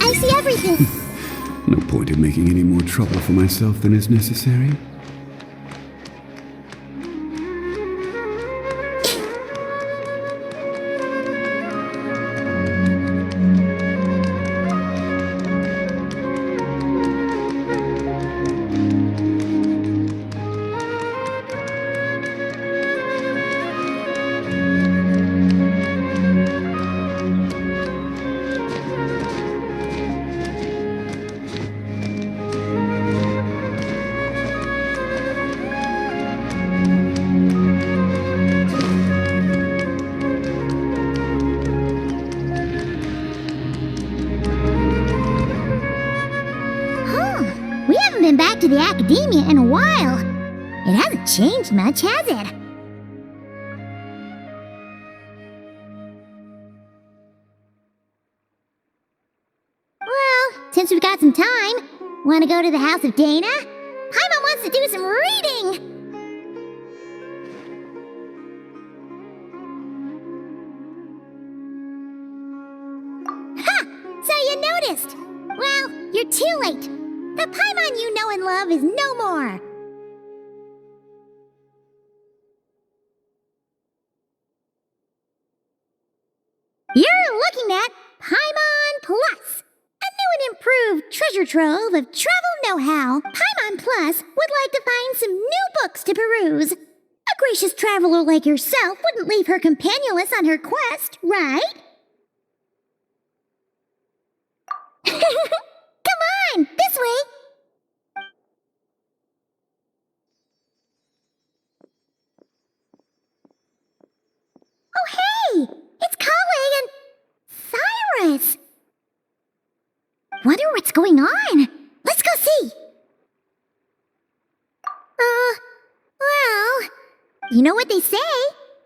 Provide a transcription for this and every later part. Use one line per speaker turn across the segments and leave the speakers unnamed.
I see everything.
No point in making any more trouble for myself than is necessary.
We haven't been back to the academia in a while. It hasn't changed much, has it? Well, since we've got some time, want to go to the house of Dana? Paimon wants to do some reading! Ha! So you noticed! Well, you're too late. The Paimon you know and love is no more. You're looking at Paimon Plus, a new and improved treasure trove of travel know-how. Paimon Plus would like to find some new books to peruse. A gracious traveler like yourself wouldn't leave her companionless on her quest, right? Come on, this way! Oh, hey! It's Kale and Cyrus! Wonder what's going on. Let's go see! Well, you know what they say?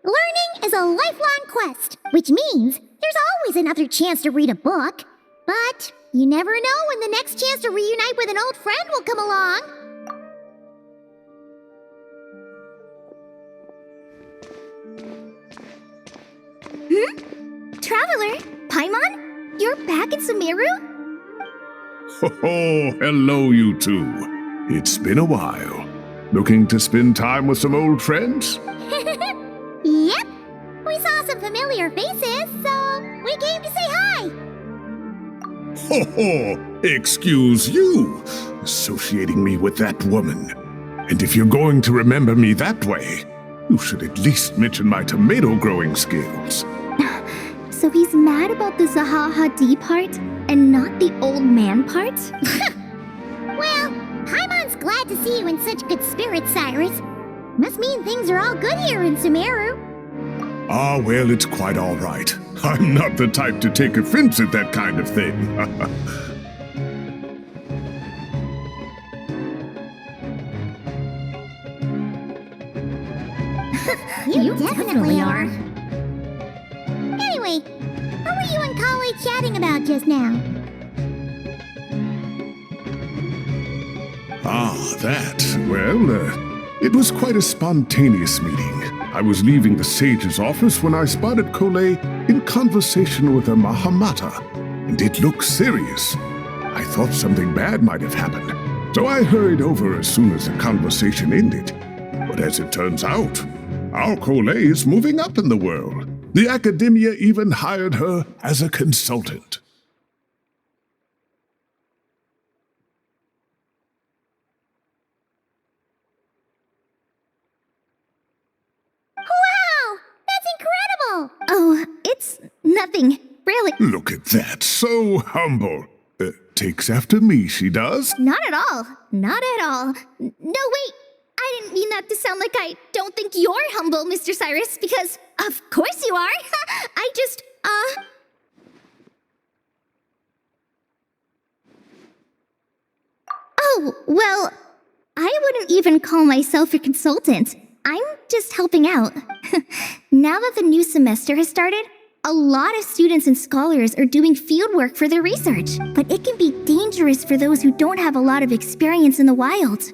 Learning is a lifelong quest, which means there's always another chance to read a book. But you never know when the next chance to reunite with an old friend will come along. Traveler, Paimon, you're back in Sumeru?
Oh, hello, you two. It's been a while. Looking to spend time with some old friends?
Yep. We saw some familiar faces, so we came to say hi.
Ho ho! Excuse you, associating me with that woman. And if you're going to remember me that way, you should at least mention my tomato growing skills.
So he's mad about the Zaha D part and not the old man part?
Well, Paimon's glad to see you in such good spirits, Cyrus. Must mean things are all good here in Sumeru.
Ah, well, it's quite all right. I'm not the type to take offense at that kind of thing.
You definitely are. Anyway, what were you and Kale chatting about just now?
Ah, that. Well, it was quite a spontaneous meeting. I was leaving the sage's office when I spotted Kole in conversation with a Mahamata, and it looked serious. I thought something bad might have happened, so I hurried over as soon as the conversation ended. But as it turns out, our Kole is moving up in the world. The academia even hired her as a consultant.
nothing. Really.
Look at that, so humble. Takes after me, she does.
Not at all. Not at all. No, wait. I didn't mean that to sound like I don't think you're humble, Mr. Cyrus, because of course you are. I just, Oh, well, I wouldn't even call myself a consultant. I'm just helping out. Now that the new semester has started, a lot of students and scholars are doing fieldwork for their research, but it can be dangerous for those who don't have a lot of experience in the wild.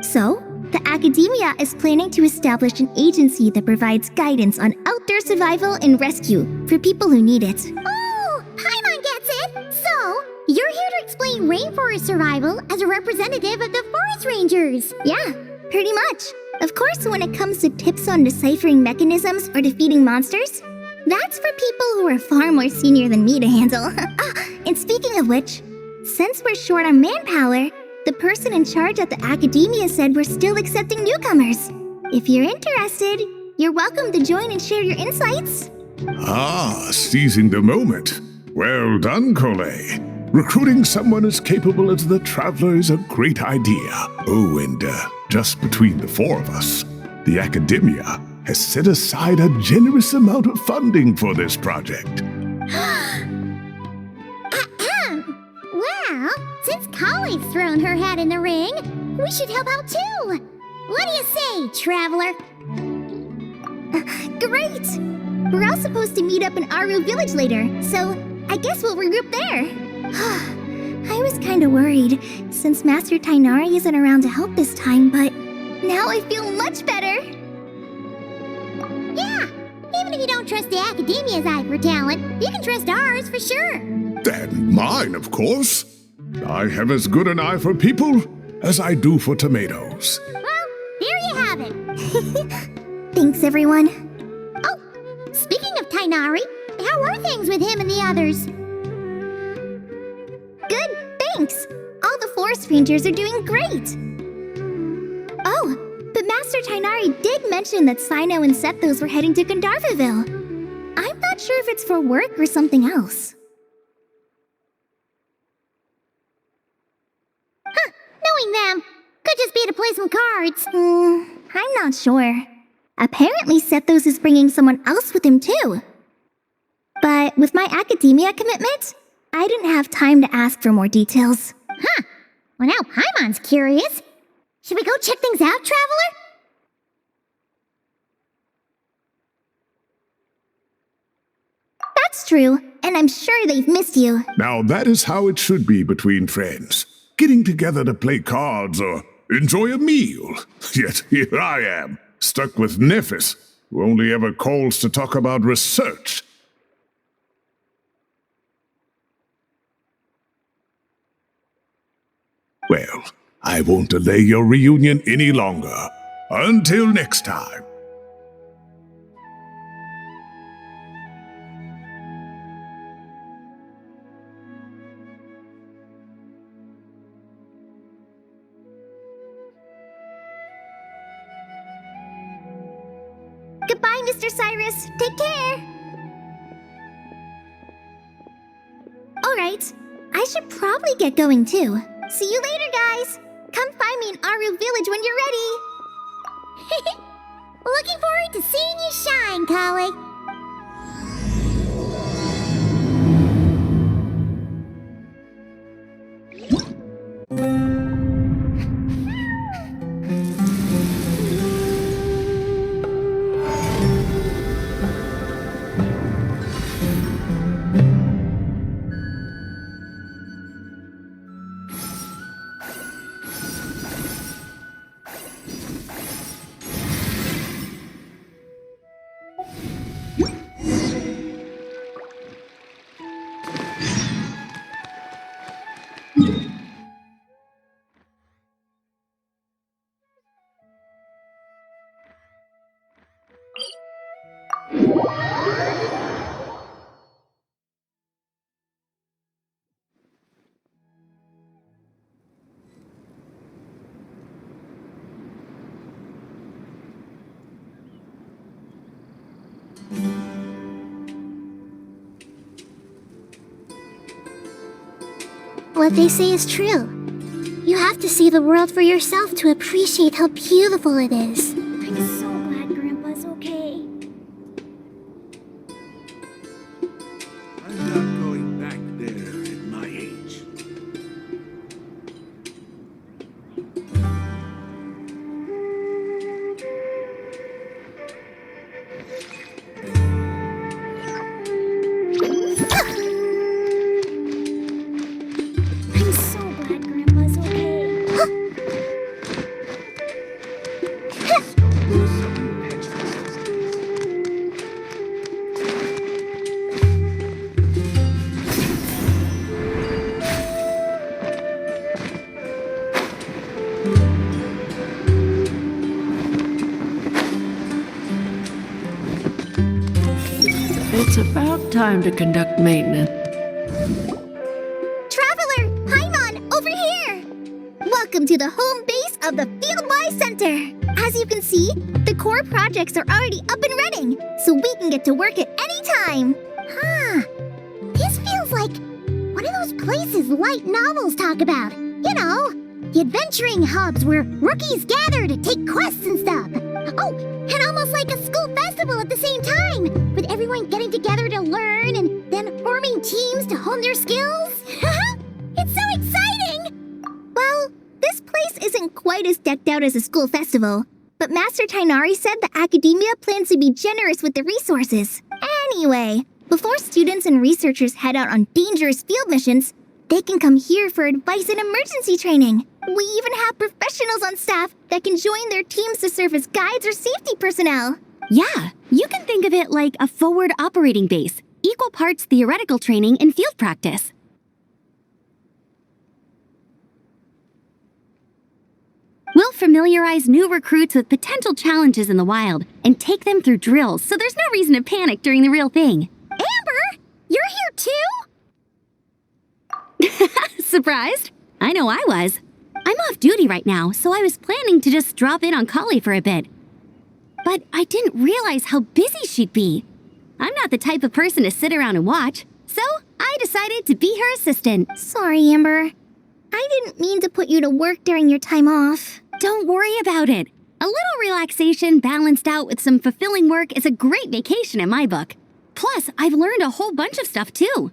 So, the academia is planning to establish an agency that provides guidance on outdoor survival and rescue for people who need it.
Oh, Paimon gets it! So, you're here to explain rainforest survival as a representative of the forest rangers.
Yeah, pretty much. Of course, when it comes to tips on deciphering mechanisms or defeating monsters, that's for people who are far more senior than me to handle. And speaking of which, since we're short on manpower, the person in charge at the academia said we're still accepting newcomers. If you're interested, you're welcome to join and share your insights.
Ah, seizing the moment. Well done, Coley. Recruiting someone as capable as the Traveler is a great idea. Oh, and just between the four of us, the academia has set aside a generous amount of funding for this project.
Well, since Collie's thrown her hat in the ring, we should help out too. What do you say, Traveler?
Great! We're all supposed to meet up in Aru Village later, so I guess we'll regroup there. I was kinda worried, since Master Tainari isn't around to help this time, but now I feel much better.
Yeah, even if you don't trust the academia's eye for talent, you can trust ours for sure.
And mine, of course. I have as good an eye for people as I do for tomatoes.
Well, there you have it.
Thanks, everyone.
Oh, speaking of Tainari, how are things with him and the others?
Good, thanks. All the forest rangers are doing great. Oh, but Master Tainari did mention that Sino and Sethos were heading to Gandharvaville. I'm not sure if it's for work or something else.
Knowing them, could just be to play some cards.
I'm not sure. Apparently Sethos is bringing someone else with him too. But with my academia commitment, I didn't have time to ask for more details.
Huh. Well, now Paimon's curious. Should we go check things out, Traveler?
That's true, and I'm sure they've missed you.
Now that is how it should be between friends. Getting together to play cards or enjoy a meal. Yet here I am, stuck with Nephis, who only ever calls to talk about research. Well, I won't delay your reunion any longer. Until next time.
Goodbye, Mr. Cyrus. Take care. Alright, I should probably get going too. See you later, guys. Come find me in Aru Village when you're ready.
Looking forward to seeing you shine, Collie. What they say is true. You have to see the world for yourself to appreciate how beautiful it is. I'm so glad Grandpa's okay.
I'm not going back there at my age.
I'm so glad Grandpa's okay.
It's about time to conduct maintenance.
Traveler, Paimon, over here! Welcome to the home base of the Fieldwise Center. As you can see, the core projects are already up and running, so we can get to work at any time.
Huh. This feels like one of those places light novels talk about. You know, the adventuring hubs where rookies gather to take quests and stuff. Oh, and almost like a school festival at the same time, with everyone getting together to learn and then forming teams to hone their skills. It's so exciting!
Well, this place isn't quite as decked out as a school festival, but Master Tainari said the academia plans to be generous with the resources. Anyway, before students and researchers head out on dangerous field missions, they can come here for advice and emergency training. We even have professionals on staff that can join their teams to serve as guides or safety personnel.
Yeah, you can think of it like a forward operating base, equal parts theoretical training and field practice. We'll familiarize new recruits with potential challenges in the wild and take them through drills so there's no reason to panic during the real thing.
Amber, you're here too?
Surprised? I know I was. I'm off duty right now, so I was planning to just drop in on Kali for a bit. But I didn't realize how busy she'd be. I'm not the type of person to sit around and watch, so I decided to be her assistant.
Sorry, Amber. I didn't mean to put you to work during your time off.
Don't worry about it. A little relaxation balanced out with some fulfilling work is a great vacation in my book. Plus, I've learned a whole bunch of stuff too.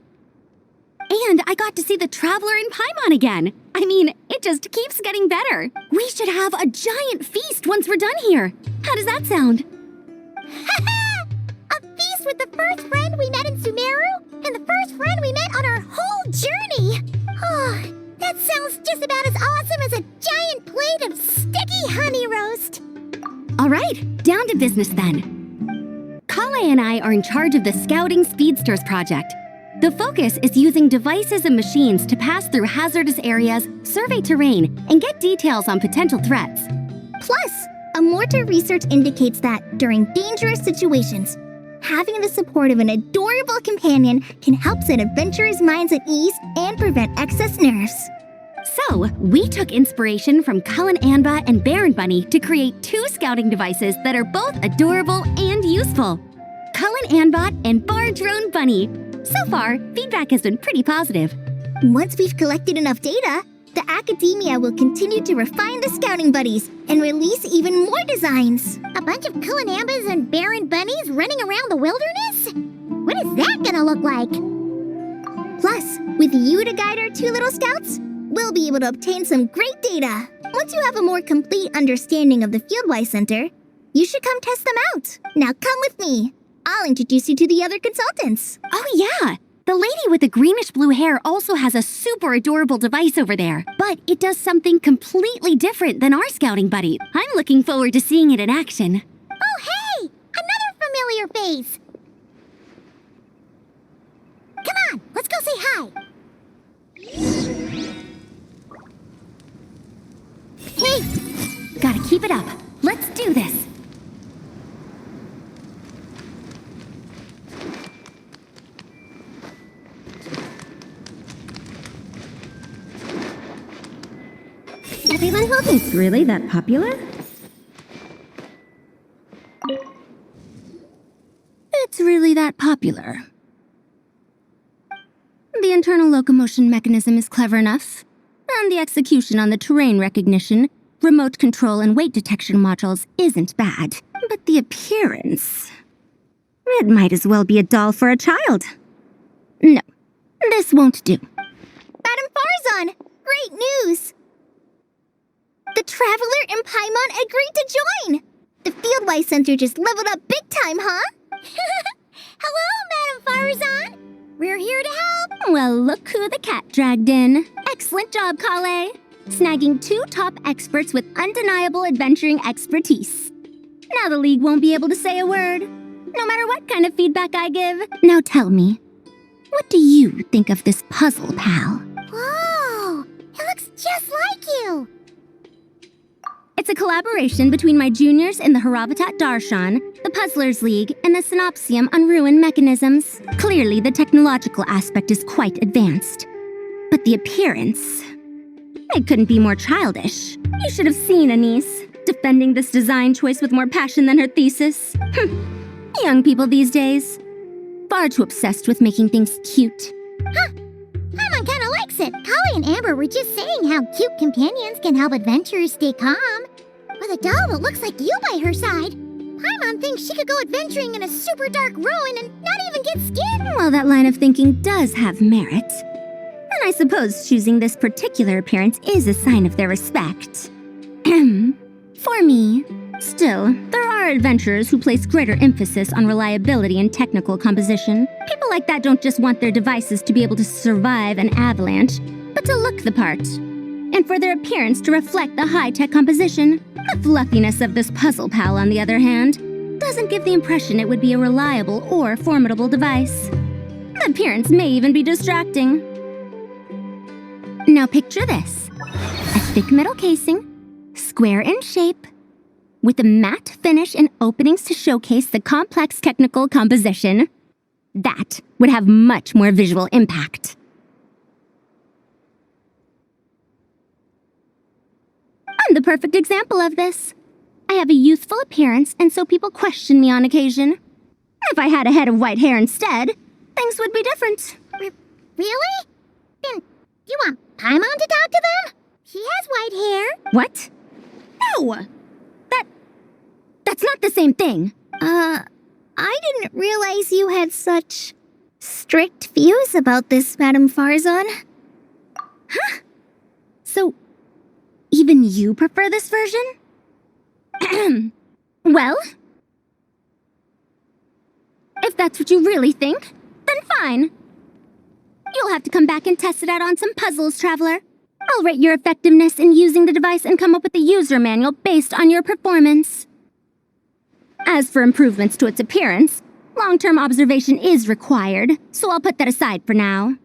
And I got to see the Traveler in Paimon again. I mean, it just keeps getting better. We should have a giant feast once we're done here. How does that sound?
A feast with the first friend we met in Sumeru and the first friend we met on our whole journey. Oh, that sounds just about as awesome as a giant plate of sticky honey roast.
All right, down to business then. Kale and I are in charge of the Scouting Speedsters project. The focus is using devices and machines to pass through hazardous areas, survey terrain, and get details on potential threats.
Plus, a mortar research indicates that during dangerous situations, having the support of an adorable companion can help set adventurers' minds at ease and prevent excess nerves.
So, we took inspiration from Cullen Anba and Baron Bunny to create 2 scouting devices that are both adorable and useful. Cullen Anbot and Bar Drone Bunny. So far, feedback has been pretty positive.
Once we've collected enough data, the academia will continue to refine the scouting buddies and release even more designs.
A bunch of Kulanambas and Baron Bunnies running around the wilderness? What is that gonna look like?
Plus, with you to guide our 2 little scouts, we'll be able to obtain some great data. Once you have a more complete understanding of the Fieldwise Center, you should come test them out. Now come with me. I'll introduce you to the other consultants.
Oh yeah! The lady with the greenish-blue hair also has a super adorable device over there. But it does something completely different than our scouting buddy. I'm looking forward to seeing it in action.
Oh, hey! Another familiar face! Come on, let's go say hi!
Hey! Gotta keep it up. Let's do this.
Everyone hold
It's really that popular? It's really that popular. The internal locomotion mechanism is clever enough, and the execution on the terrain recognition, remote control, and weight detection modules isn't bad. But the appearance... It might as well be a doll for a child. No, this won't do.
Madam Farzan, great news! The Traveler and Paimon agreed to join! The Fieldwise Center just leveled up big time, huh?
Hello, Madam Farzan. We're here to help.
Well, look who the cat dragged in. Excellent job, Kale. Snagging 2 top experts with undeniable adventuring expertise. Now the League won't be able to say a word, no matter what kind of feedback I give. Now tell me, what do you think of this puzzle, pal?
Whoa, it looks just like you.
It's a collaboration between my juniors in the Haravatat Darshan, the Puzzlers League, and the Synopsium on Ruin Mechanisms. Clearly, the technological aspect is quite advanced. But the appearance... It couldn't be more childish. You should have seen Anise, defending this design choice with more passion than her thesis. Young people these days. Far too obsessed with making things cute.
Paimon kinda likes it. Kali and Amber were just saying how cute companions can help adventurers stay calm. With a doll that looks like you by her side, Paimon thinks she could go adventuring in a super dark ruin and not even get skinned.
Well, that line of thinking does have merit. And I suppose choosing this particular appearance is a sign of their respect. For me. Still, there are adventurers who place greater emphasis on reliability and technical composition. People like that don't just want their devices to be able to survive an avalanche, but to look the part. And for their appearance to reflect the high-tech composition. The fluffiness of this puzzle pal, on the other hand, doesn't give the impression it would be a reliable or formidable device. The appearance may even be distracting. Now picture this. A thick metal casing, square in shape, with a matte finish and openings to showcase the complex technical composition. That would have much more visual impact. I'm the perfect example of this. I have a youthful appearance, and so people question me on occasion. If I had a head of white hair instead, things would be different.
Really? Then you want Paimon to talk to them? She has white hair.
What? No! That's not the same thing.
I didn't realize you had such strict views about this, Madam Farzan.
Huh? So, even you prefer this version? Well, if that's what you really think, then fine. You'll have to come back and test it out on some puzzles, Traveler. I'll rate your effectiveness in using the device and come up with a user manual based on your performance. As for improvements to its appearance, long-term observation is required, so I'll put that aside for now.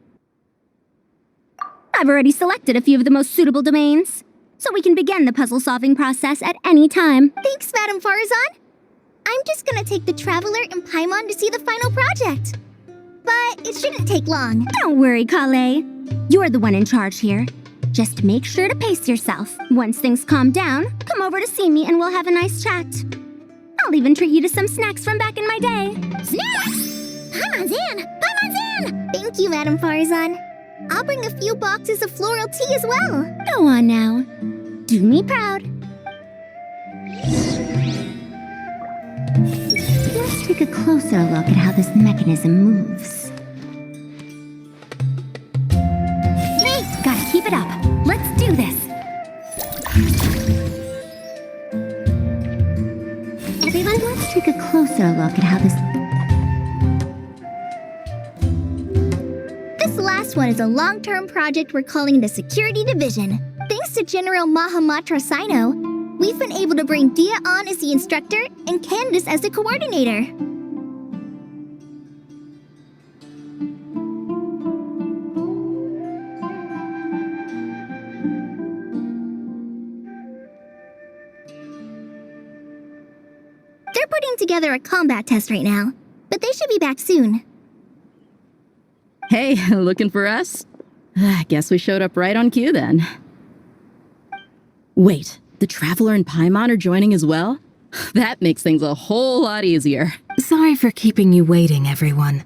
I've already selected a few of the most suitable domains, so we can begin the puzzle-solving process at any time.
Thanks, Madam Farzan. I'm just gonna take the Traveler and Paimon to see the final project. But it shouldn't take long.
Don't worry, Kale. You're the one in charge here. Just make sure to pace yourself. Once things calm down, come over to see me and we'll have a nice chat. I'll even treat you to some snacks from back in my day.
Snacks! Paimon's in! Paimon's in!
Thank you, Madam Farzan. I'll bring a few boxes of floral tea as well.
Go on now. Do me proud. Let's take a closer look at how this mechanism moves. Hey, gotta keep it up. Let's do this. Everyone, let's take a closer look at how this...
This last one is a long-term project we're calling the Security Division. Thanks to General Mahamatra Sino, we've been able to bring Dia on as the instructor and Candace as the coordinator. They're putting together a combat test right now, but they should be back soon.
Hey, looking for us? I guess we showed up right on cue then. Wait, the Traveler and Paimon are joining as well? That makes things a whole lot easier.
Sorry for keeping you waiting, everyone.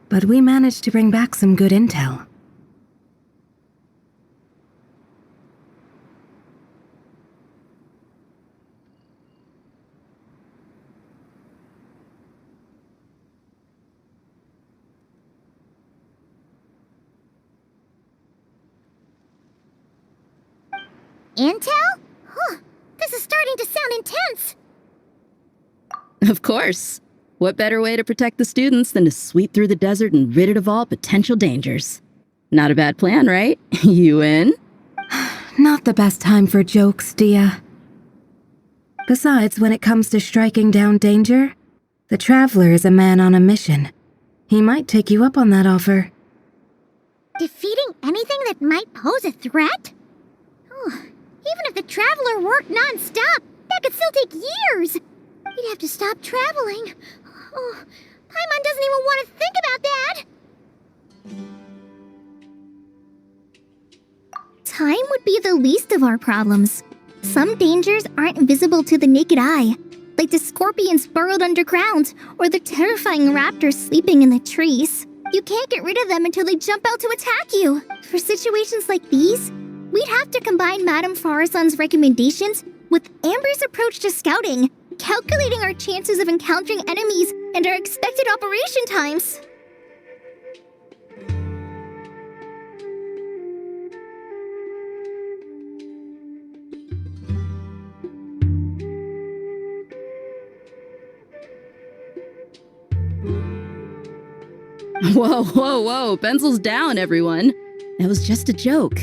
But we managed to bring back some good intel.
Intel? Huh, this is starting to sound intense.
Of course. What better way to protect the students than to sweep through the desert and rid it of all potential dangers? Not a bad plan, right? You in?
Not the best time for jokes, Dia. Besides, when it comes to striking down danger, the Traveler is a man on a mission. He might take you up on that offer.
Defeating anything that might pose a threat? Oh, even if the Traveler worked non-stop, that could still take years. We'd have to stop traveling. Oh, Paimon doesn't even want to think about that.
Time would be the least of our problems. Some dangers aren't visible to the naked eye, like the scorpions burrowed underground or the terrifying raptors sleeping in the trees. You can't get rid of them until they jump out to attack you. For situations like these, we'd have to combine Madame Farasan's recommendations with Amber's approach to scouting, calculating our chances of encountering enemies and our expected operation times.
Whoa, whoa, whoa. Pencils down, everyone. That was just a joke.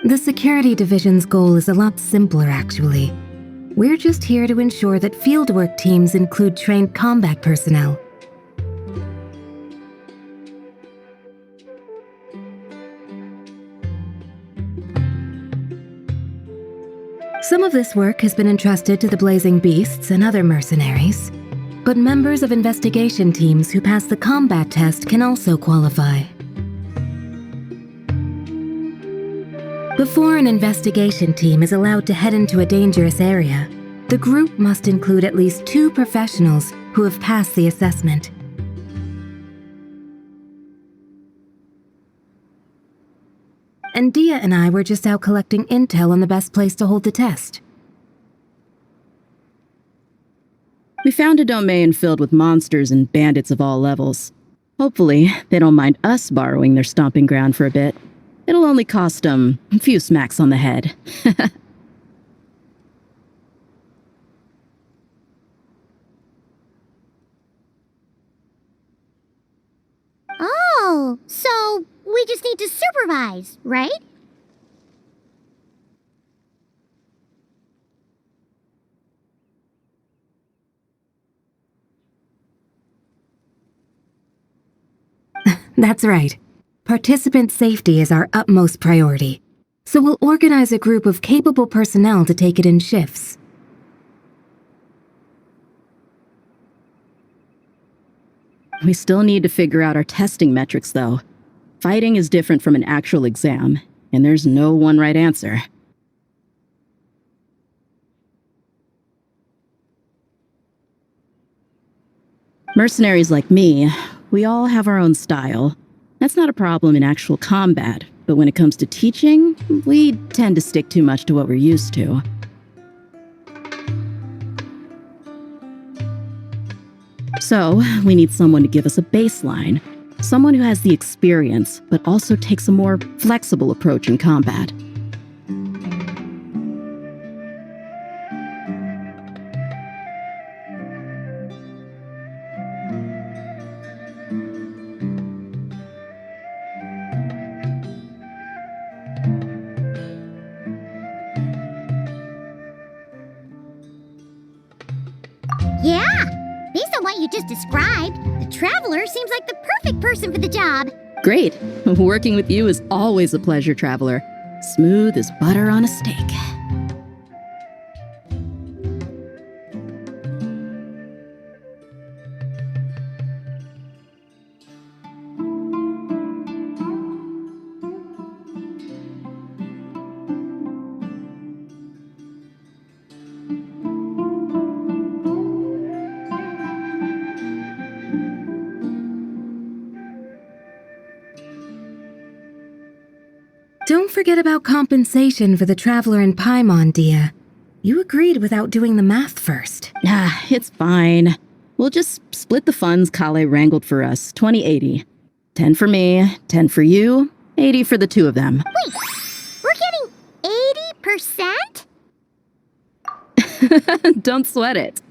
The security division's goal is a lot simpler, actually. We're just here to ensure that fieldwork teams include trained combat personnel. Some of this work has been entrusted to the Blazing Beasts and other mercenaries, but members of investigation teams who pass the combat test can also qualify. Before an investigation team is allowed to head into a dangerous area, the group must include at least 2 professionals who have passed the assessment. And Dia and I were just out collecting intel on the best place to hold the test.
We found a domain filled with monsters and bandits of all levels. Hopefully, they don't mind us borrowing their stomping ground for a bit. It'll only cost them a few smacks on the head.
Oh, so we just need to supervise, right?
That's right. Participant safety is our utmost priority, so we'll organize a group of capable personnel to take it in shifts.
We still need to figure out our testing metrics, though. Fighting is different from an actual exam, and there's no one right answer. Mercenaries like me, we all have our own style. That's not a problem in actual combat, but when it comes to teaching, we tend to stick too much to what we're used to. So, we need someone to give us a baseline. Someone who has the experience, but also takes a more flexible approach in combat.
Yeah, based on what you just described, the Traveler seems like the perfect person for the job.
Great. Working with you is always a pleasure, Traveler. Smooth as butter on a steak.
Don't forget about compensation for the Traveler and Paimon, Dia. You agreed without doing the math first.
Ah, it's fine. We'll just split the funds Kale wrangled for us, 20-80. 10 for me, 10 for you, 80 for the two of them.
Wait, we're getting 80%?
Don't sweat it.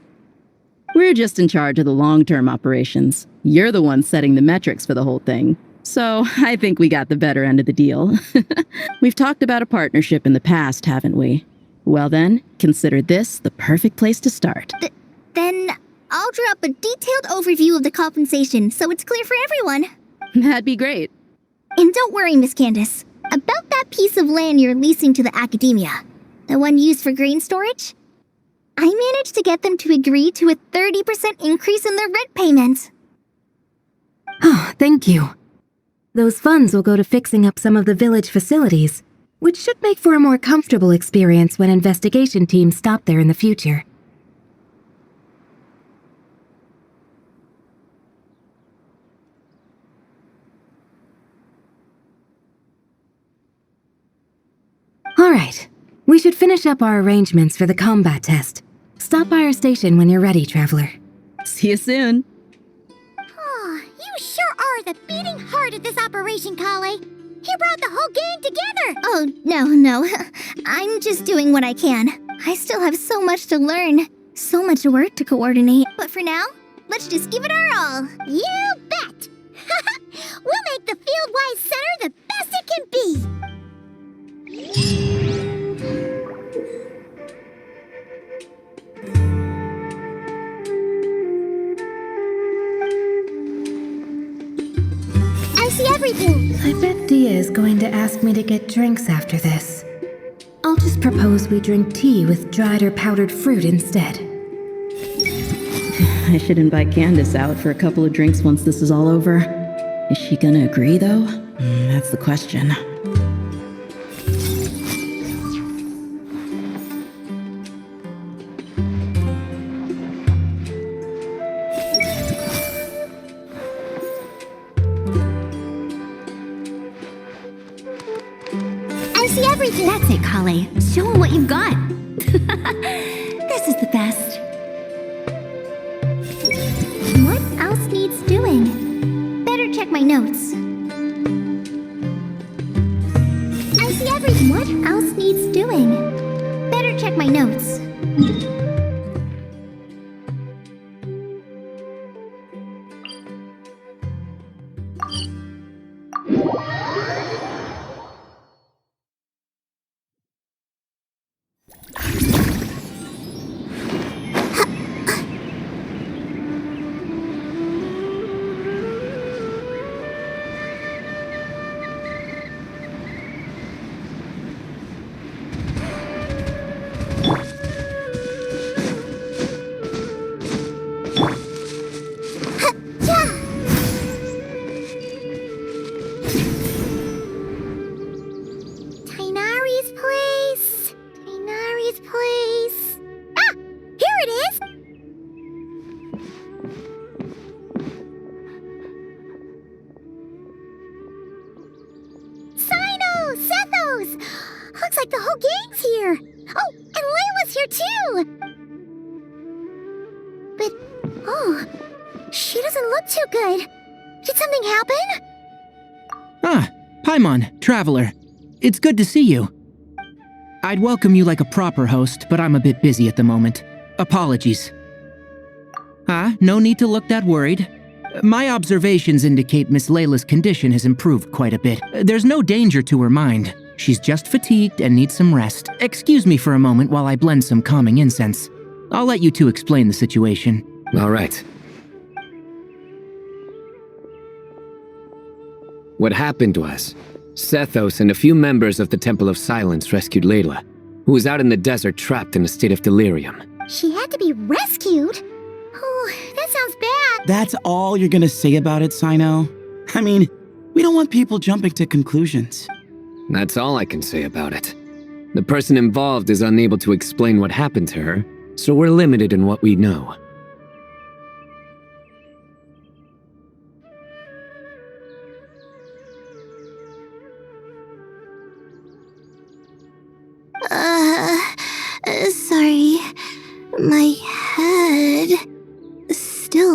We're just in charge of the long-term operations. You're the one setting the metrics for the whole thing. So I think we got the better end of the deal. We've talked about a partnership in the past, haven't we? Well then, consider this the perfect place to start.
Then I'll draw up a detailed overview of the compensation so it's clear for everyone.
That'd be great.
And don't worry, Miss Candace. About that piece of land you're leasing to the academia, the one used for grain storage, I managed to get them to agree to a 30% increase in their rent payments.
Oh, thank you. Those funds will go to fixing up some of the village facilities, which should make for a more comfortable experience when investigation teams stop there in the future. All right, we should finish up our arrangements for the combat test. Stop by our station when you're ready, Traveler.
See you soon.
Oh, you sure are the beating heart of this operation, Kale. He brought the whole gang together.
Oh, no. I'm just doing what I can. I still have so much to learn, so much work to coordinate. But for now, let's just give it our all.
You bet. We'll make the Fieldwise Center the best it can be. I see everything.
I bet Dia is going to ask me to get drinks after this. I'll just propose we drink tea with dried or powdered fruit instead.
I should invite Candace out for a couple of drinks once this is all over. Is she gonna agree, though? That's the question.
I see everything.
That's it, Kale. Show him what you've got. This is the best.
What else needs doing? Better check my notes.
I see everything.
What else needs doing? Better check my notes.
Tainari's place. Tainari's place. Ah! Here it is! Sino! Sethos! Looks like the whole gang's here. Oh, and Layla's here too! But, oh, she doesn't look too good. Did something happen?
Ah, Paimon, Traveler. It's good to see you. I'd welcome you like a proper host, but I'm a bit busy at the moment. Apologies. No need to look that worried. My observations indicate Miss Layla's condition has improved quite a bit. There's no danger to her mind. She's just fatigued and needs some rest. Excuse me for a moment while I blend some calming incense. I'll let you two explain the situation.
All right. What happened was, Sethos and a few members of the Temple of Silence rescued Layla, who was out in the desert trapped in a state of delirium.
She had to be rescued? Oh, that sounds bad.
That's all you're gonna say about it, Sino? I mean, we don't want people jumping to conclusions.
That's all I can say about it. The person involved is unable to explain what happened to her, so we're limited in what we know.
Sorry. My head still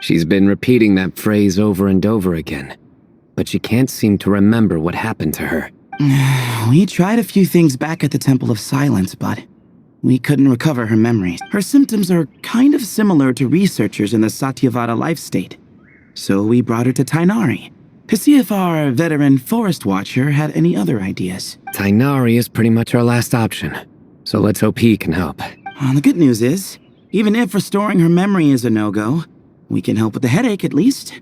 She's been repeating that phrase over and over again, but she can't seem to remember what happened to her.
We tried a few things back at the Temple of Silence, but we couldn't recover her memories. Her symptoms are kind of similar to researchers in the Satyavada life state. So we brought her to Tainari to see if our veteran forest watcher had any other ideas.
Tainari is pretty much our last option, so let's hope he can help.
The good news is, even if restoring her memory is a no-go, we can help with the headache at least.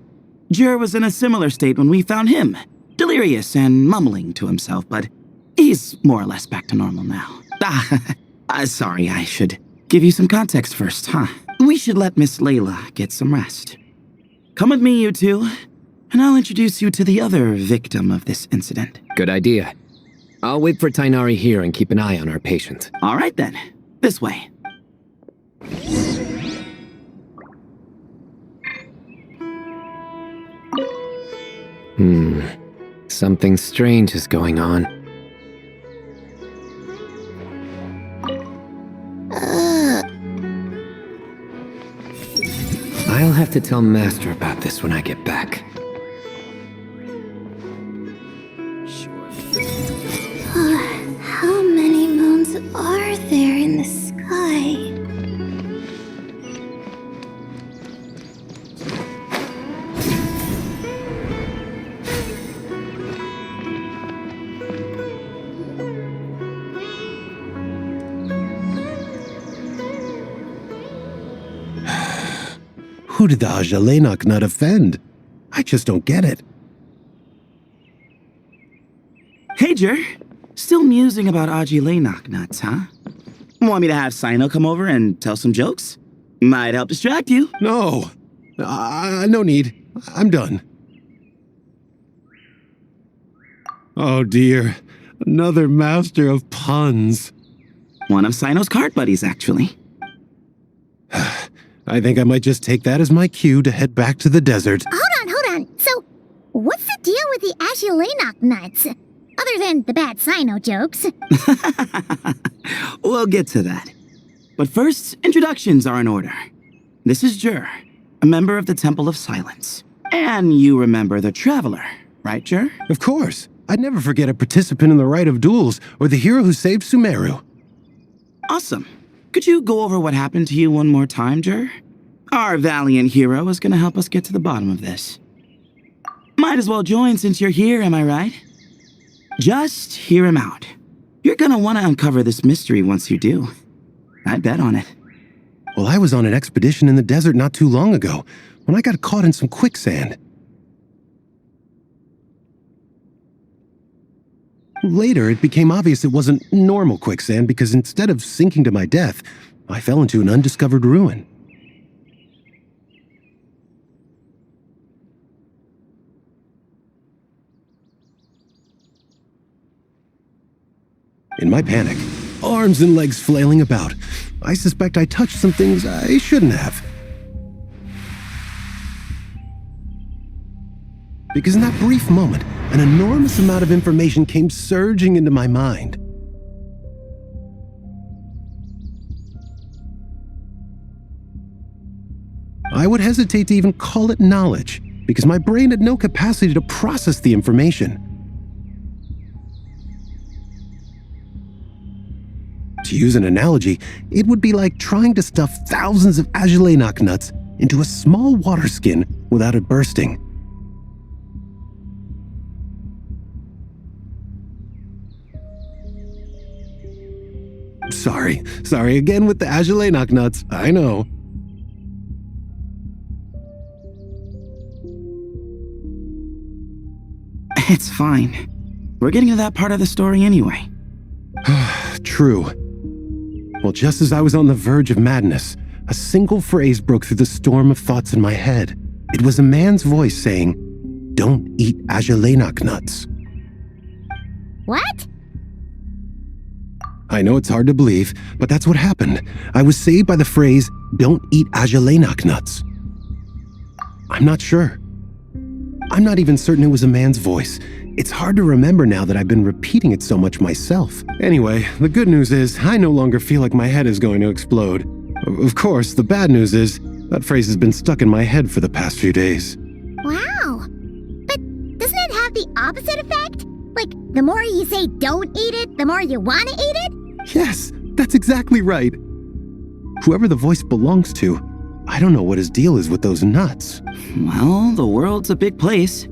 Jur was in a similar state when we found him, delirious and mumbling to himself, but he's more or less back to normal now. Sorry, I should give you some context first, huh? We should let Miss Layla get some rest. Come with me, you two, and I'll introduce you to the other victim of this incident.
Good idea. I'll wait for Tainari here and keep an eye on our patient.
All right then, this way.
Something strange is going on. I'll have to tell Master about this when I get back.
How many moons are there in the sky?
Who did the Ajalenok nut offend? I just don't get it.
Hey, Jur. Still musing about Aji nuts, huh? Want me to have Sino come over and tell some jokes? Might help distract you.
No. No need. I'm done. Oh dear. Another master of puns.
One of Sino's card buddies, actually.
I think I might just take that as my cue to head back to the desert.
Hold on. So, what's the deal with the Ajilenok nuts? Other than the bad Sino jokes.
We'll get to that. But first, introductions are in order. This is Jur, a member of the Temple of Silence. And you remember the Traveler, right, Jur?
Of course. I'd never forget a participant in the Rite of Duels or the hero who saved Sumeru.
Awesome. Could you go over what happened to you one more time, Jur? Our valiant hero is gonna help us get to the bottom of this. Might as well join since you're here, am I right? Just hear him out. You're gonna want to uncover this mystery once you do. I'd bet on it.
Well, I was on an expedition in the desert not too long ago when I got caught in some quicksand. Later, it became obvious it wasn't normal quicksand because instead of sinking to my death, I fell into an undiscovered ruin. In my panic, arms and legs flailing about, I suspect I touched some things I shouldn't have. Because in that brief moment, an enormous amount of information came surging into my mind. I would hesitate to even call it knowledge, because my brain had no capacity to process the information. To use an analogy, it would be like trying to stuff thousands of Ajilenok nuts into a small water skin without it bursting. Sorry again with the Ajilenok nuts, I know.
It's fine. We're getting to that part of the story anyway.
True. Well, just as I was on the verge of madness, a single phrase broke through the storm of thoughts in my head. It was a man's voice saying, "Don't eat Ajilenok nuts."
What?
I know it's hard to believe, but that's what happened. I was saved by the phrase, "Don't eat Ajilenok nuts." I'm not sure. I'm not even certain it was a man's voice. It's hard to remember now that I've been repeating it so much myself. Anyway, the good news is I no longer feel like my head is going to explode. Of course, the bad news is That phrase has been stuck in my head for the past few days.
Wow. But doesn't it have the opposite effect? Like, the more you say don't eat it, the more you want to eat it?
Yes, that's exactly right. Whoever the voice belongs to, I don't know what his deal is with those nuts.
Well, the world's a big place.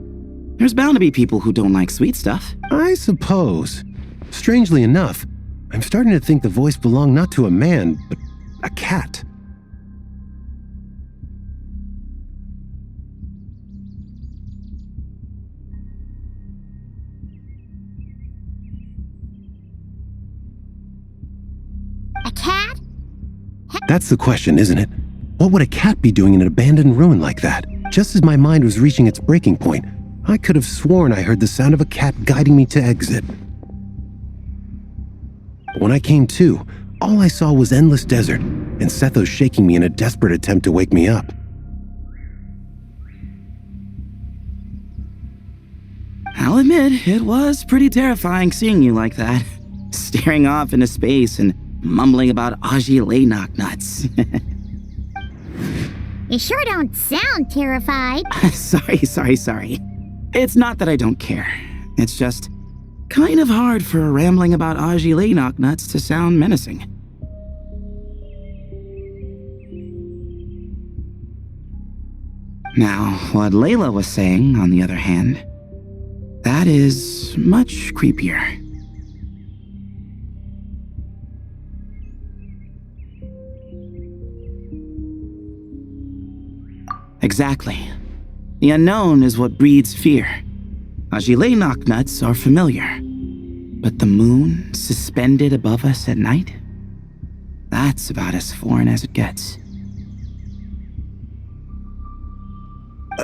There's bound to be people who don't like sweet stuff.
I suppose. Strangely enough, I'm starting to think the voice belonged not to a man, but a cat.
A cat?
That's the question, isn't it? What would a cat be doing in an abandoned ruin like that? Just as my mind was reaching its breaking point, I could have sworn I heard the sound of a cat guiding me to exit. But when I came to, all I saw was endless desert, and Sethos shaking me in a desperate attempt to wake me up.
I'll admit, it was pretty terrifying seeing you like that. Staring off into space and mumbling about Aji nuts.
You sure don't sound terrified.
Sorry. It's not that I don't care. It's just kind of hard for rambling about Aji nuts to sound menacing. Now, what Layla was saying, on the other hand, that is much creepier. Exactly. The unknown is what breeds fear. Aji nuts are familiar. But the moon suspended above us at night? That's about as foreign as it gets.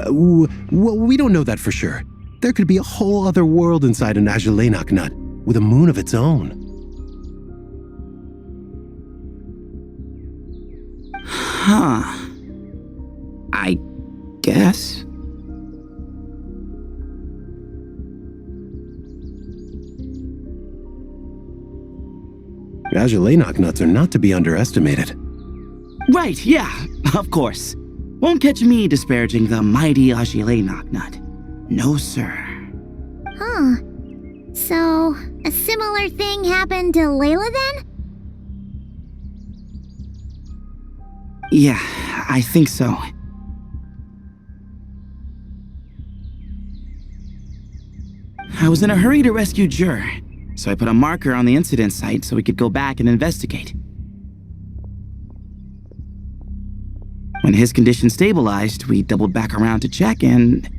Well, we don't know that for sure. There could be a whole other world inside an Aji nut, with a moon of its own.
Huh. I guess.
Aji nuts are not to be underestimated.
Right, yeah, of course. Won't catch me disparaging the mighty Aji nut. No, sir.
Huh. So, a similar thing happened to Layla then?
Yeah, I think so. I was in a hurry to rescue Jur, so I put a marker on the incident site so we could go back and investigate. When his condition stabilized, we doubled back around to check and...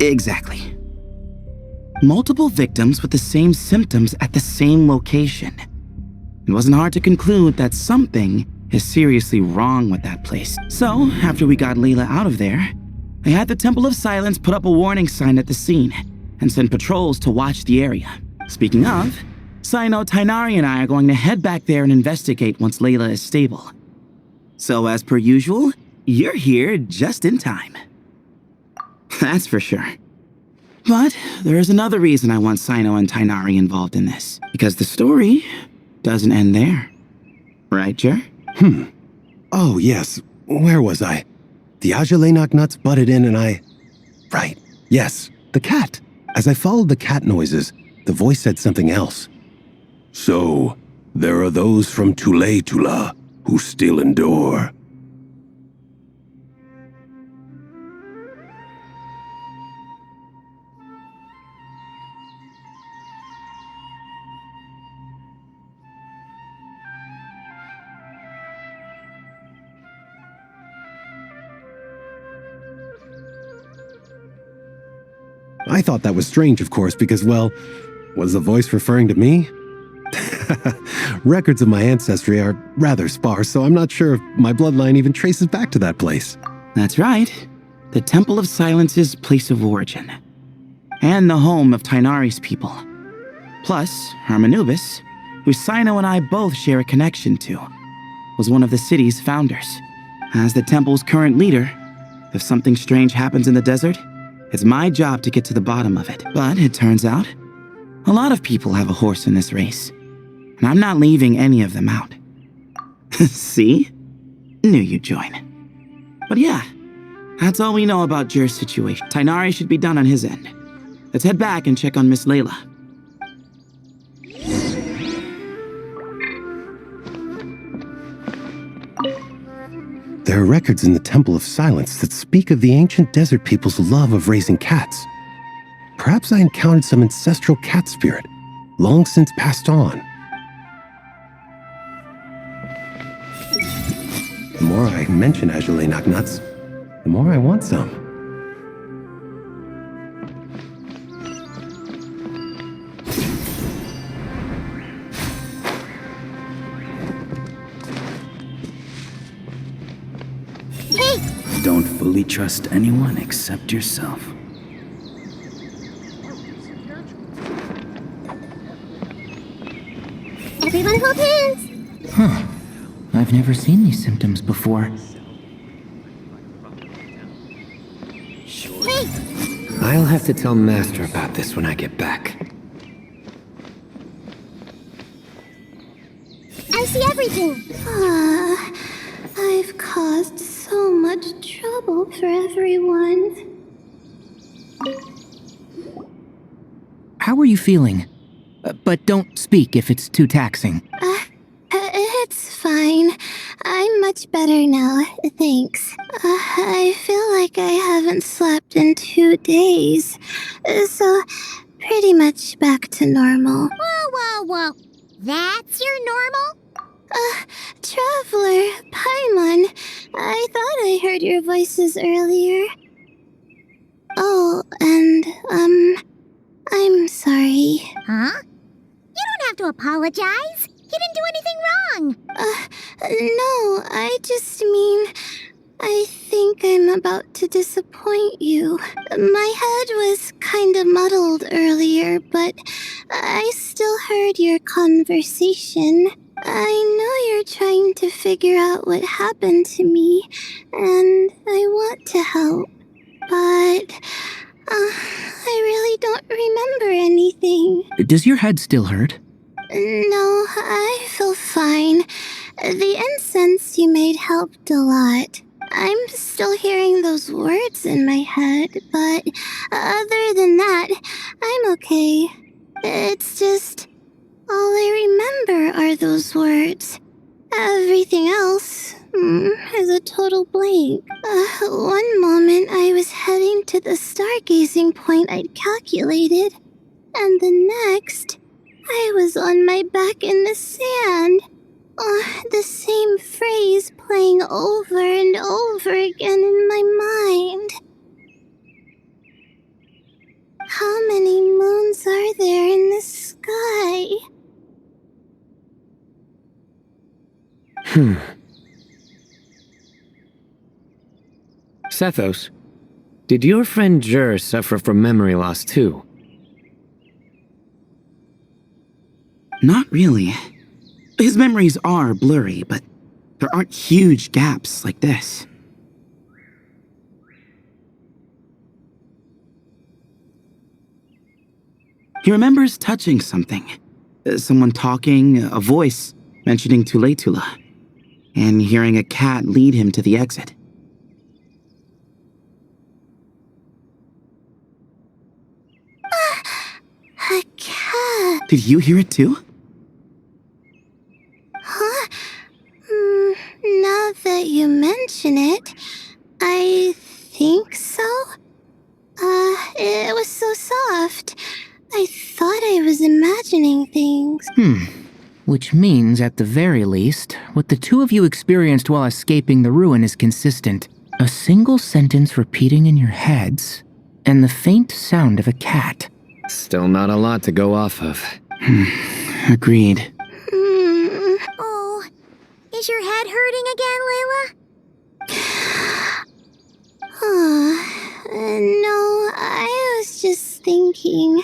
Exactly. Multiple victims with the same symptoms at the same location. It wasn't hard to conclude that something is seriously wrong with that place. So, after we got Layla out of there, I had the Temple of Silence put up a warning sign at the scene and send patrols to watch the area. Speaking of, Sino, Tainari, and I are going to head back there and investigate once Layla is stable. So, as per usual, you're here just in time. That's for sure. But there's another reason I want Sino and Tainari involved in this. Because the story doesn't end there. Right, Jer?
Oh, yes. Where was I? The Aji nuts butted in and I... Right. Yes, the cat. As I followed the cat noises, the voice said something else.
So, there are those from Tula who still endure.
I thought that was strange, of course, because, well, was the voice referring to me? Records of my ancestry are rather sparse, so I'm not sure if my bloodline even traces back to that place.
That's right. The Temple of Silence's place of origin. And the home of Tainari's people. Plus, Hermanubis, who Sino and I both share a connection to, was one of the city's founders. As the temple's current leader, if something strange happens in the desert, It's my job to get to the bottom of it. But it turns out, a lot of people have a horse in this race. And I'm not leaving any of them out. See? Knew you'd join. But yeah, that's all we know about Jer's situation. Tainari should be done on his end. Let's head back and check on Miss Layla.
There are records in the Temple of Silence that speak of the ancient desert people's love of raising cats. Perhaps I encountered some ancestral cat spirit, long since passed on. The more I mention Azulay Knocknuts, the more I want some.
Don't fully trust anyone except yourself.
Everyone hold hands!
Huh. I've never seen these symptoms before.
Hey!
I'll have to tell Master about this when I get back.
I see everything!
I've caused so much trouble for everyone.
How are you feeling? But don't speak if it's too taxing.
It's fine. I'm much better now, thanks. I feel like I haven't slept in 2 days, so pretty much back to normal.
Whoa. That's your normal?
Traveler, Paimon, I thought I heard your voices earlier. Oh, and, I'm sorry.
Huh? You don't have to apologize. You didn't do anything wrong.
No, I just mean, I think I'm about to disappoint you. My head was kinda muddled earlier, but I still heard your conversation. I know you're trying to figure out what happened to me, and I want to help, but I really don't remember anything.
Does your head still hurt?
No, I feel fine. The incense you made helped a lot. I'm still hearing those words in my head, but other than that, I'm okay. It's just, all I remember are those words. Everything else is a total blank. One moment I was heading to the stargazing point I'd calculated, and the next, I was on my back in the sand. The same phrase playing over and over again in my mind. How many moons are there in the sky?
Sethos, did your friend Jer suffer from memory loss too?
Not really. His memories are blurry, but there aren't huge gaps like this. He remembers touching something. Someone talking, a voice mentioning Tuletula, and hearing a cat lead him to the exit.
A cat.
Did you hear it too?
Huh? Now that you mention it, I think so. It was so soft. I thought I was imagining things.
Which means, at the very least, what the two of you experienced while escaping the ruin is consistent. A single sentence repeating in your heads, and the faint sound of a cat.
Still not a lot to go off of.
Agreed.
Oh, is your head hurting again, Layla?
No, I was just thinking.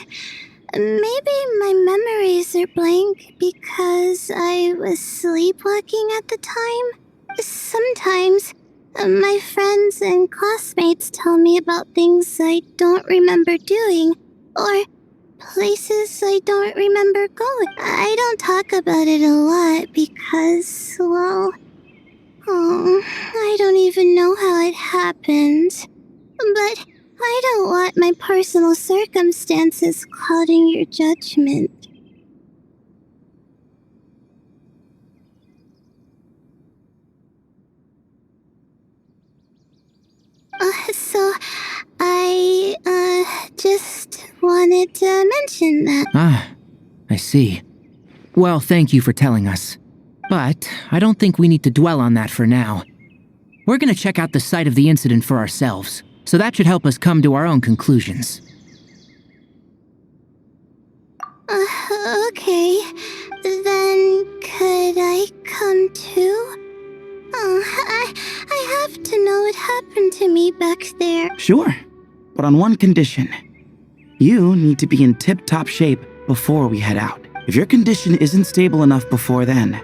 Maybe my memories are blank because I was sleepwalking at the time. Sometimes
My friends and classmates tell me about things I don't remember doing, or places I don't remember going. I don't talk about it a lot because, well, I don't even know how it happened. But I don't want my personal circumstances clouding your judgment. So I, just wanted to mention that.
Ah, I see. Well, thank you for telling us. But I don't think we need to dwell on that for now. We're gonna check out the site of the incident for ourselves, so that should help us come to our own conclusions.
Okay. Then could I come too? I have to know what happened to me back there.
Sure, but on one condition. You need to be in tip-top shape before we head out. If your condition isn't stable enough before then,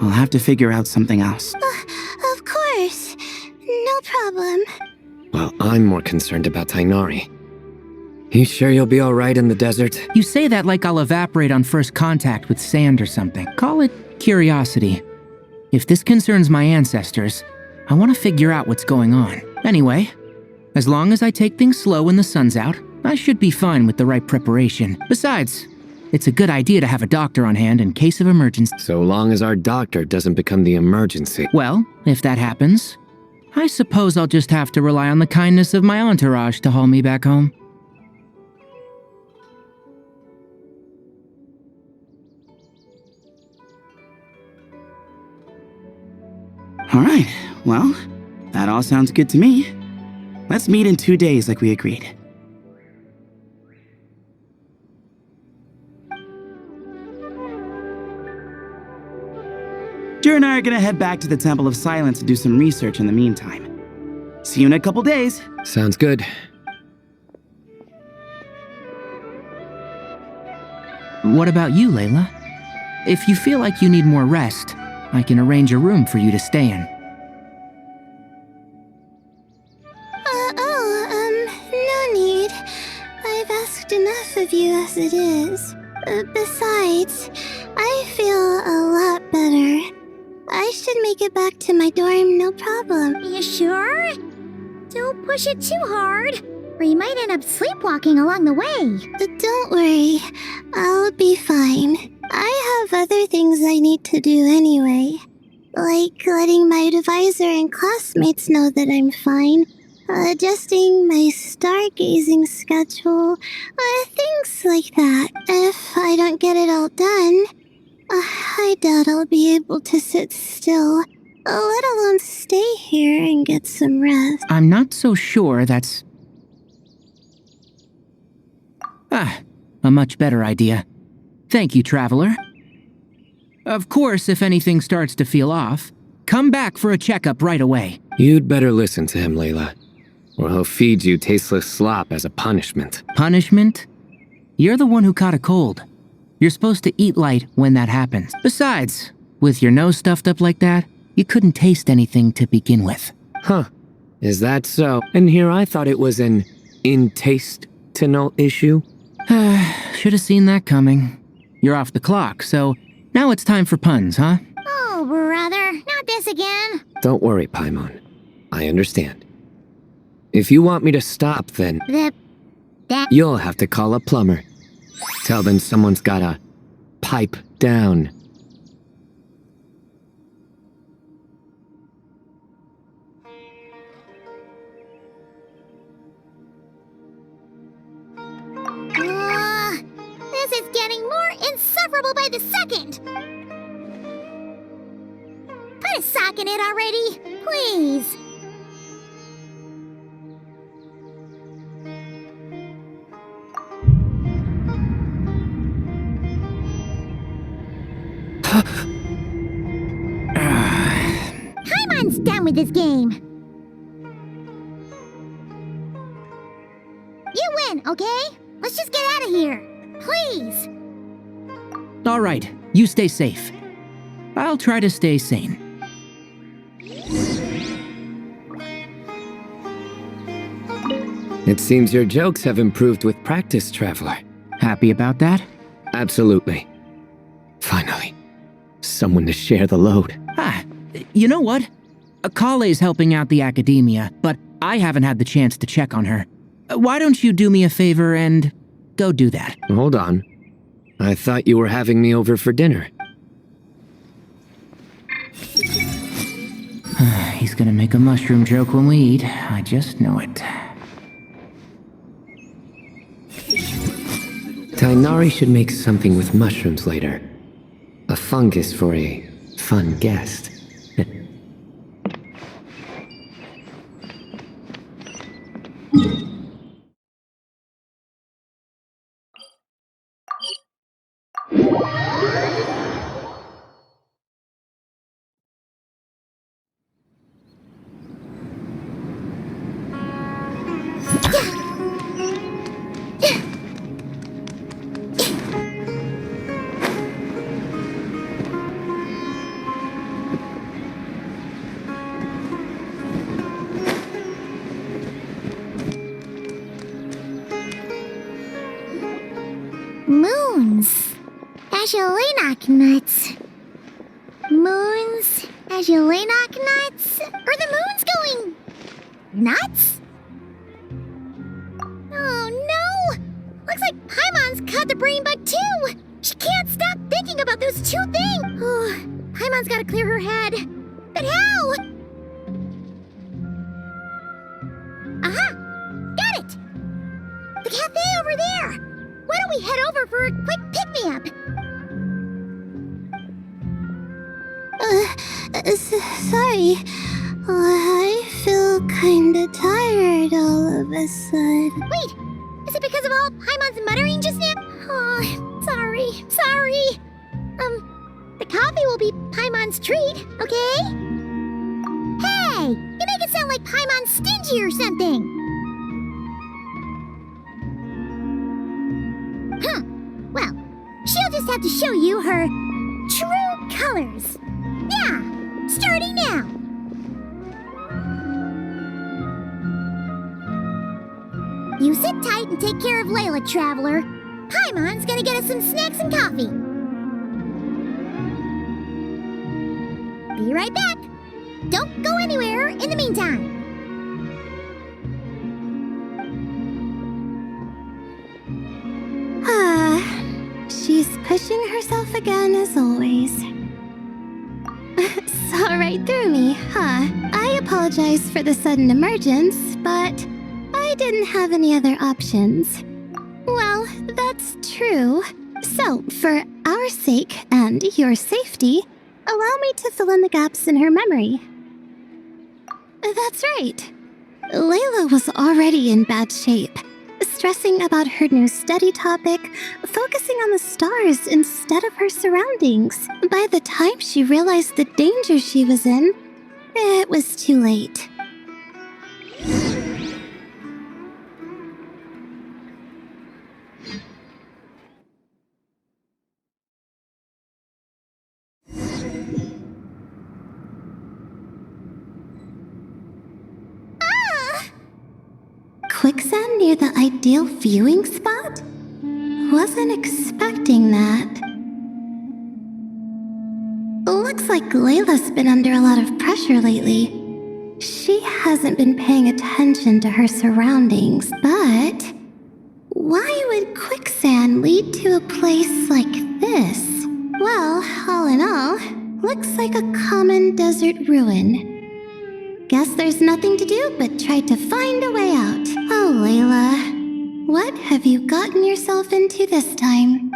I'll have to figure out something else.
Of course. No problem.
Well, I'm more concerned about Tainari. You sure you'll be alright in the desert?
You say that like I'll evaporate on first contact with sand or something. Call it curiosity. If this concerns my ancestors, I want to figure out what's going on. Anyway, as long as I take things slow when the sun's out, I should be fine with the right preparation. Besides, it's a good idea to have a doctor on hand in case of emergency.
So long as our doctor doesn't become the emergency.
Well, if that happens, I suppose I'll just have to rely on the kindness of my entourage to haul me back home.
Alright, well, that all sounds good to me. Let's meet in 2 days like we agreed. Jer and I are gonna head back to the Temple of Silence and do some research in the meantime. See you in a couple days.
Sounds good.
What about you, Layla? If you feel like you need more rest, I can arrange a room for you to stay in.
No need. I've asked enough of you as it is. Besides, I feel a lot better. I should make it back to my dorm, no problem.
You sure? Don't push it too hard, or you might end up sleepwalking along the way.
Don't worry, I'll be fine. I have other things I need to do anyway. Like letting my advisor and classmates know that I'm fine. Adjusting my stargazing schedule. Things like that. If I don't get it all done, I doubt I'll be able to sit still, let alone stay here and get some rest.
I'm not so sure that's... a much better idea. Thank you, Traveler. Of course, if anything starts to feel off, come back for a checkup right away.
You'd better listen to him, Layla, or he'll feed you tasteless slop as a punishment.
Punishment? You're the one who caught a cold. You're supposed to eat light when that happens. Besides, with your nose stuffed up like that, you couldn't taste anything to begin with.
Huh. Is that so? And here I thought it was an intestinal issue.
Should have seen that coming. You're off the clock, so now it's time for puns, huh?
Oh, brother, not this again.
Don't worry, Paimon. I understand. If you want me to stop, then you'll have to call a plumber. Tell them someone's gotta pipe down.
This is getting more insufferable by the second. Put a sock in it already, please. Paimon's done with this game. You win, okay? Let's just get out of here. Please.
All right, you stay safe. I'll try to stay sane.
It seems your jokes have improved with practice, Traveler.
Happy about that?
Absolutely. Finally, someone to share the load.
You know what? Kale's helping out the academia, but I haven't had the chance to check on her. Why don't you do me a favor and go do that?
Hold on. I thought you were having me over for dinner.
He's gonna make a mushroom joke when we eat. I just know it.
Tainari should make something with mushrooms later. A fungus for a fun guest.
Moons. Azulenok nuts. Moons. Azulenok nuts? Are the moons going nuts? Oh no! Looks like Paimon's caught the brain bug too! She can't stop thinking about those two things! Oh, Paimon's gotta clear her head. But how? Aha! Got it! The cafe over there! Why don't we head over for a quick pick-me-up?
Sorry. I feel kinda tired all of a sudden.
Wait! Is it because of all Paimon's muttering just now? Oh, sorry. The coffee will be Paimon's treat, okay? Hey! You make it sound like Paimon's stingy or something! Well, she'll just have to show you her true colors. Yeah, starting now. You sit tight and take care of Layla, Traveler. Paimon's gonna get us some snacks and coffee. Be right back. Don't go anywhere in the meantime.
She's pushing herself again as always. Saw right through me, huh? I apologize for the sudden emergence, but I didn't have any other options. Well, that's true. So, for our sake and your safety, allow me to fill in the gaps in her memory. That's right. Layla was already in bad shape, stressing about her new study topic, focusing on the stars instead of her surroundings. By the time she realized the danger she was in, it was too late. Quicksand near the ideal viewing spot? Wasn't expecting that. Looks like Layla's been under a lot of pressure lately. She hasn't been paying attention to her surroundings, but why would quicksand lead to a place like this? Well, all in all, looks like a common desert ruin. Guess there's nothing to do but try to find a way out. Oh, Layla, what have you gotten yourself into this time?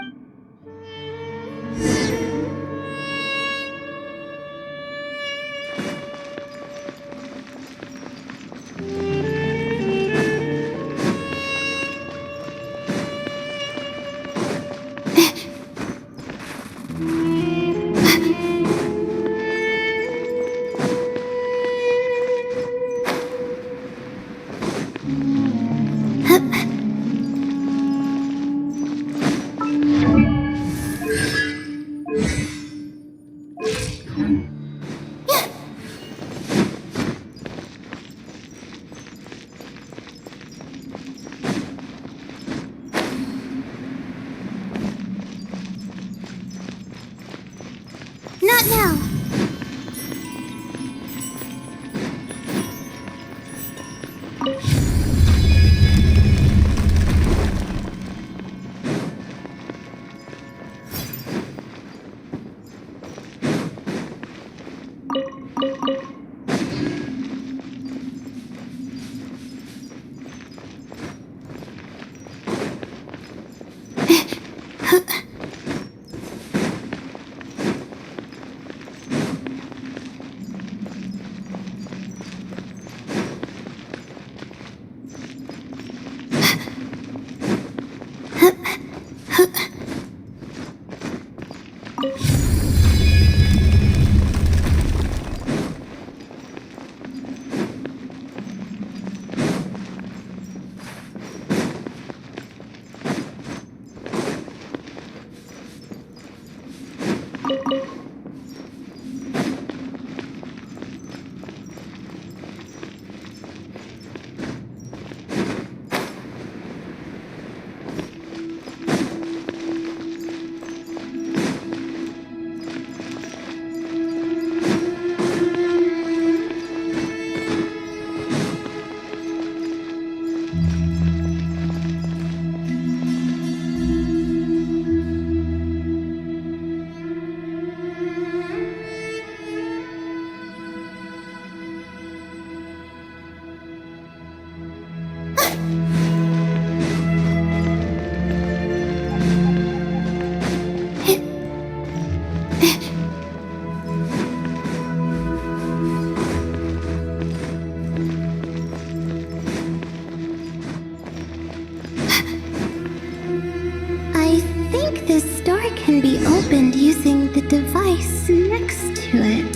I think this door can be opened using the device next to it.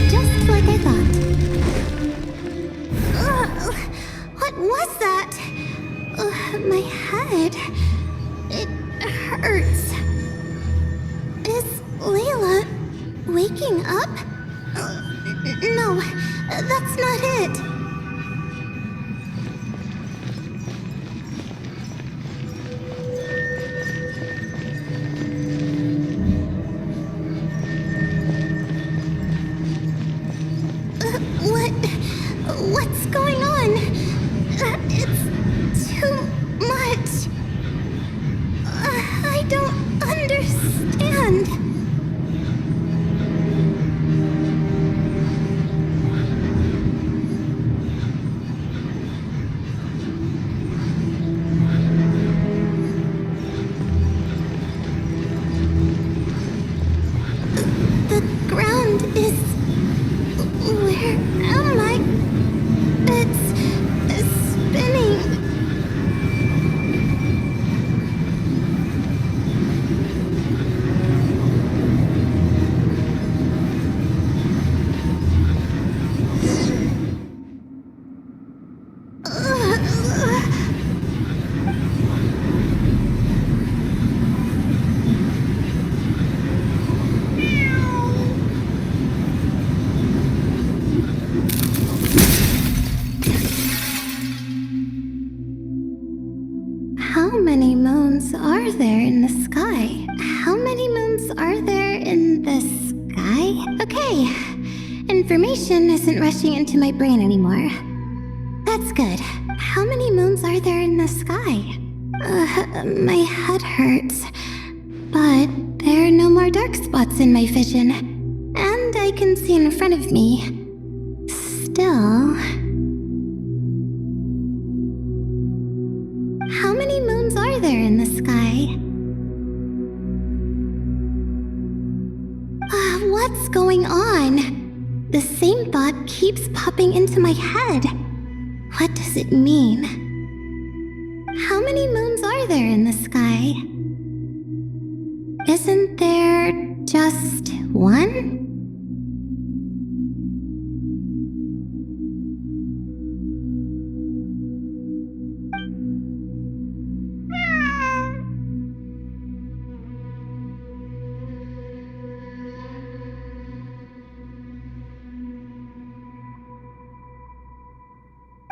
Just like I thought. Ugh, what was that? My head. It hurts. Is Layla waking up? No, that's not it. What's going on? It's too much. I don't understand. The ground is... Where am I? It's spinning. How many moons are there in the sky? How many moons are there in the sky? Okay, information isn't rushing into my brain anymore. That's good. How many moons are there in the sky? My head hurts. But there are no more dark spots in my vision. And I can see in front of me. Still... How many moons are there in the sky? What's going on? The same thought keeps popping into my head. What does it mean? How many moons are there in the sky? Isn't there just one?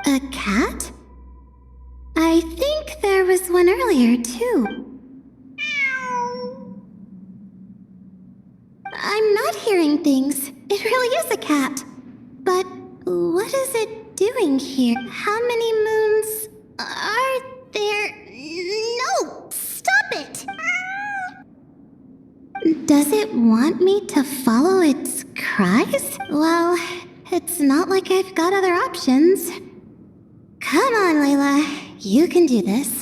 A cat? I think there was one earlier, too. I'm not hearing things. It really is a cat. But what is it doing here? How many moons are there? No! Stop it! Does it want me to follow its cries? Well, it's not like I've got other options. Come on, Layla. You can do this.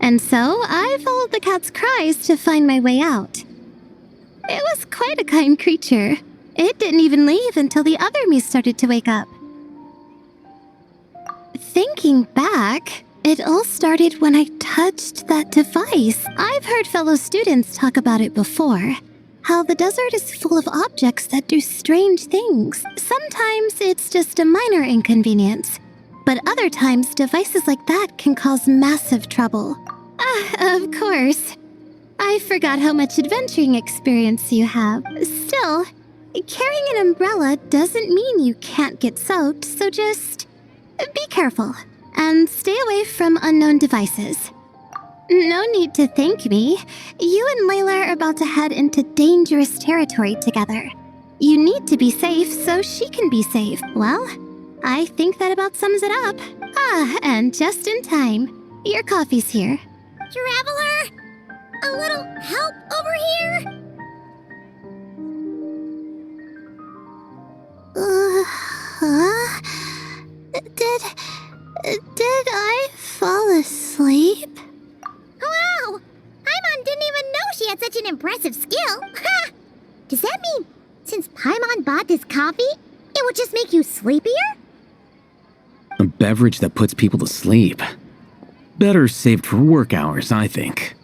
And so I followed the cat's cries to find my way out. It was quite a kind creature. It didn't even leave until the other me started to wake up. Thinking back, it all started when I touched that device. I've heard fellow students talk about it before. How the desert is full of objects that do strange things. Sometimes it's just a minor inconvenience. But other times, devices like that can cause massive trouble. Of course. I forgot how much adventuring experience you have. Still, carrying an umbrella doesn't mean you can't get soaked, so just be careful and stay away from unknown devices. No need to thank me. You and Layla are about to head into dangerous territory together. You need to be safe so she can be safe. Well, I think that about sums it up. And just in time. Your coffee's here.
Traveler! A little help over here?
Did I fall asleep?
Wow! Paimon didn't even know she had such an impressive skill. Ha! Does that mean since Paimon bought this coffee, it would just make you sleepier?
A beverage that puts people to sleep. Better saved for work hours, I think.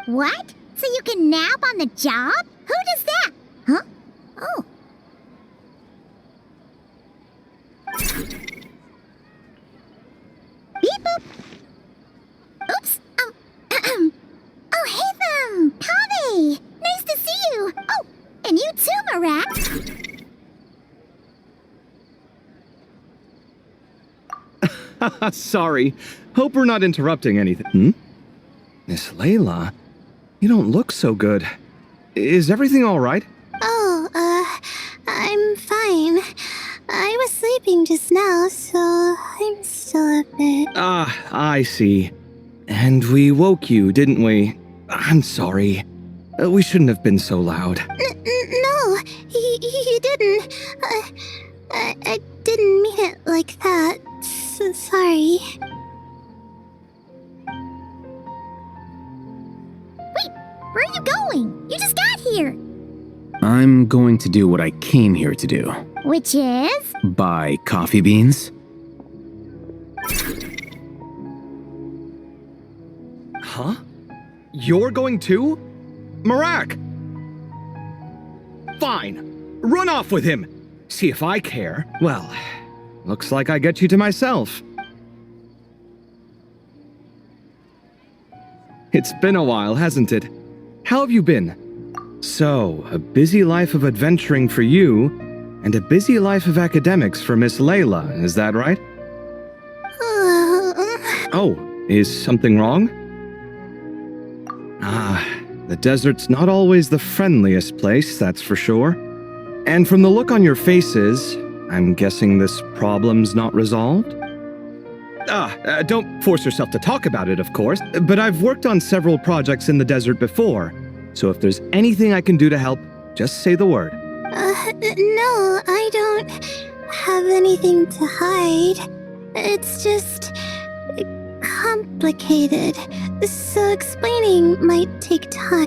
What? So you can nap on the job? Who does that? Huh? Oh. Beep boop. Oops. Oh, hey them! Kaveh! Nice to see you! Oh, and you too, Marat!
Sorry. Hope we're not interrupting anything. Miss Layla, you don't look so good. Is everything all right?
Oh, I'm fine. I was sleeping just now, so I'm still a bit...
I see. And we woke you, didn't we? I'm sorry. We shouldn't have been so loud.
No, you didn't. I didn't mean it like that. Sorry.
Wait, where are you going? You just got here.
I'm going to do what I came here to do.
Which is?
Buy coffee beans.
Huh? You're going too? Marak! Fine. Run off with him. See if I care. Well, looks like I get you to myself. It's been a while, hasn't it? How have you been? So, a busy life of adventuring for you, and a busy life of academics for Miss Layla, is that right? Oh, is something wrong? The desert's not always the friendliest place, that's for sure. And from the look on your faces, I'm guessing this problem's not resolved? Don't force yourself to talk about it, of course, but I've worked on several projects in the desert before, so if there's anything I can do to help, just say the word.
No, I don't have anything to hide. It's just complicated, so explaining might take time.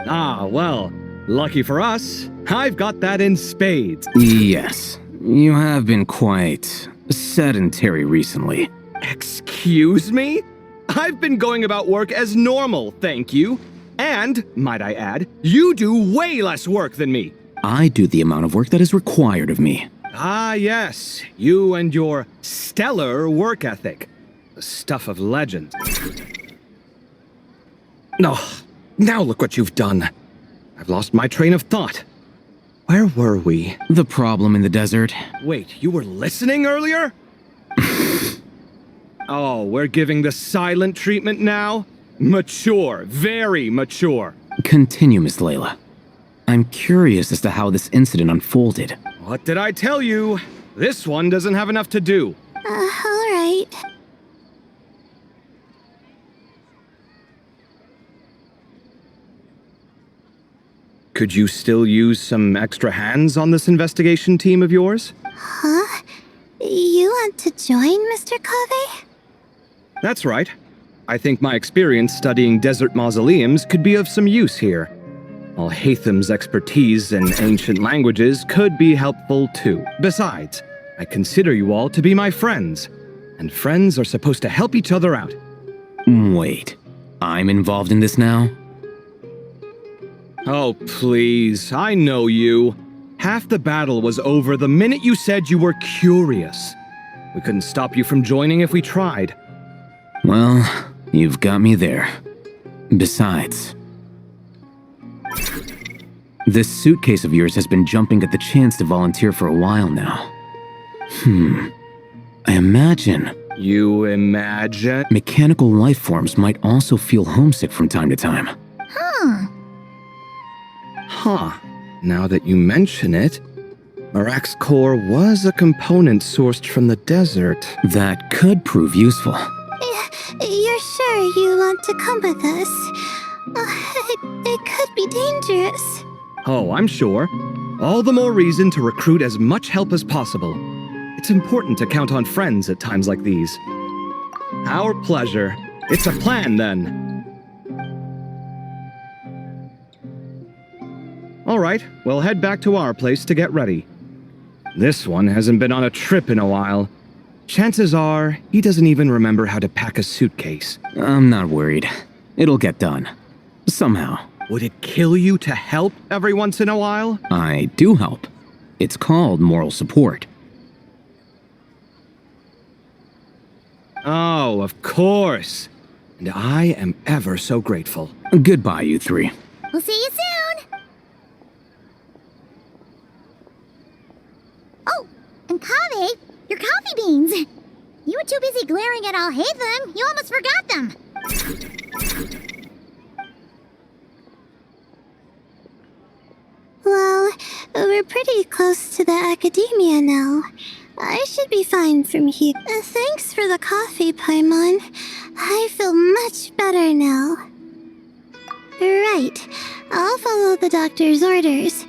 Well, lucky for us, I've got that in spades.
Yes, you have been quite sedentary recently.
Excuse me? I've been going about work as normal, thank you. And, might I add, you do way less work than me.
I do the amount of work that is required of me.
Ah, yes. You and your stellar work ethic. The stuff of legends. No, now look what you've done. I've lost my train of thought. Where were we?
The problem in the desert.
Wait, you were listening earlier? Oh, we're giving the silent treatment now? Mature, very mature.
Continue, Miss Layla. I'm curious as to how this incident unfolded.
What did I tell you? This one doesn't have enough to do.
Alright.
Could you still use some extra hands on this investigation team of yours?
Huh? You want to join, Mr. Covey?
That's right. I think my experience studying desert mausoleums could be of some use here. While Hatham's expertise in ancient languages could be helpful too. Besides, I consider you all to be my friends, and friends are supposed to help each other out.
Wait, I'm involved in this now?
Oh, please, I know you. Half the battle was over the minute you said you were curious. We couldn't stop you from joining if we tried.
Well, you've got me there. Besides, this suitcase of yours has been jumping at the chance to volunteer for a while now. I imagine...
You imagine?
Mechanical life forms might also feel homesick from time to time.
Huh. Now that you mention it, Marak's core was a component sourced from the desert.
That could prove useful.
You're sure you want to come with us? It could be dangerous.
Oh, I'm sure. All the more reason to recruit as much help as possible. It's important to count on friends at times like these. Our pleasure. It's a plan, then. All right, we'll head back to our place to get ready. This one hasn't been on a trip in a while. Chances are, he doesn't even remember how to pack a suitcase.
I'm not worried. It'll get done. Somehow.
Would it kill you to help every once in a while?
I do help. It's called moral support.
Oh, of course. And I am ever so grateful.
Goodbye, you three.
We'll see you soon! Oh, and Kaveh, your coffee beans! You were too busy glaring at Al-Haytham, you almost forgot them! Well, we're pretty close to the academia now. I should be fine from here. Thanks for the coffee, Paimon. I feel much better now. Right. I'll follow the doctor's orders.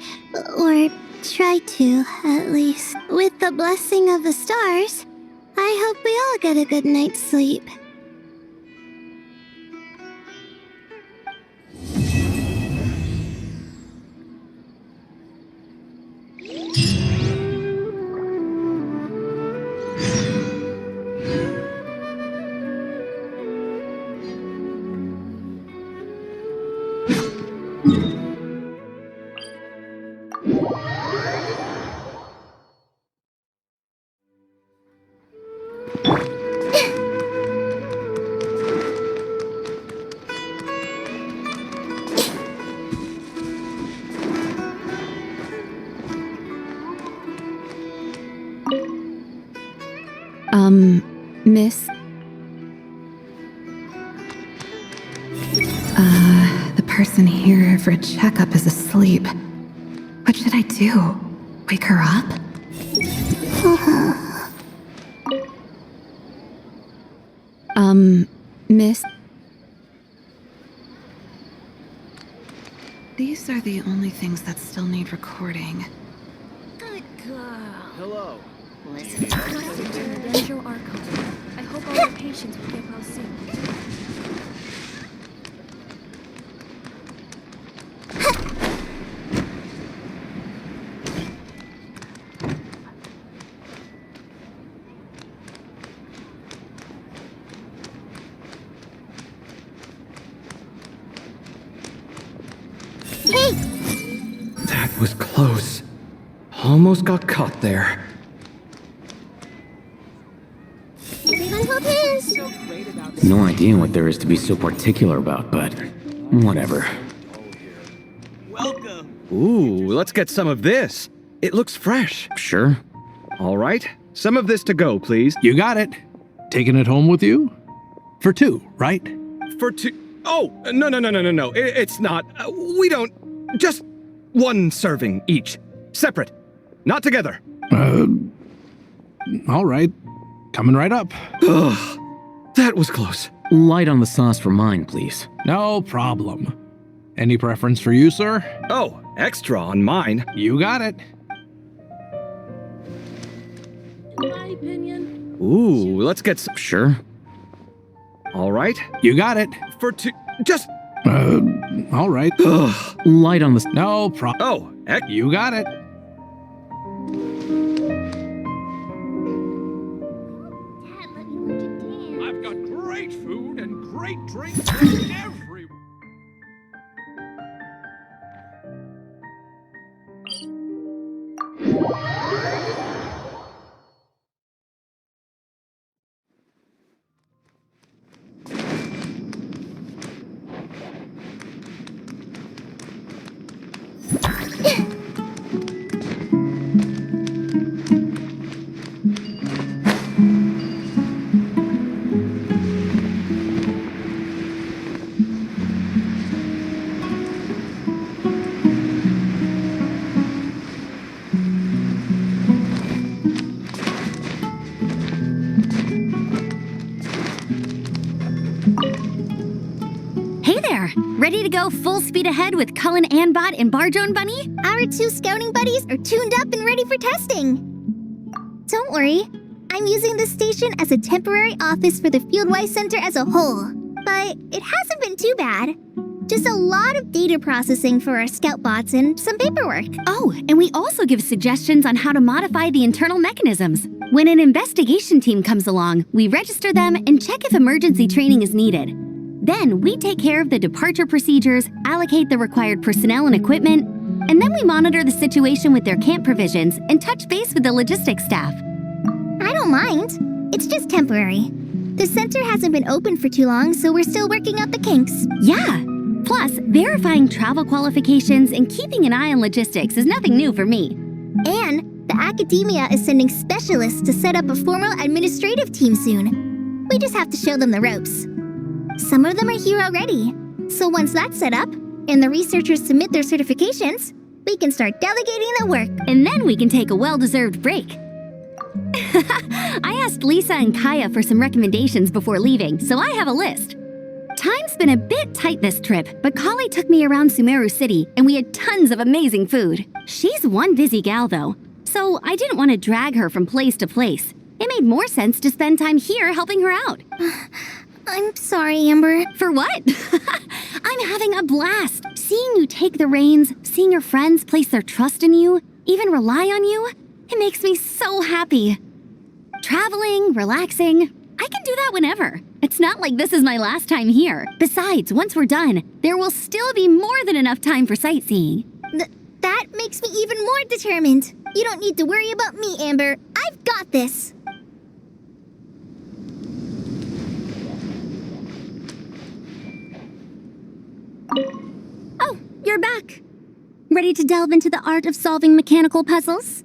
Or try to, at least. With the blessing of the stars, I hope we all get a good night's sleep.
Miss? The person here for a checkup is asleep. What should I do? Wake her up? Miss? These are the only things that still need recording.
Good girl.
Hello.
Listen to the Dendro Archon. I hope all your patients will get well soon. Hey!
That was close. Almost got caught there.
Everyone hold hands!
No idea what there is to be so particular about, but whatever.
Ooh, let's get some of this. It looks fresh.
Sure.
All right. Some of this to go, please.
You got it. Taking it home with you? For 2, right?
For 2. Oh, no. It's not. We don't. Just 1 serving each. Separate. Not together.
All right. Coming right up.
Ugh. That was close.
Light on the sauce for mine, please.
No problem. Any preference for you, sir?
Oh, extra on mine.
You got it.
In my opinion.
Ooh, let's get some.
Sure.
All right.
You got it.
For 2. Just.
All right.
Ugh.
Light on the.
No problem.
Oh,
you got it.
I've got great food and great drinks everywhere.
Hey there! Ready to go full speed ahead with Cullen Anbot and Barjone Bunny?
Our 2 scouting buddies are tuned up and ready for testing. Don't worry, I'm using this station as a temporary office for the Fieldwise Center as a whole. But it hasn't been too bad. Just a lot of data processing for our scout bots and some paperwork.
Oh, and we also give suggestions on how to modify the internal mechanisms. When an investigation team comes along, we register them and check if emergency training is needed. Then we take care of the departure procedures, allocate the required personnel and equipment, and then we monitor the situation with their camp provisions and touch base with the logistics staff.
I don't mind. It's just temporary. The center hasn't been open for too long, so we're still working out the kinks.
Yeah. Plus, verifying travel qualifications and keeping an eye on logistics is nothing new for me.
And the academia is sending specialists to set up a formal administrative team soon. We just have to show them the ropes. Some of them are here already. So once that's set up, and the researchers submit their certifications, we can start delegating the work.
And then we can take a well-deserved break. I asked Lisa and Kaya for some recommendations before leaving, so I have a list. Time's been a bit tight this trip, but Kali took me around Sumeru City, and we had tons of amazing food. She's one busy gal, though, so I didn't want to drag her from place to place. It made more sense to spend time here helping her out.
I'm sorry, Amber.
For what? I'm having a blast. Seeing you take the reins, seeing your friends place their trust in you, even rely on you, it makes me so happy. Traveling, relaxing, I can do that whenever. It's not like this is my last time here. Besides, once we're done, there will still be more than enough time for sightseeing.
That makes me even more determined. You don't need to worry about me, Amber. I've got this.
Oh, you're back. Ready to delve into the art of solving mechanical puzzles?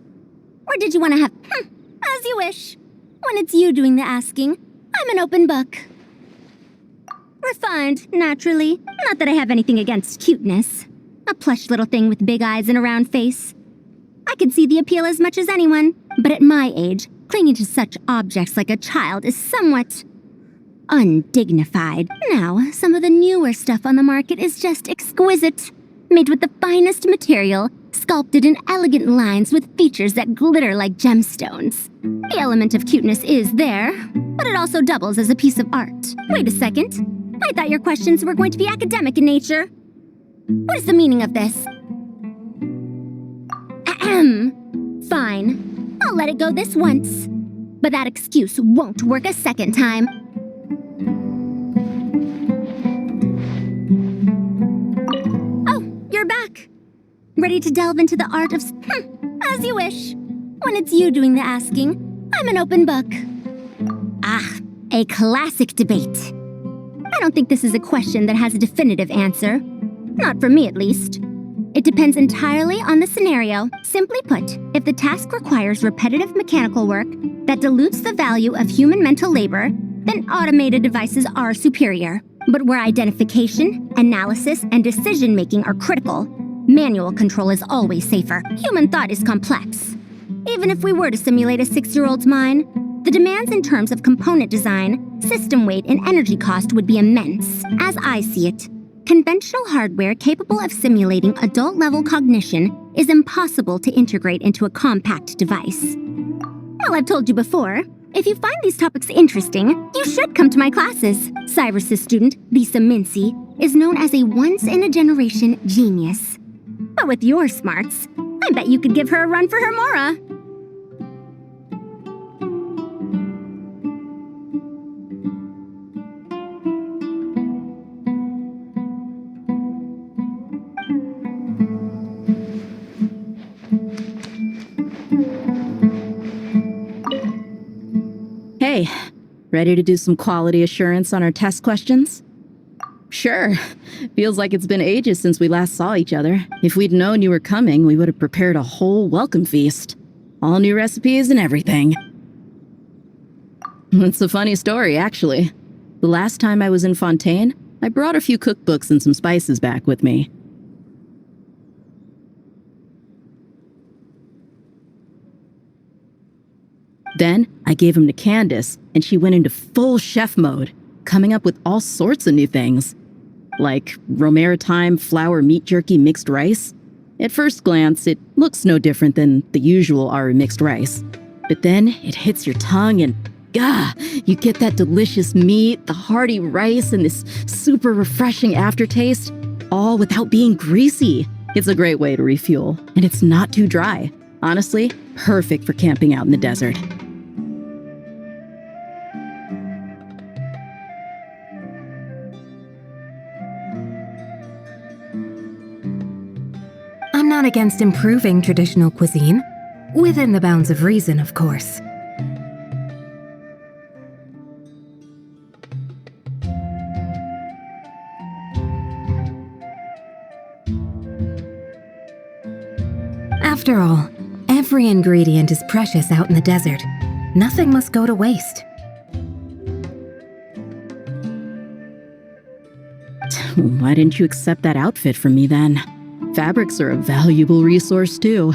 Or did you want to have, as you wish. When it's you doing the asking, I'm an open book. Refined, naturally. Not that I have anything against cuteness. A plush little thing with big eyes and a round face. I could see the appeal as much as anyone, but at my age, clinging to such objects like a child is somewhat undignified. Now, some of the newer stuff on the market is just exquisite. Made with the finest material, sculpted in elegant lines with features that glitter like gemstones. The element of cuteness is there, but it also doubles as a piece of art. Wait a second. I thought your questions were going to be academic in nature. What is the meaning of this? Ahem. Fine. I'll let it go this once. But that excuse won't work a second time. Oh, you're back. Ready to delve into the art of... as you wish. When it's you doing the asking, I'm an open book. Ah, a classic debate. I don't think this is a question that has a definitive answer. Not for me, at least. It depends entirely on the scenario. Simply put, if the task requires repetitive mechanical work that dilutes the value of human mental labor, then automated devices are superior. But where identification, analysis, and decision-making are critical, manual control is always safer. Human thought is complex. Even if we were to simulate a 6-year-old's mind, the demands in terms of component design, system weight, and energy cost would be immense. As I see it, conventional hardware capable of simulating adult-level cognition is impossible to integrate into a compact device. Well, I've told you before, if you find these topics interesting, you should come to my classes. Cyrus's student, Lisa Mincy, is known as a once-in-a-generation genius. But with your smarts, I bet you could give her a run for her Mora.
Hey, ready to do some quality assurance on our test questions? Sure. Feels like it's been ages since we last saw each other. If we'd known you were coming, we would have prepared a whole welcome feast. All new recipes and everything. It's a funny story, actually. The last time I was in Fontaine, I brought a few cookbooks and some spices back with me. Then, I gave them to Candace, and she went into full chef mode, coming up with all sorts of new things. Like Romaritime flour meat jerky mixed rice. At first glance, it looks no different than the usual Aru mixed rice. But then, it hits your tongue and, you get that delicious meat, the hearty rice, and this super refreshing aftertaste, all without being greasy. It's a great way to refuel, and it's not too dry. Honestly, perfect for camping out in the desert.
I'm not against improving traditional cuisine, within the bounds of reason, of course. After all, every ingredient is precious out in the desert. Nothing must go to waste.
Why didn't you accept that outfit from me then? Fabrics are a valuable resource too.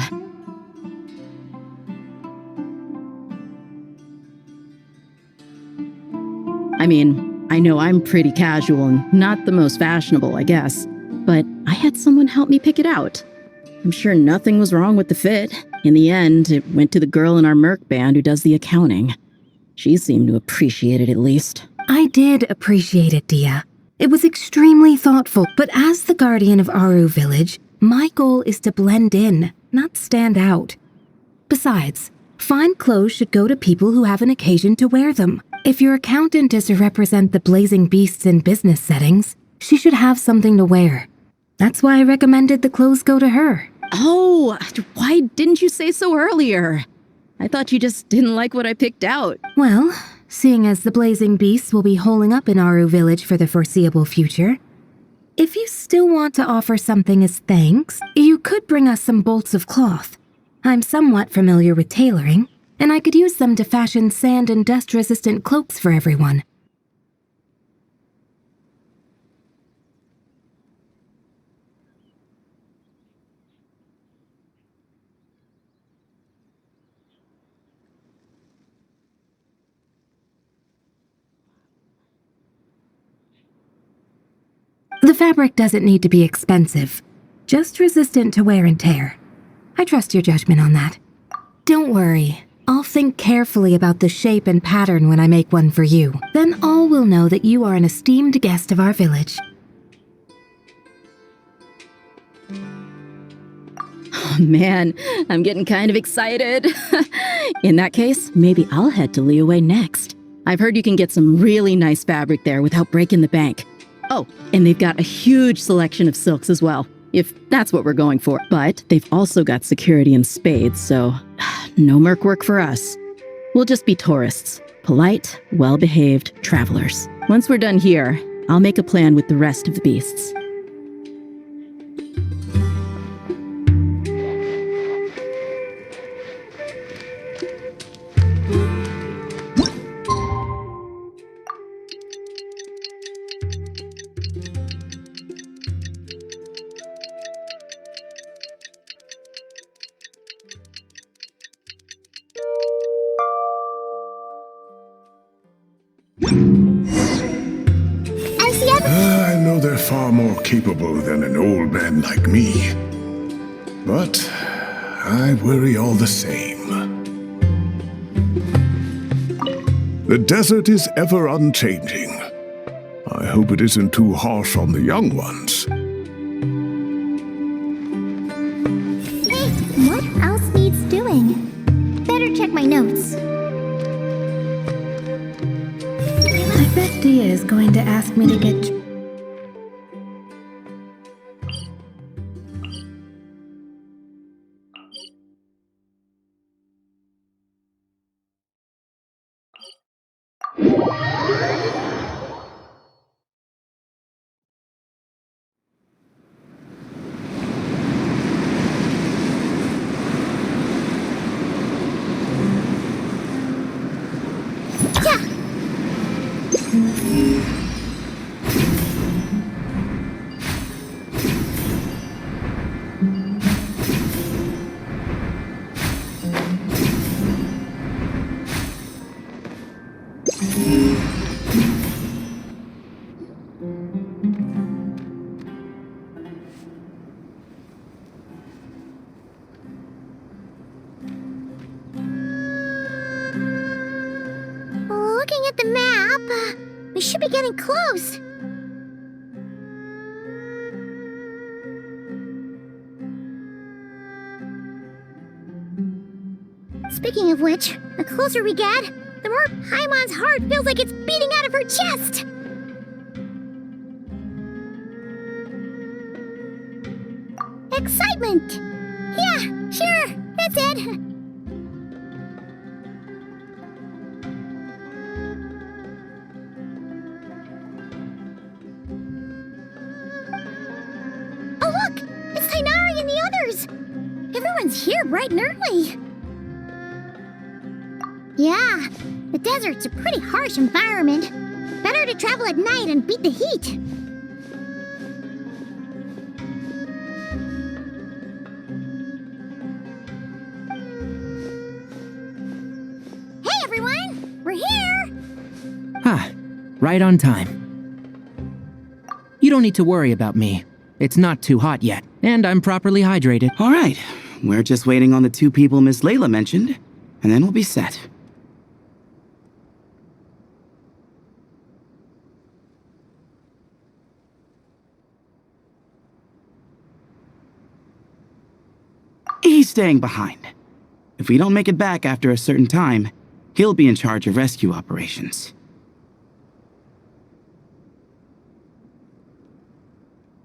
I mean, I know I'm pretty casual and not the most fashionable, I guess, but I had someone help me pick it out. I'm sure nothing was wrong with the fit. In the end, it went to the girl in our Merc band who does the accounting. She seemed to appreciate it at least.
I did appreciate it, Dia. It was extremely thoughtful, but as the guardian of Aru Village, my goal is to blend in, not stand out. Besides, fine clothes should go to people who have an occasion to wear them. If your accountant is to represent the blazing beasts in business settings, she should have something to wear. That's why I recommended the clothes go to her.
Oh, why didn't you say so earlier? I thought you just didn't like what I picked out.
Well, seeing as the blazing beasts will be holing up in Aru Village for the foreseeable future, if you still want to offer something as thanks, you could bring us some bolts of cloth. I'm somewhat familiar with tailoring, and I could use them to fashion sand and dust-resistant cloaks for everyone. The fabric doesn't need to be expensive, just resistant to wear and tear. I trust your judgment on that. Don't worry, I'll think carefully about the shape and pattern when I make one for you. Then all will know that you are an esteemed guest of our village.
Oh man, I'm getting kind of excited. In that case, maybe I'll head to Liyue next. I've heard you can get some really nice fabric there without breaking the bank. Oh, and they've got a huge selection of silks as well. if that's what we're going for. But they've also got security in spades, so no merc work for us. We'll just be tourists. Polite, well-behaved travelers. Once we're done here, I'll make a plan with the rest of the beasts.
I know they're far more capable than an old man like me. But I worry all the same. The desert is ever unchanging. I hope it isn't too harsh on the young ones.
Hey, what else needs doing? Better check my notes.
I bet Dia is going to ask me to get...
Looking at the map, we should be getting close. Speaking of which, the closer we get, the more Paimon's heart feels like it's beating out of her chest. Excitement! Yeah, sure, that's it. Oh look! It's Tainari and the others! Everyone's here bright and early. Yeah, the desert's a pretty harsh environment. Better to travel at night and beat the heat. Hey everyone! We're here!
Ah, right on time. You don't need to worry about me. It's not too hot yet, and I'm properly hydrated.
All right, we're just waiting on the two people Miss Layla mentioned, and then we'll be set. He's staying behind. If we don't make it back after a certain time, he'll be in charge of rescue operations.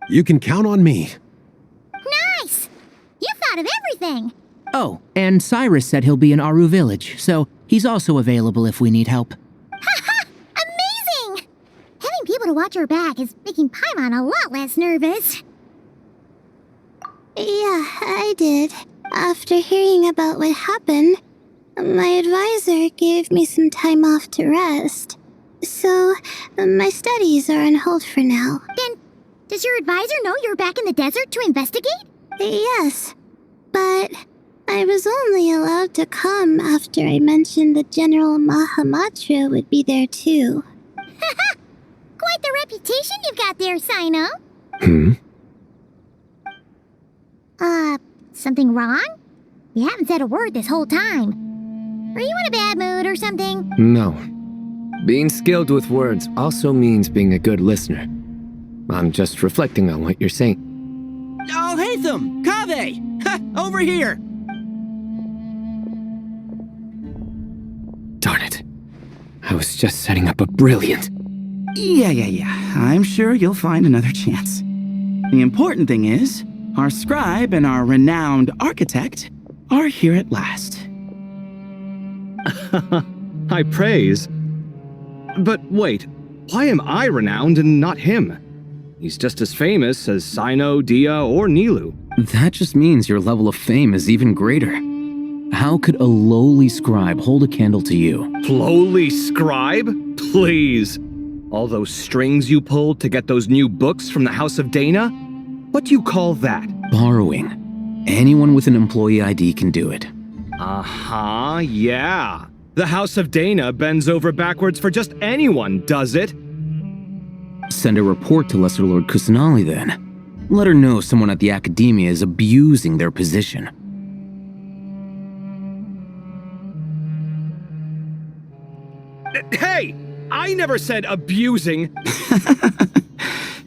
You can count on me.
Nice! You thought of everything!
Oh, and Cyrus said he'll be in Aru Village, so he's also available if we need help.
Haha! Amazing! Having people to watch our back is making Paimon a lot less nervous.
Yeah, I did. After hearing about what happened, my advisor gave me some time off to rest. So, my studies are on hold for now.
Then, does your advisor know you're back in the desert to investigate?
Yes, but I was only allowed to come after I mentioned that General Mahamatra would be there too.
Haha! Quite the reputation you've got there, Sino. Something wrong? You haven't said a word this whole time. Are you in a bad mood or something?
No. Being skilled with words also means being a good listener. I'm just reflecting on what you're saying.
Oh, Hatham! Kaveh! Ha! Over here!
Darn it. I was just setting up a brilliant...
Yeah. I'm sure you'll find another chance. The important thing is, Our scribe and our renowned architect are here at last.
High praise. But wait, why am I renowned and not him? He's just as famous as Sino, Dia, or Nilu.
That just means your level of fame is even greater. How could a lowly scribe hold a candle to you?
Lowly scribe? Please. All those strings you pulled to get those new books from the House of Dana? What do you call that?
Borrowing. Anyone with an employee ID can do it.
Uh-huh, yeah. The House of Dana bends over backwards for just anyone, does it?
Send a report to Lesser Lord Kusanali then. Let her know someone at the Academia is abusing their position.
Hey! I never said abusing!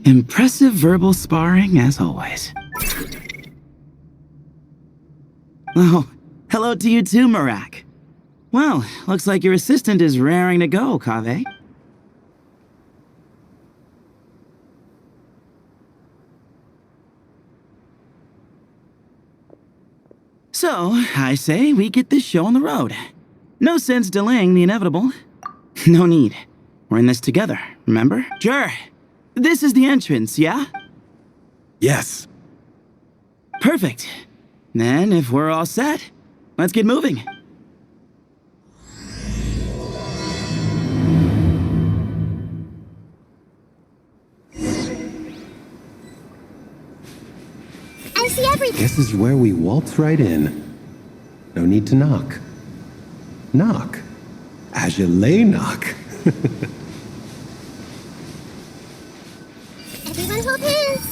Impressive verbal sparring, as always. Oh, hello to you too, Marak. Well, looks like your assistant is raring to go, Kaveh. So, I say we get this show on the road. No sense delaying the inevitable. No need. We're in this together, remember? Sure. This is the entrance, yeah?
Yes.
Perfect. Then, if we're all set, let's get moving.
I see everything.
This is where we waltz right in. No need to knock. Knock. Ajale knock.
Everyone hold hands.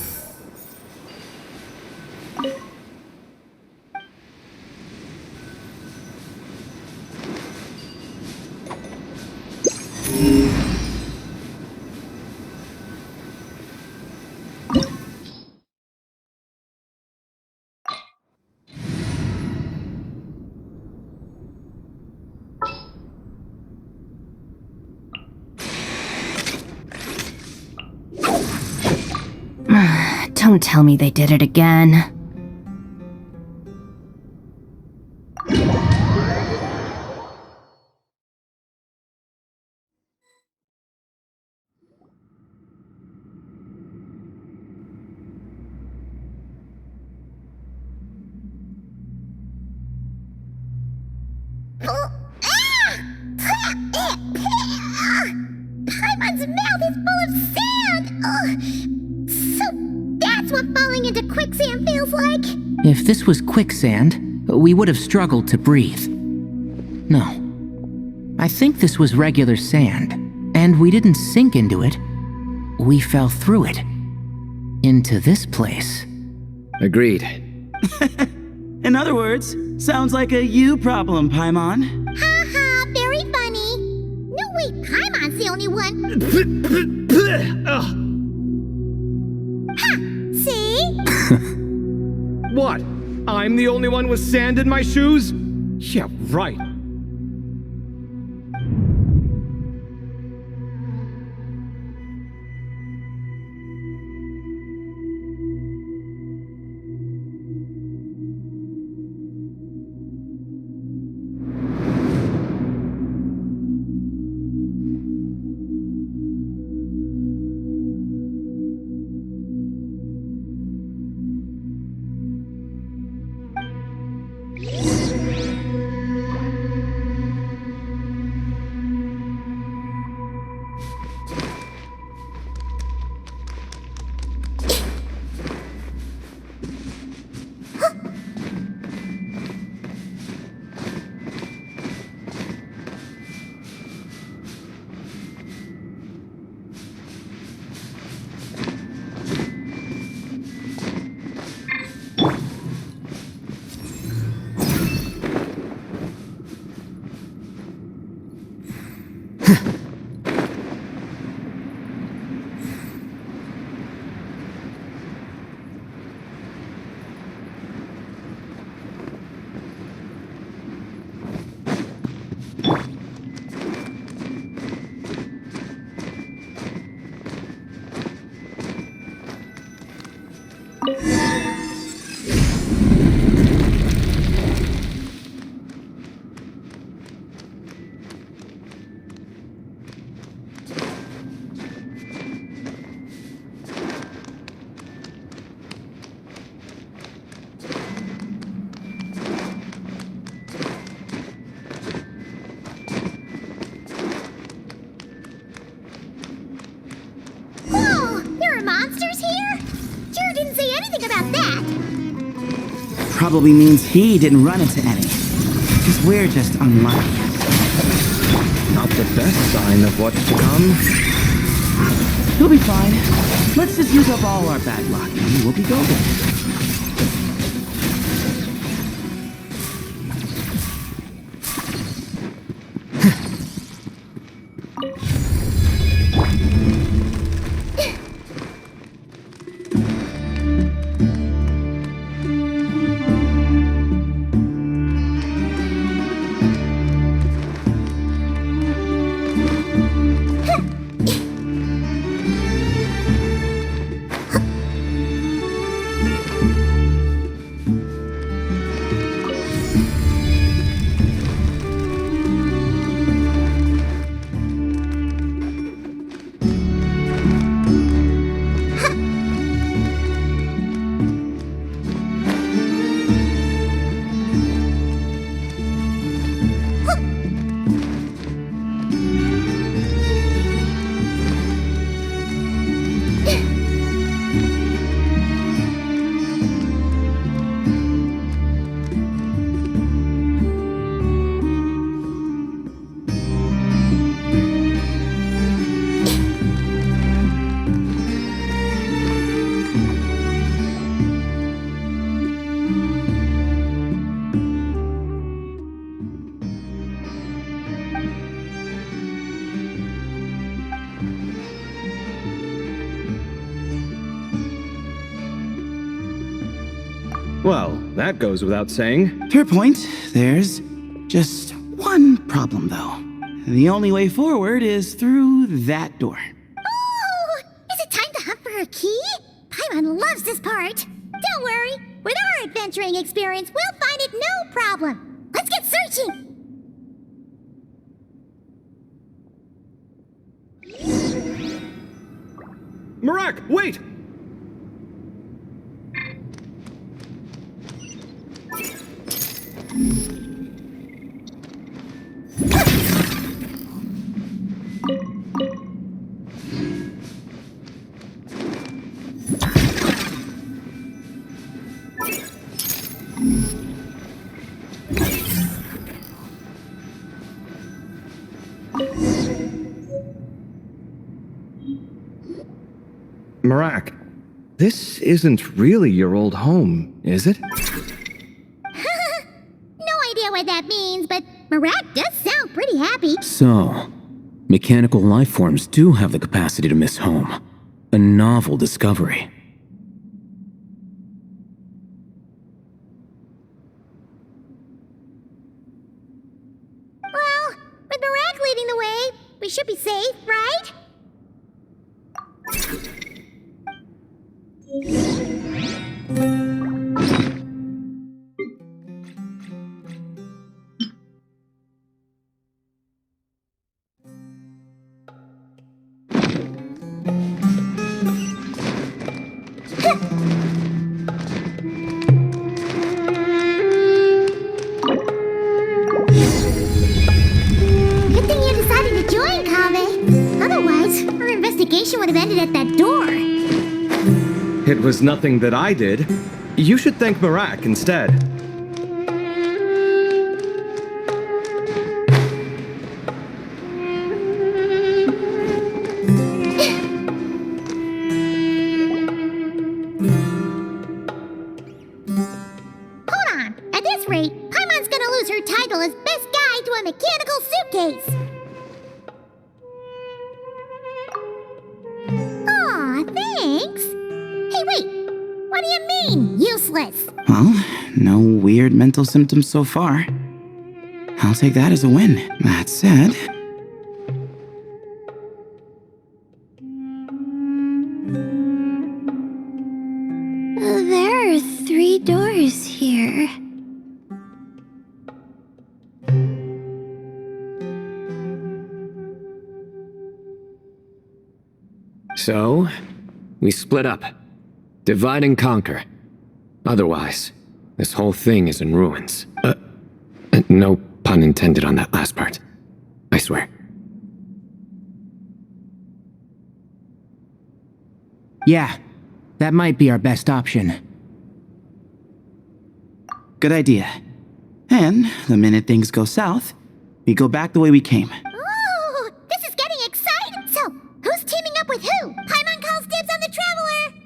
Don't tell me they did it again.
Paimon's mouth is full of sand! Ugh. So that's what falling into quicksand feels like?
If this was quicksand, we would have struggled to breathe. No. I think this was regular sand, and we didn't sink into it. We fell through it. Into this place.
Agreed.
In other words, sounds like a you problem, Paimon.
Ha ha, very funny. No way, Paimon's the only one. Ha! See?
What? I'm the only one with sand in my shoes? Yeah, right.
probably means he didn't run into any. Because we're just unlucky.
Not the best sign of what's to come.
He'll be fine. Let's just use up all our bad luck and we'll be golden.
Well, that goes without saying.
Fair point. There's just one problem, though. The only way forward is through that door.
Oh! Is it time to hunt for a key? Paimon loves this part. Don't worry. With our adventuring experience, we'll find it no problem. Let's get searching!
Marak, wait! Marak, this isn't really your old home, is it?
No idea what that means, but Marat does sound pretty happy.
So, mechanical life forms do have the capacity to miss home. A novel discovery.
Well, with Marat leading the way, we should be safe, right? Good thing you decided to join, Kaveh. Otherwise, our investigation would have ended at that door.
It was nothing that I did. You should thank Marak instead.
Hold on. At this rate, Paimon's gonna lose her title as best guide to a mechanical suitcase. Aw, thanks. Hey, wait. What do you mean, useless?
Well, no weird mental symptoms so far. I'll take that as a win. That said...
There are 3 doors here.
So, we split up. Divide and conquer. Otherwise, this whole thing is in ruins. No pun intended on that last part. I swear.
Yeah, that might be our best option.
good idea. And the minute things go south, we go back the way we came.
Ooh, this is getting exciting! So, who's teaming up with who? Paimon calls dibs on the Traveler!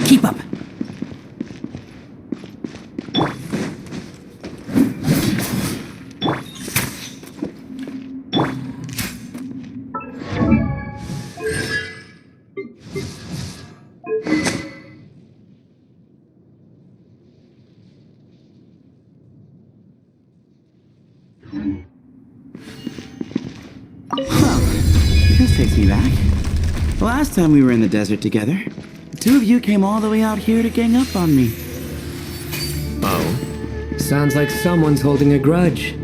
Keep up.
This takes me back. The last time we were in the desert together, the two of you came all the way out here to gang up on me.
Oh? Sounds like someone's holding a grudge.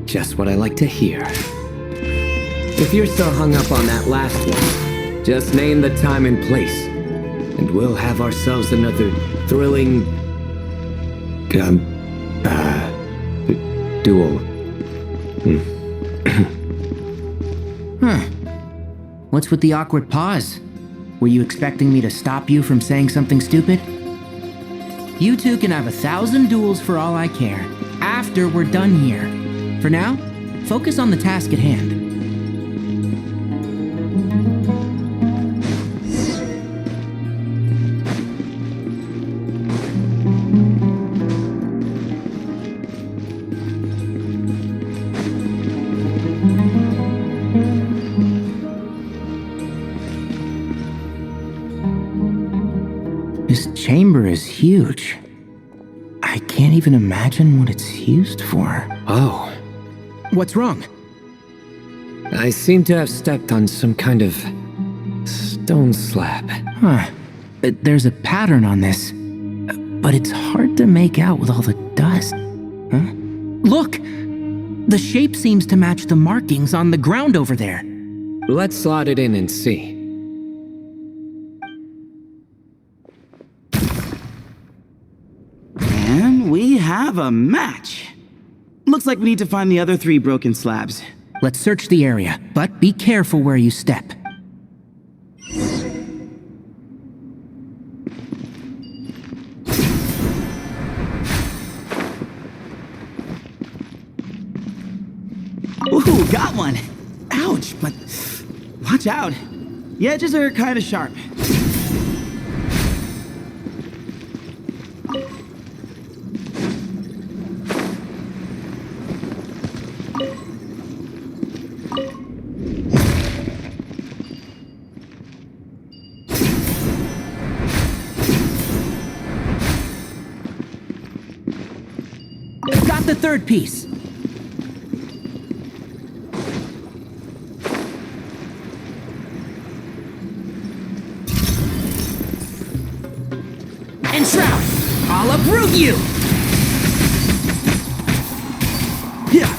Just what I like to hear. If you're still hung up on that last one, just name the time and place, and we'll have ourselves another thrilling... duel.
Huh. What's with the awkward pause? Were you expecting me to stop you from saying something stupid? You two can have 1,000 duels for all I care, after we're done here. For now, focus on the task at hand. This chamber is huge. I can't even imagine what it's used for.
Oh.
What's wrong?
I seem to have stepped on some kind of stone slab.
Huh. There's a pattern on this, but it's hard to make out with all the dust. Huh? Look! The shape seems to match the markings on the ground over there.
Let's slot it in and see.
And we have a match. Looks like we need to find the other 3 broken slabs.
Let's search the area, but be careful where you step.
Ooh, got one! Ouch, but watch out. The edges are kind of sharp.
Got the 3rd piece. And Shroud, I'll uproot you!
Yeah.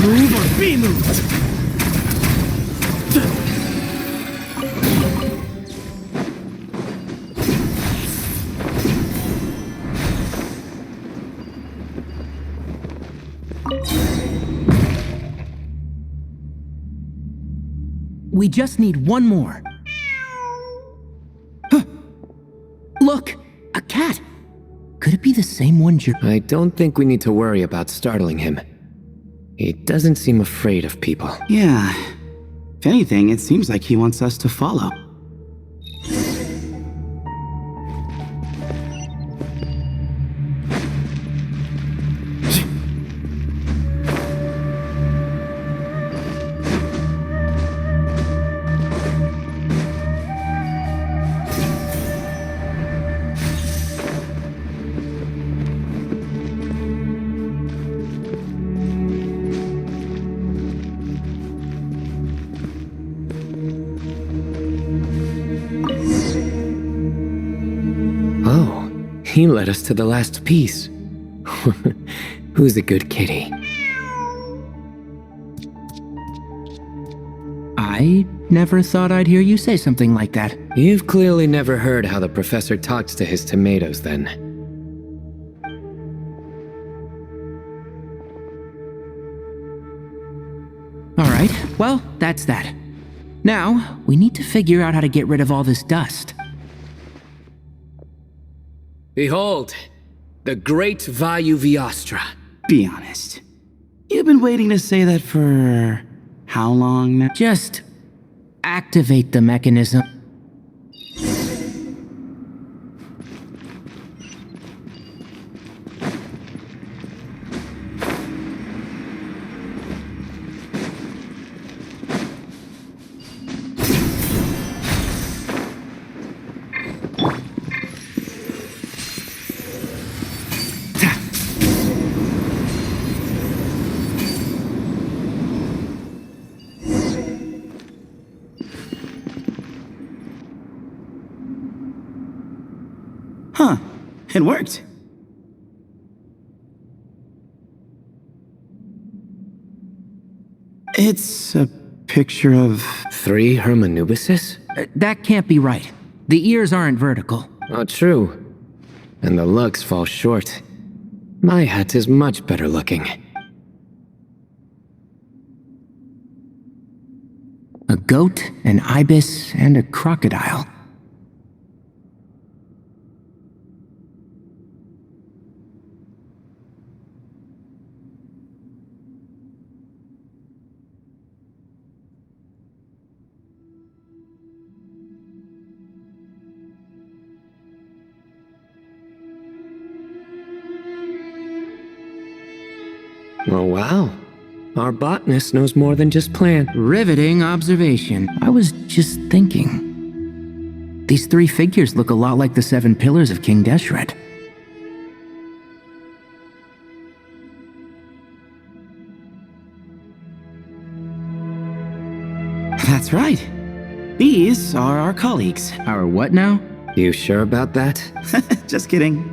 Move or be moved!
We just need one more. Huh. Look! A cat! Could it be the same one
I don't think we need to worry about startling him. He doesn't seem afraid of people.
Yeah. If anything, it seems like he wants us to follow.
He led us to the last piece. Who's a good kitty?
I never thought I'd hear you say something like that.
You've clearly never heard how the professor talks to his tomatoes, then.
Alright, well, that's that. Now, we need to figure out how to get rid of all this dust.
Behold, the great Vayu Viastra.
Be honest. You've been waiting to say that for how long now?
Just activate the mechanism.
Huh, it worked. It's a picture of...
3 Hermanubises?
That can't be right. The ears aren't vertical.
Not true. And the lugs fall short. My hat is much better looking.
A goat, an ibis, and a crocodile.
Oh, wow. Our botanist knows more than just plant.
Riveting observation. I was just thinking. These 3 figures look a lot like the 7 pillars of King Deshret.
That's right. These are our colleagues.
Our what now?
You sure about that?
Just kidding.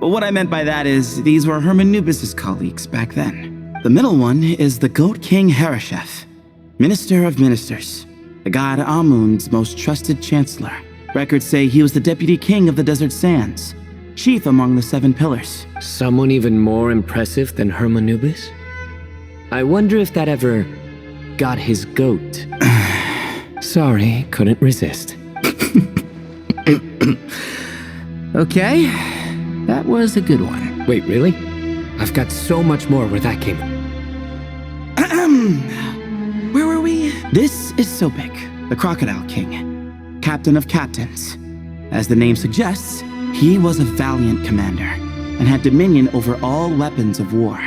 But what I meant by that is these were Hermanubis' colleagues back then. The middle one is the Goat King Harashef, Minister of Ministers, the god Amun's most trusted chancellor. Records say he was the deputy king of the Desert Sands, chief among the 7 pillars.
Someone even more impressive than Hermanubis? I wonder if that ever got his goat. Sorry, couldn't resist.
Okay, that was a good one.
Wait, really? I've got so much more where that came from.
Where were we? This is Sopik, the Crocodile King, captain of captains. As the name suggests, he was a valiant commander and had dominion over all weapons of war.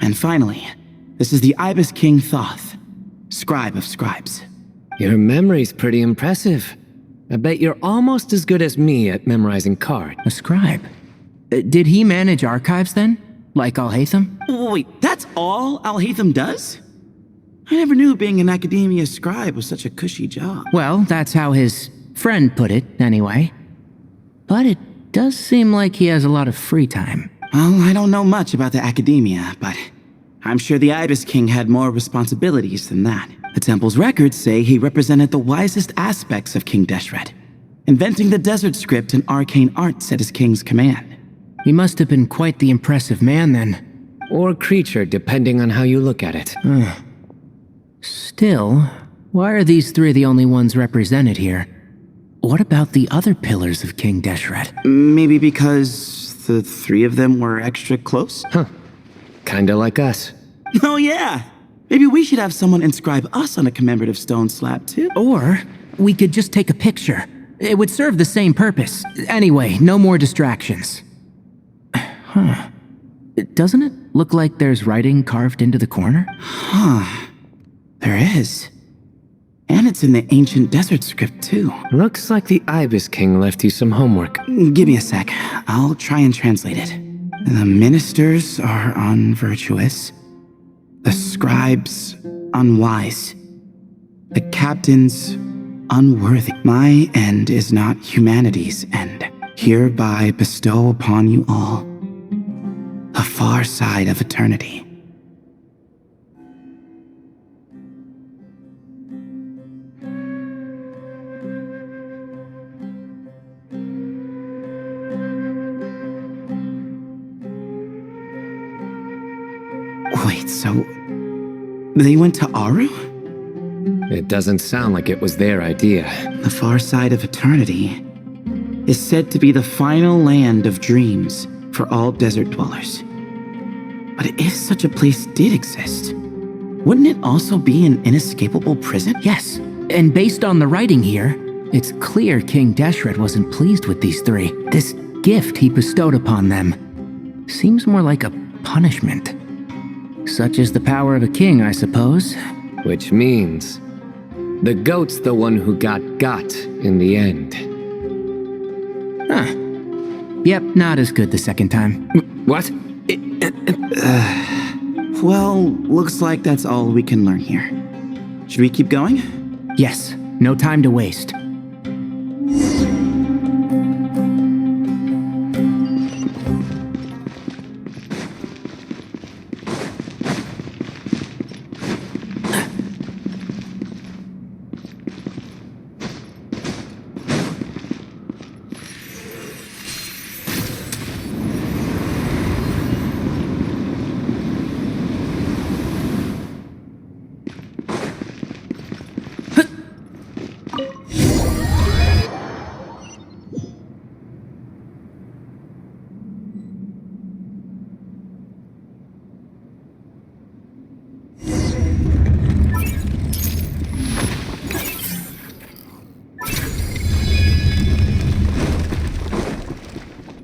And finally, this is the Ibis King Thoth, scribe of scribes.
Your memory's pretty impressive. I bet you're almost as good as me at memorizing cards.
A scribe? Did he manage archives then? Like Alhaitham?
Wait, that's all Alhaitham does? I never knew being an academia scribe was such a cushy job.
Well, that's how his friend put it, anyway. But it does seem like he has a lot of free time.
Well, I don't know much about the academia, but I'm sure the Ibis King had more responsibilities than that. The temple's records say he represented the wisest aspects of King Deshret, inventing the desert script and arcane arts at his king's command.
He must have been quite the impressive man then.
Or creature, depending on how you look at it.
Still, why are these 3 the only ones represented here? What about the other pillars of King Deshret?
Maybe because the 3 of them were extra close?
Huh. Kinda like us.
Oh yeah! Maybe we should have someone inscribe us on a commemorative stone slab too.
Or we could just take a picture. It would serve the same purpose. Anyway, no more distractions. Huh. Doesn't it look like there's writing carved into the corner?
Huh. There is. And it's in the ancient desert script too.
Looks like the Ibis King left you some homework.
Give me a sec. I'll try and translate it. The ministers are unvirtuous. The scribes, unwise. The captains, unworthy. My end is not humanity's end. hereby bestow upon you all a far side of eternity. Wait, so they went to Aru?
It doesn't sound like it was their idea.
The far side of eternity is said to be the final land of dreams for all desert dwellers. But if such a place did exist, wouldn't it also be an inescapable prison?
Yes, and based on the writing here, it's clear King Deshret wasn't pleased with these three. This gift he bestowed upon them seems more like a punishment. Such is the power of a king, I suppose.
Which means the goat's the one who got in the end.
Huh. Yep, not as good the second time.
What?
Well, looks like that's all we can learn here. Should we keep going?
Yes, no time to waste.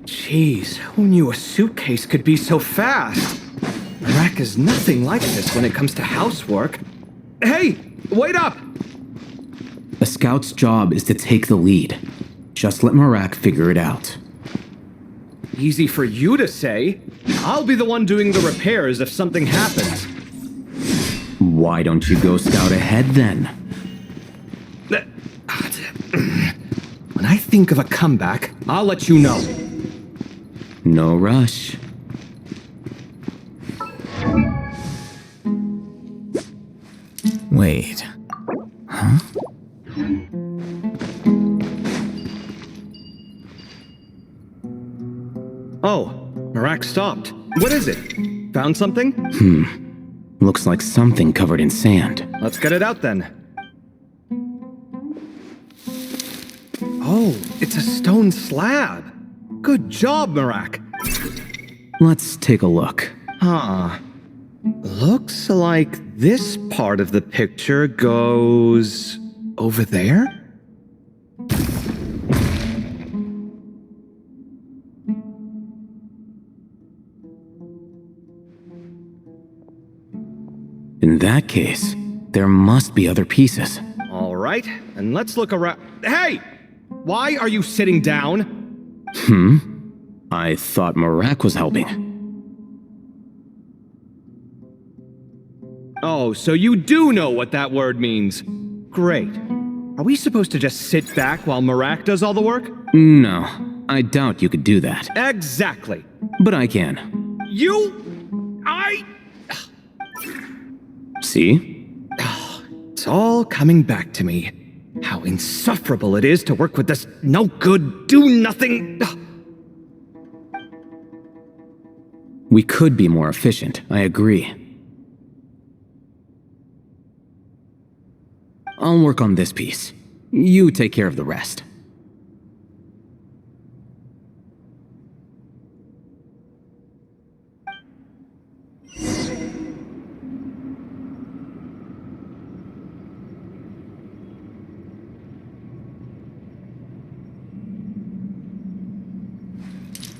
Jeez, who knew a suitcase could be so fast? Marak is nothing like this when it comes to housework. Hey, wait up!
A scout's job is to take the lead. Just let Marak figure it out.
Easy for you to say. I'll be the one doing the repairs if something happens.
Why don't you go scout ahead then?
When I think of a comeback, I'll let you know.
No rush. Wait. Huh?
Oh, Marak stopped. What is it? Found something?
Looks like something covered in sand.
Let's get it out then. Oh, it's a stone slab. Good job, Marak.
Let's take a look.
Huh. Looks like this part of the picture goes over there?
In that case, there must be other pieces.
All right, and let's look around. Hey! Why are you sitting down?
I thought Marak was helping.
Oh, so you do know what that word means. Great. Are we supposed to just sit back while Marak does all the work?
No, I doubt you could do that.
Exactly.
But I can. See?
It's all coming back to me. How insufferable it is to work with this no-good, do-nothing...
We could be more efficient, I agree. I'll work on this piece. You take care of the rest.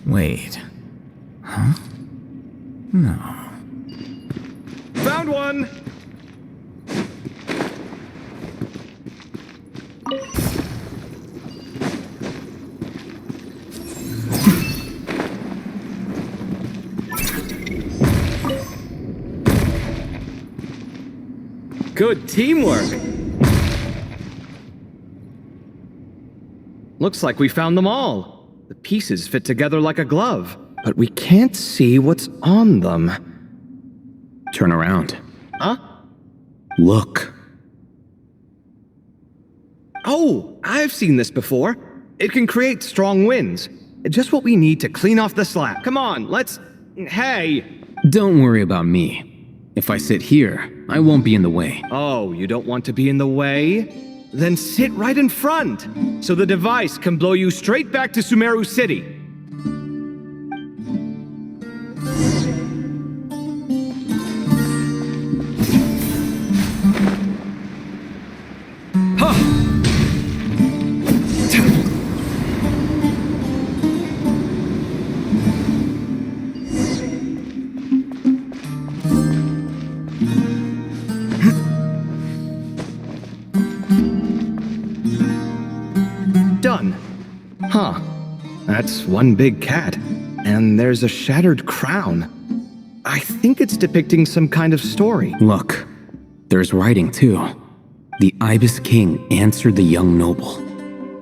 Wait. Huh? No.
Found one! Good teamwork. Looks like we found them all. The pieces fit together like a glove, but we can't see what's on them.
Turn around.
Huh?
Look.
Oh, I've seen this before. It can create strong winds. Just what we need to clean off the slab. Come on, let's... Hey!
Don't worry about me. If I sit here, I won't be in the way.
Oh, you don't want to be in the way? Then sit right in front, so the device can blow you straight back to Sumeru City. Done. Huh. That's one big cat. And there's a shattered crown. I think it's depicting some kind of story.
Look, there's writing too. The Ibis King answered the young noble,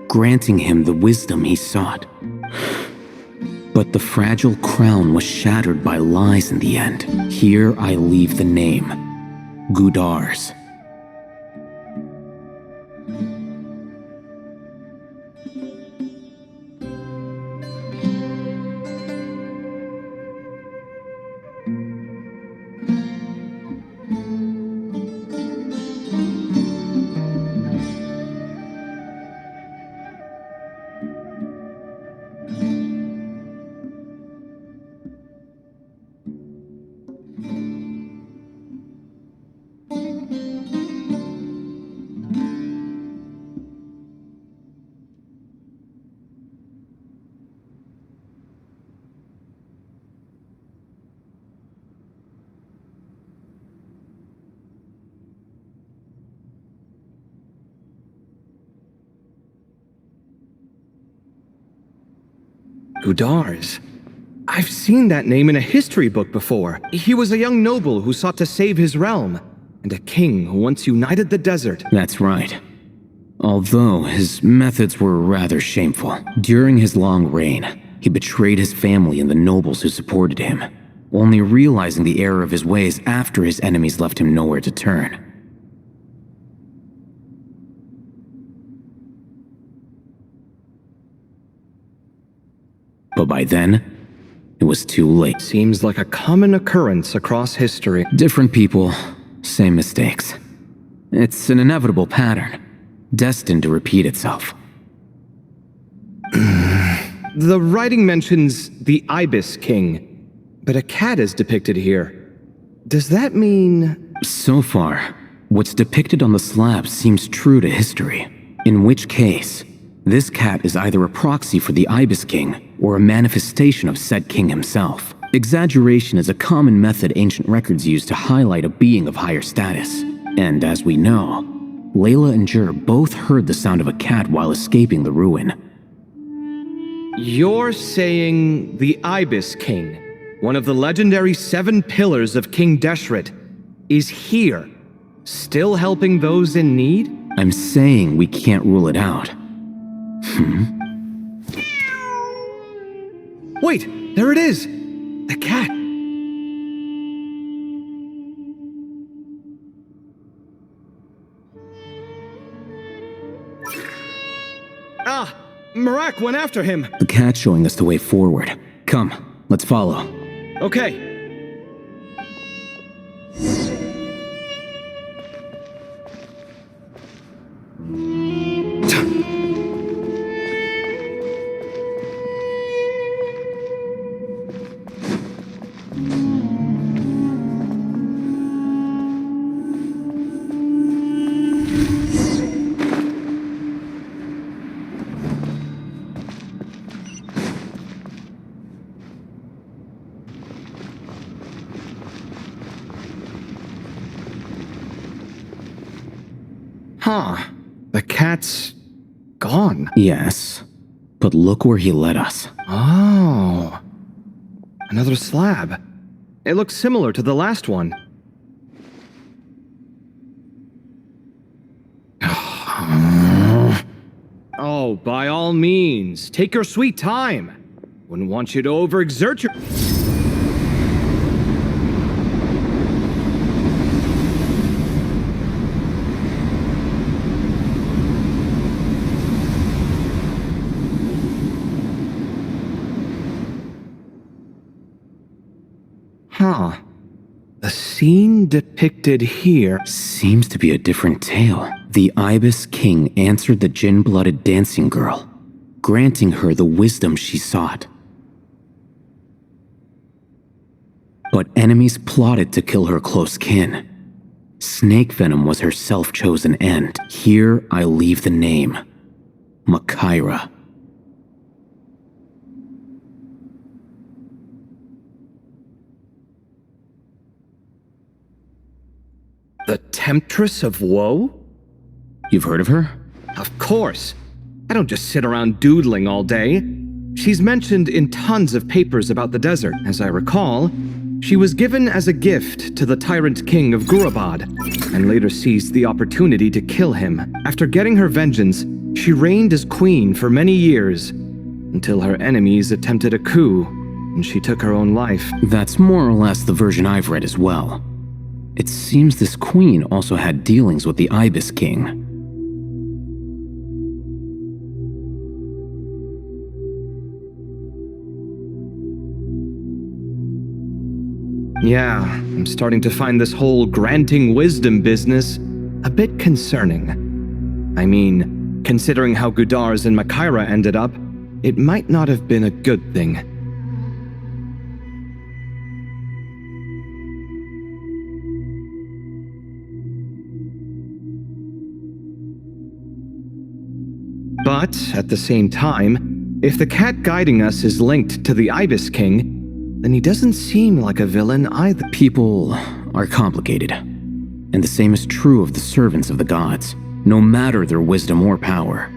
granting him the wisdom he sought. But the fragile crown was shattered by lies in the end. Here I leave the name, Gudar's.
Gudar's. I've seen that name in a history book before. He was a young noble who sought to save his realm, and a king who once united the desert.
That's right. Although his methods were rather shameful. During his long reign, he betrayed his family and the nobles who supported him, only realizing the error of his ways after his enemies left him nowhere to turn. But by then, it was too late.
Seems like a common occurrence across history.
Different people, same mistakes. It's an inevitable pattern, destined to repeat itself.
The writing mentions the Ibis King, but a cat is depicted here. Does that mean...
So far, what's depicted on the slab seems true to history. In which case, this cat is either a proxy for the Ibis King or a manifestation of said king himself. Exaggeration is a common method ancient records use to highlight a being of higher status. And as we know, Layla and Jur both heard the sound of a cat while escaping the ruin.
You're saying the Ibis King, one of the legendary 7 pillars of King Deshret, is here, still helping those in need?
I'm saying we can't rule it out.
Wait, there it is! The cat! Ah! Marak went after him!
The cat's showing us the way forward. Come, let's follow.
Okay. Huh. The cat's... gone.
Yes, but look where he led us.
Oh. Another slab. It looks similar to the last one. Oh, Oh, by all means, take your sweet time. Wouldn't want you to overexert your... Huh. The scene depicted here
seems to be a different tale. The Ibis King answered the gin-blooded dancing girl, granting her the wisdom she sought. But enemies plotted to kill her close kin. Snake venom was her self-chosen end. Here I leave the name, Makaira.
The Temptress of Woe?
You've heard of her?
Of course. I don't just sit around doodling all day. She's mentioned in tons of papers about the desert. As I recall, she was given as a gift to the tyrant king of Gurabad, and later seized the opportunity to kill him. After getting her vengeance, she reigned as queen for many years, until her enemies attempted a coup, and she took her own life.
That's more or less the version I've read as well. It seems this queen also had dealings with the Ibis King.
Yeah, I'm starting to find this whole granting wisdom business a bit concerning. I mean, considering how Gudar's and Makaira ended up, it might not have been a good thing. But, at the same time, if the cat guiding us is linked to the Ibis King, then he doesn't seem like a villain either.
People are complicated, and the same is true of the servants of the gods, no matter their wisdom or power.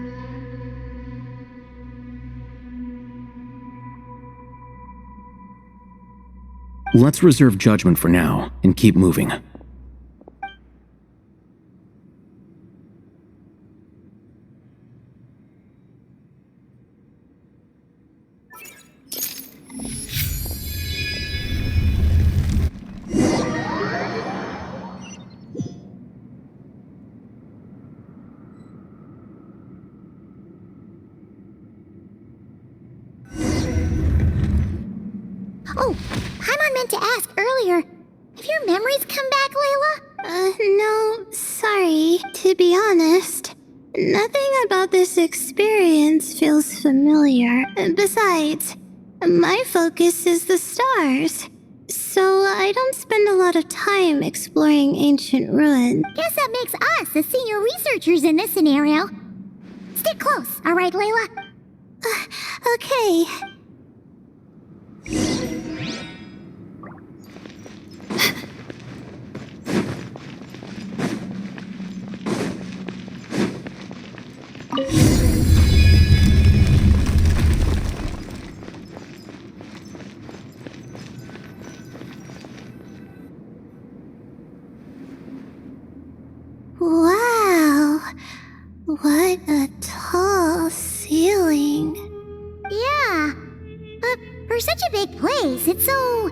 Let's reserve judgment for now and keep moving.
Oh, Paimon meant to ask earlier. Have your memories come back, Layla?
No, sorry. To be honest, nothing about this experience feels familiar. Besides, my focus is the stars, so I don't spend a lot of time exploring ancient ruins.
Guess that makes us the senior researchers in this scenario. Stick close, all right, Layla?
Okay.
Wow, what a tall ceiling. Yeah, but for such a big place, it's so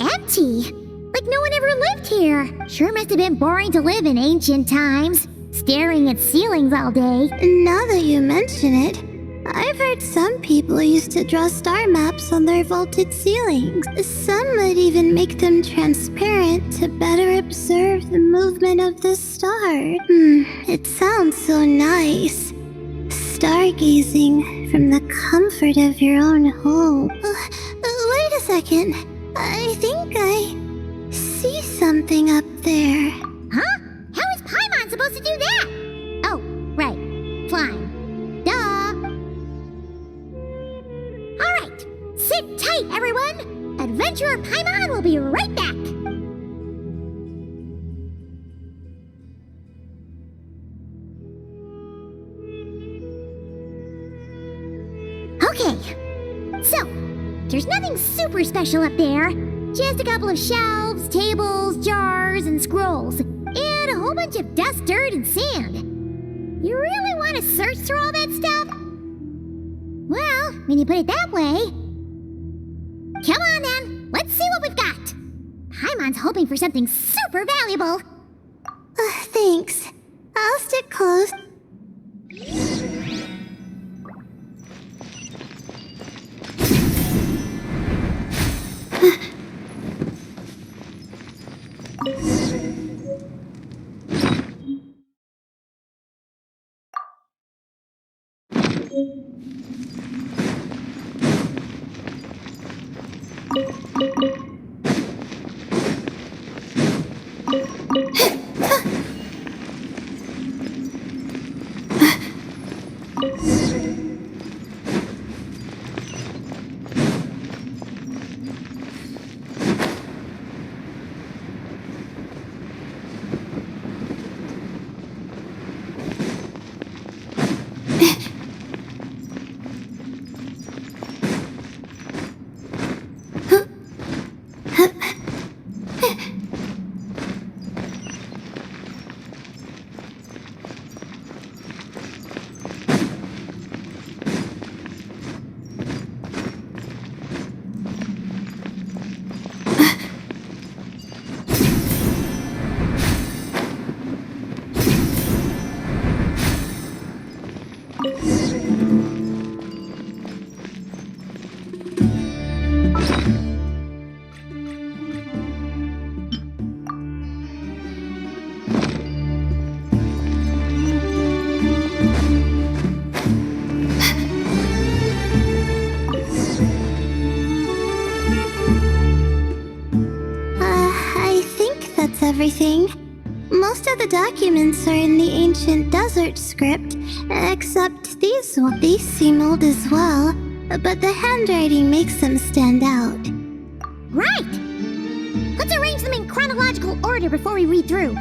empty. Like no one ever lived here. Sure must have been boring to live in ancient times, staring at ceilings all day.
Now that you mention it, I've heard some people used to draw star maps on their vaulted ceilings. Some might even make them transparent to better observe the movement of the star. It sounds so nice. Stargazing from the comfort of your own home. Wait a second. I think I see something up there.
Huh? How is Paimon supposed to do that? Oh, right. Flying. Duh. Alright, sit tight, everyone! Adventurer Paimon will be right back! Okay, so, there's nothing super special up there. Just a couple of shelves, tables, jars, and scrolls. And a whole bunch of dust, dirt, and sand. You really want to search through all that stuff? when you put it that way. Come on then, let's see what we've got. Paimon's hoping for something super valuable.
Thanks. I'll stick close. Everything. Most of the documents are in the ancient desert script, except these ones. These seem old as well, but the handwriting makes them stand out.
Right! Let's arrange them in chronological order before we read through.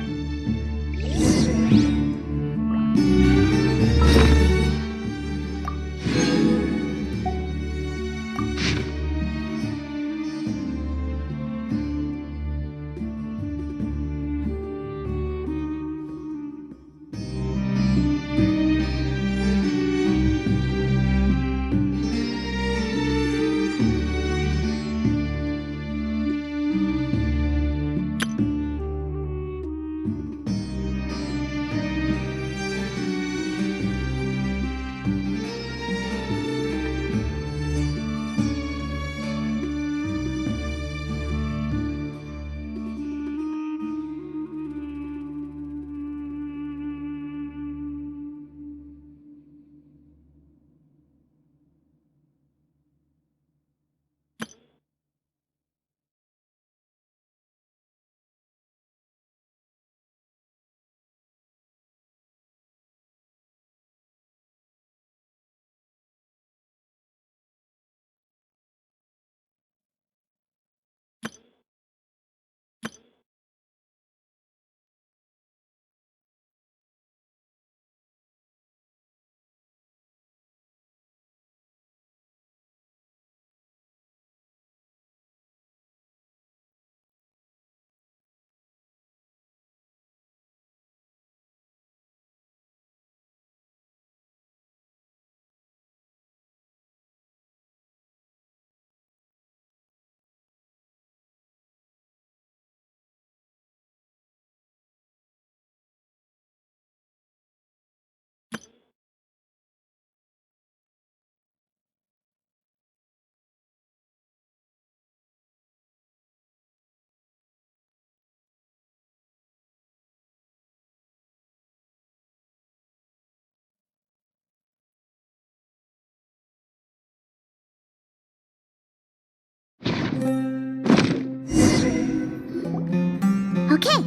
Okay,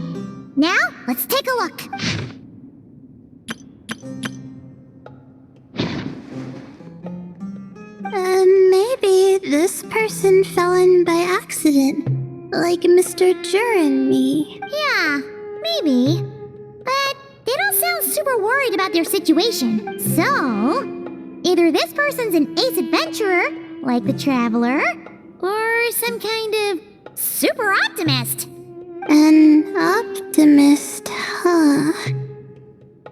now let's take a look.
Maybe this person fell in by accident, like Mr. Jur and me.
Yeah, maybe. But they don't sound super worried about their situation. So, either this person's an ace adventurer, like the Traveler, or some kind of super optimist.
An optimist, huh?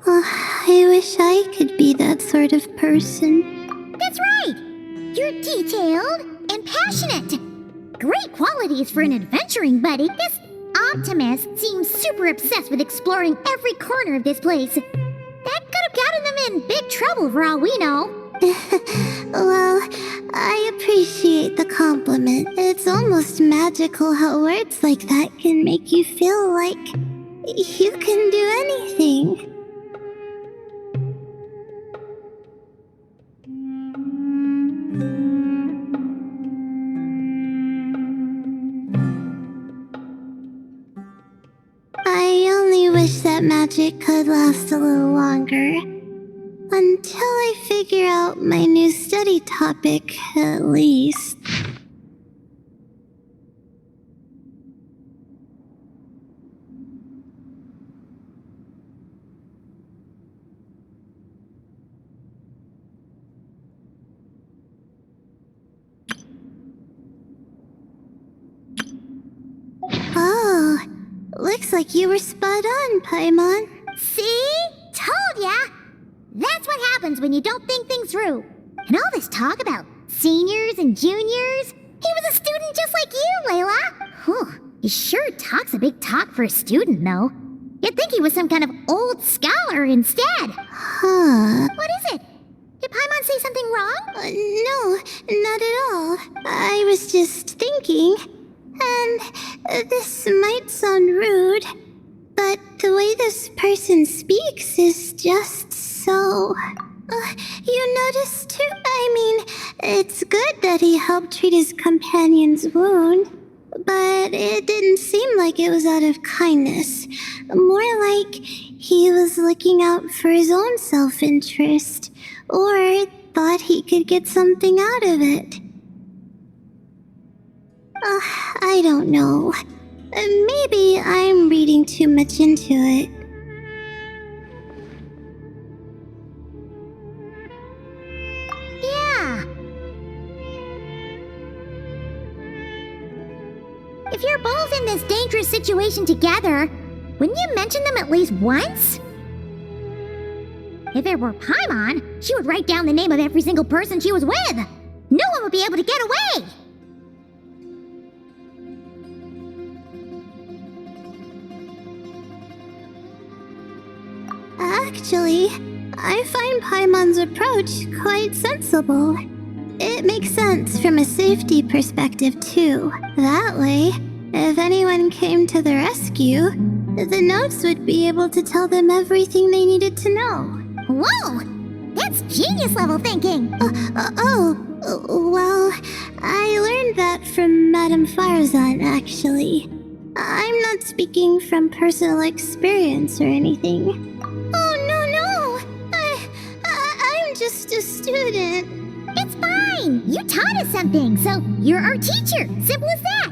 Oh, I wish I could be that sort of person.
That's right! You're detailed and passionate. Great qualities for an adventuring buddy. This optimist seems super obsessed with exploring every corner of this place. That could have gotten them in big trouble for all we know.
Well, I appreciate the compliment. It's almost magical how words like that can make you feel like you can do anything. I only wish that magic could last a little longer. Until I figure out my new study topic, at least. Oh, looks like you were spot on, Paimon.
See? Told ya! That's what happens when you don't think things through. And all this talk about seniors and juniors. He was a student just like you, Layla. Whew, he sure talks a big talk for a student, though. You'd think he was some kind of old scholar instead.
Huh.
What is it? Did Paimon say something wrong?
No, not at all. I was just thinking, and this might sound rude, but the way this person speaks is just so... you noticed too? I mean, it's good that he helped treat his companion's wound, but it didn't seem like it was out of kindness. More like he was looking out for his own self-interest, or thought he could get something out of it. I don't know. Maybe I'm reading too much into it.
Yeah. If you're both in this dangerous situation together, wouldn't you mention them at least once? If it were Paimon, she would write down the name of every single person she was with. No one would be able to get away.
Actually, I find Paimon's approach quite sensible. It makes sense from a safety perspective, too. That way, if anyone came to the rescue, the notes would be able to tell them everything they needed to know.
Whoa! That's genius-level thinking!
Well, I learned that from Madame Farzan, actually. I'm not speaking from personal experience or anything. Oh, no! I'm just a student.
It's fine! You taught us something, so you're our teacher. Simple as that.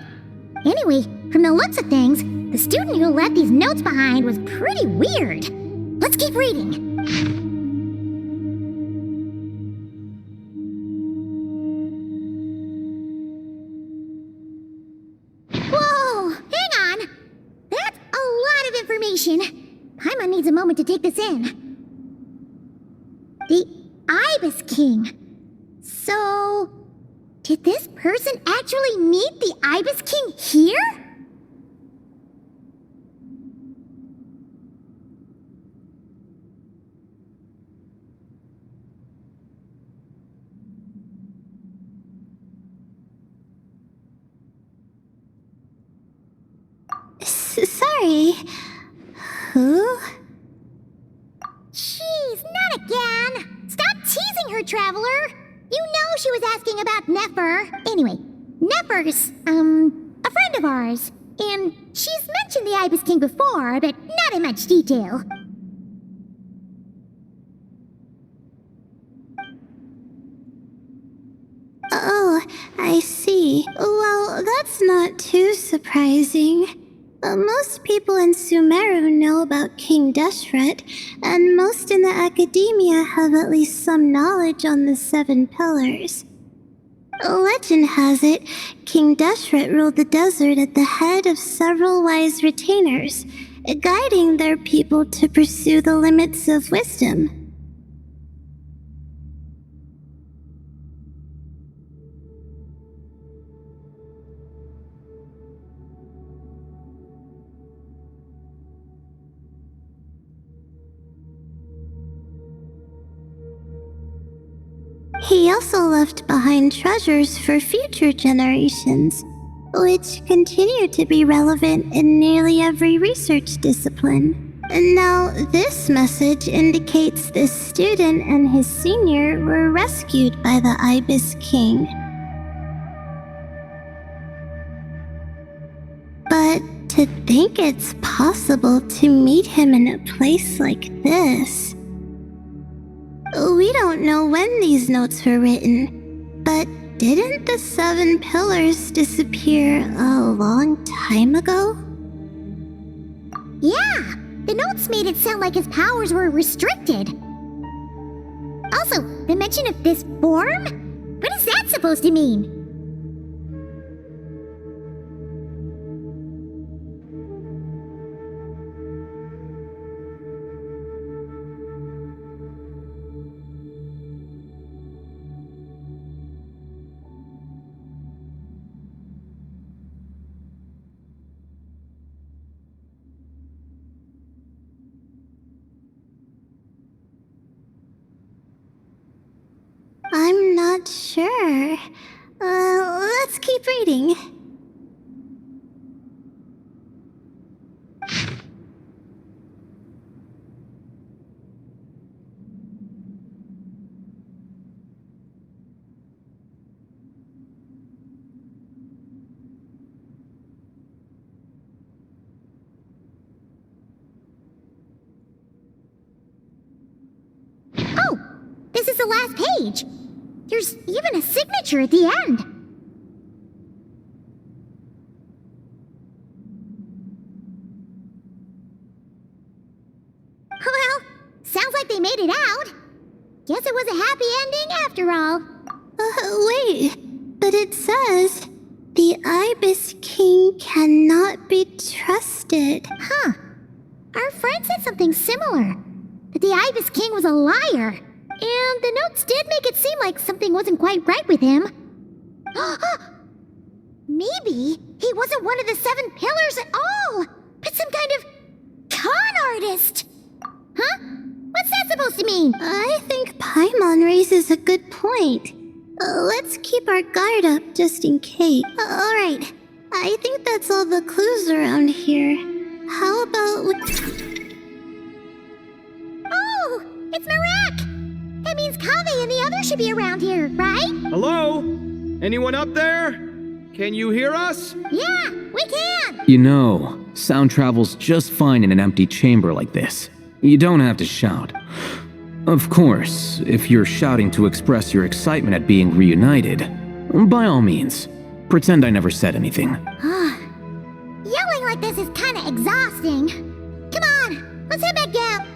Anyway, from the looks of things, the student who left these notes behind was pretty weird. Let's keep reading. Whoa! Hang on! That's a lot of information. Paimon needs a moment to take this in. The Ibis King. So, did this person actually meet the Ibis King here?
Sorry. Who?
Jeez, not again! Stop teasing her, Traveler! You know she was asking about Nefer. Anyway, Nefer's, a friend of ours. And she's mentioned the Ibis King before, but not in much detail.
Oh, I see. Well, that's not too surprising. Most people in Sumeru know about King Deshret, and most in the academia have at least some knowledge on the 7 pillars. Legend has it, King Deshret ruled the desert at the head of several wise retainers, guiding their people to pursue the limits of wisdom.
He also left behind treasures for future generations, which continue to be relevant in nearly every research discipline. And now this message indicates this student and his senior were rescued by the Ibis King. But to think it's possible to meet him in a place like this. We don't know when these notes were written, but didn't the 7 pillars disappear a long time ago?
Yeah, the notes made it sound like his powers were restricted. Also, the mention of this form? What is that supposed to mean?
I'm not sure. Let's keep reading.
Oh, this is the last page. There's even a signature at the end. Well, sounds like they made it out. Guess it was a happy ending after all.
Wait, but it says, the Ibis King cannot be trusted.
Huh. Our friend said something similar. That the Ibis King was a liar. And the notes did make it seem like something wasn't quite right with him. Maybe he wasn't one of the 7 pillars at all, but some kind of con artist. Huh? What's that supposed to mean?
I think Paimon raises a good point. Let's keep our guard up just in case. Alright, I think that's all the clues around here. How about
Oh, it's Marak! That means Kaveh and the others should be around here, right?
Hello? Anyone up there? Can you hear us?
Yeah, we can!
You know, sound travels just fine in an empty chamber like this. You don't have to shout. Of course, if you're shouting to express your excitement at being reunited, by all means, pretend I never said anything.
Yelling like this is kinda exhausting. Come on, let's head back down.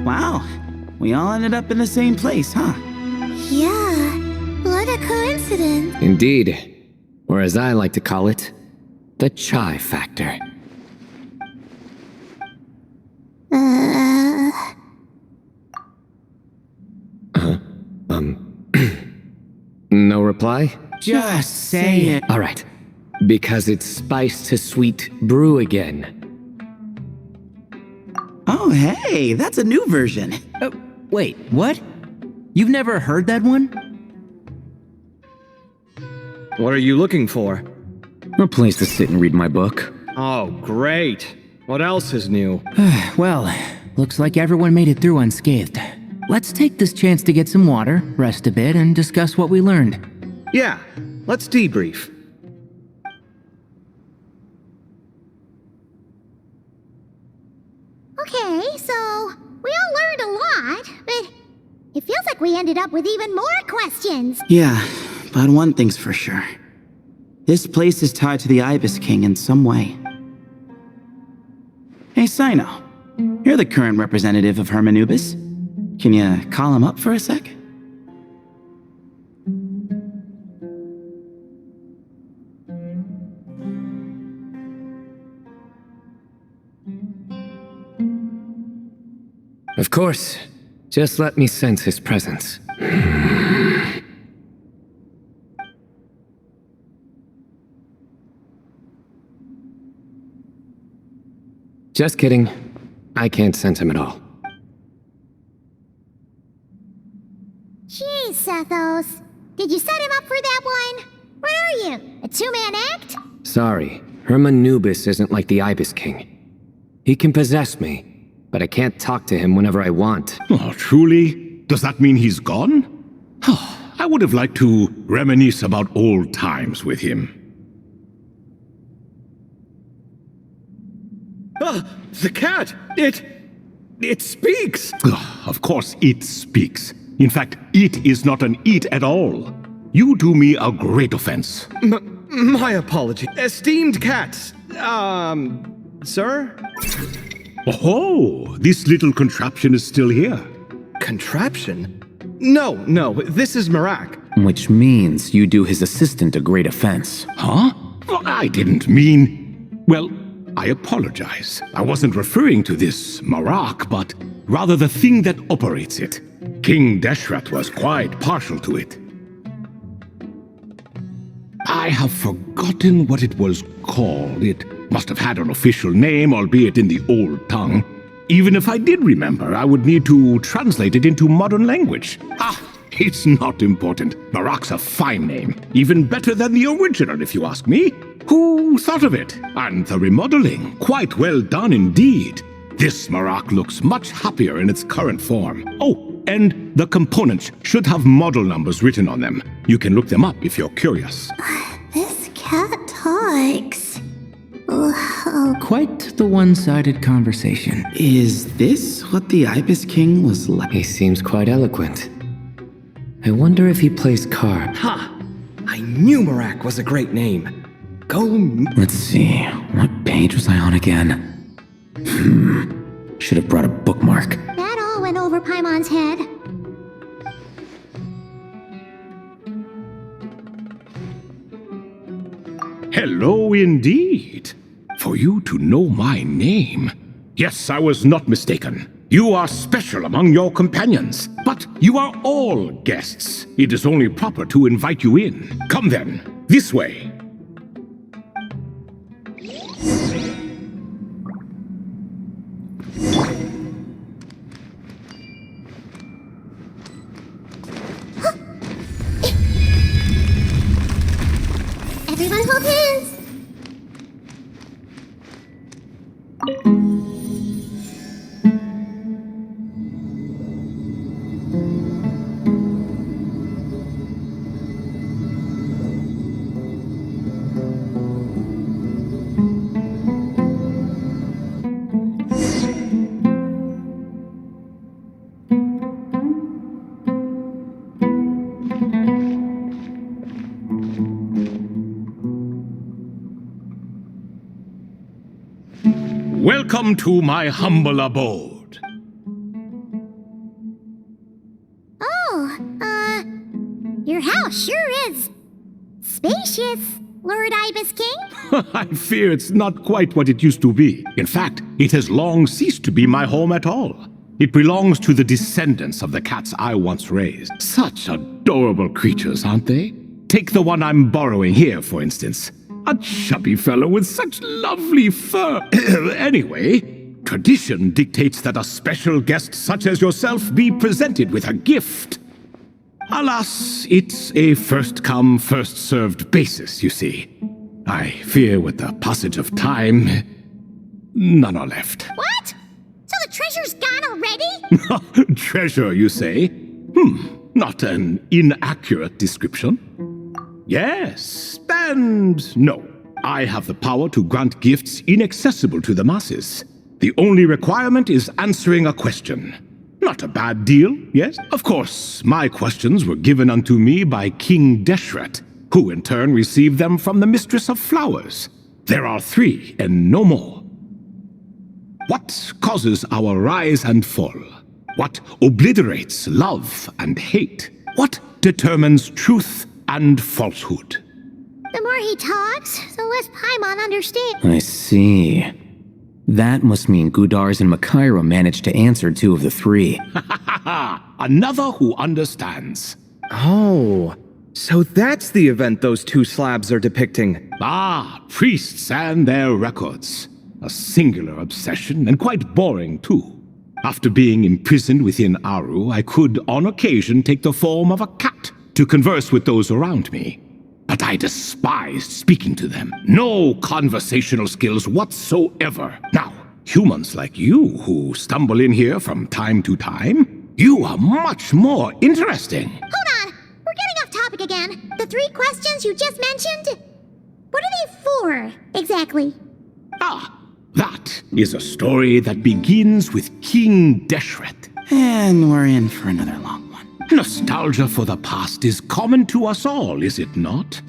Wow, we all ended up in the same place, huh?
Yeah, what a coincidence.
Indeed. Or as I like to call it, the chai factor. No reply?
Just say it.
Alright. Because it's spice to sweet brew again.
Oh, hey, that's a new version.
Wait, what? You've never heard that one?
What are you looking for?
A place to sit and read my book.
Oh, great. What else is new?
Well, looks like everyone made it through unscathed. Let's take this chance to get some water, rest a bit, and discuss what we learned.
Yeah, let's debrief.
Okay, so we all learned a lot, but it feels like we ended up with even more questions.
Yeah, but one thing's for sure. This place is tied to the Ibis King in some way. Hey, Sino. You're the current representative of Hermanubis. Can you call him up for a sec?
Of course. Just let me sense his presence. Just kidding. I can't sense him at all.
Jeez, Sethos. Did you set him up for that one? What are you, a two-man act?
Sorry, Hermanubis isn't like the Ibis King. He can possess me, but I can't talk to him whenever I want.
Oh, truly? Does that mean he's gone? I would have liked to reminisce about old times with him.
The cat! It speaks!
Of course it speaks. In fact, it is not an it at all. You do me a great offense.
My apology. Esteemed cats. Sir?
Oh, this little contraption is still here.
Contraption? No, this is Marak.
Which means you do his assistant a great offense.
Huh? Well, I didn't mean... Well, I apologize. I wasn't referring to this Marak, but rather the thing that operates it. King Deshret was quite partial to it. I have forgotten what it was called. It must have had an official name, albeit in the old tongue. Even if I did remember, I would need to translate it into modern language. It's not important. Marak's a fine name. Even better than the original, if you ask me. Who thought of it? And the remodeling. Quite well done indeed. This Marak looks much happier in its current form. Oh, and the components should have model numbers written on them. You can look them up if you're curious.
This cat talks.
Quite the one-sided conversation.
Is this what the Ibis King was like?
He seems quite eloquent. I wonder if he plays cards.
Ha! I knew Marak was a great name. Go...
Let's see, what page was I on again? Should have brought a bookmark.
That all went over Paimon's head.
Hello indeed. For you to know my name. Yes, I was not mistaken. You are special among your companions, but you are all guests. It is only proper to invite you in. Come then, this way.
Everyone hold hands.
Welcome to my humble abode.
Your house sure is spacious, Lord Ibis King.
I fear it's not quite what it used to be. In fact, it has long ceased to be my home at all. It belongs to the descendants of the cats I once raised. Such adorable creatures, aren't they? Take the one I'm borrowing here, for instance. A chubby fellow with such lovely fur. Anyway, tradition dictates that a special guest such as yourself be presented with a gift. Alas, it's a first-come, first-served basis, you see. I fear with the passage of time, none are left.
What? So the treasure's gone already?
Treasure, you say? Not an inaccurate description. Yes, and no. I have the power to grant gifts inaccessible to the masses. The only requirement is answering a question. Not a bad deal, yes? Of course, my questions were given unto me by King Deshret, who in turn received them from the Mistress of Flowers. There are 3, and no more. What causes our rise and fall? What obliterates love and hate? What determines truth and falsehood?
The more he talks, the less Paimon understands.
I see. That must mean Gudars and Makaira managed to answer 2 of the 3.
Another who understands.
Oh, so that's the event those 2 slabs are depicting.
Ah, priests and their records. A singular obsession, and quite boring too. After being imprisoned within Aru, I could, on occasion, take the form of a cat to converse with those around me. But I despised speaking to them. No conversational skills whatsoever. Now, humans like you who stumble in here from time to time, you are much more interesting.
Hold on! We're getting off topic again. The 3 questions you just mentioned? What are they for, exactly?
Ah, that is a story that begins with King Deshret.
And we're in for another long one.
Nostalgia for the past is common to us all, is it not?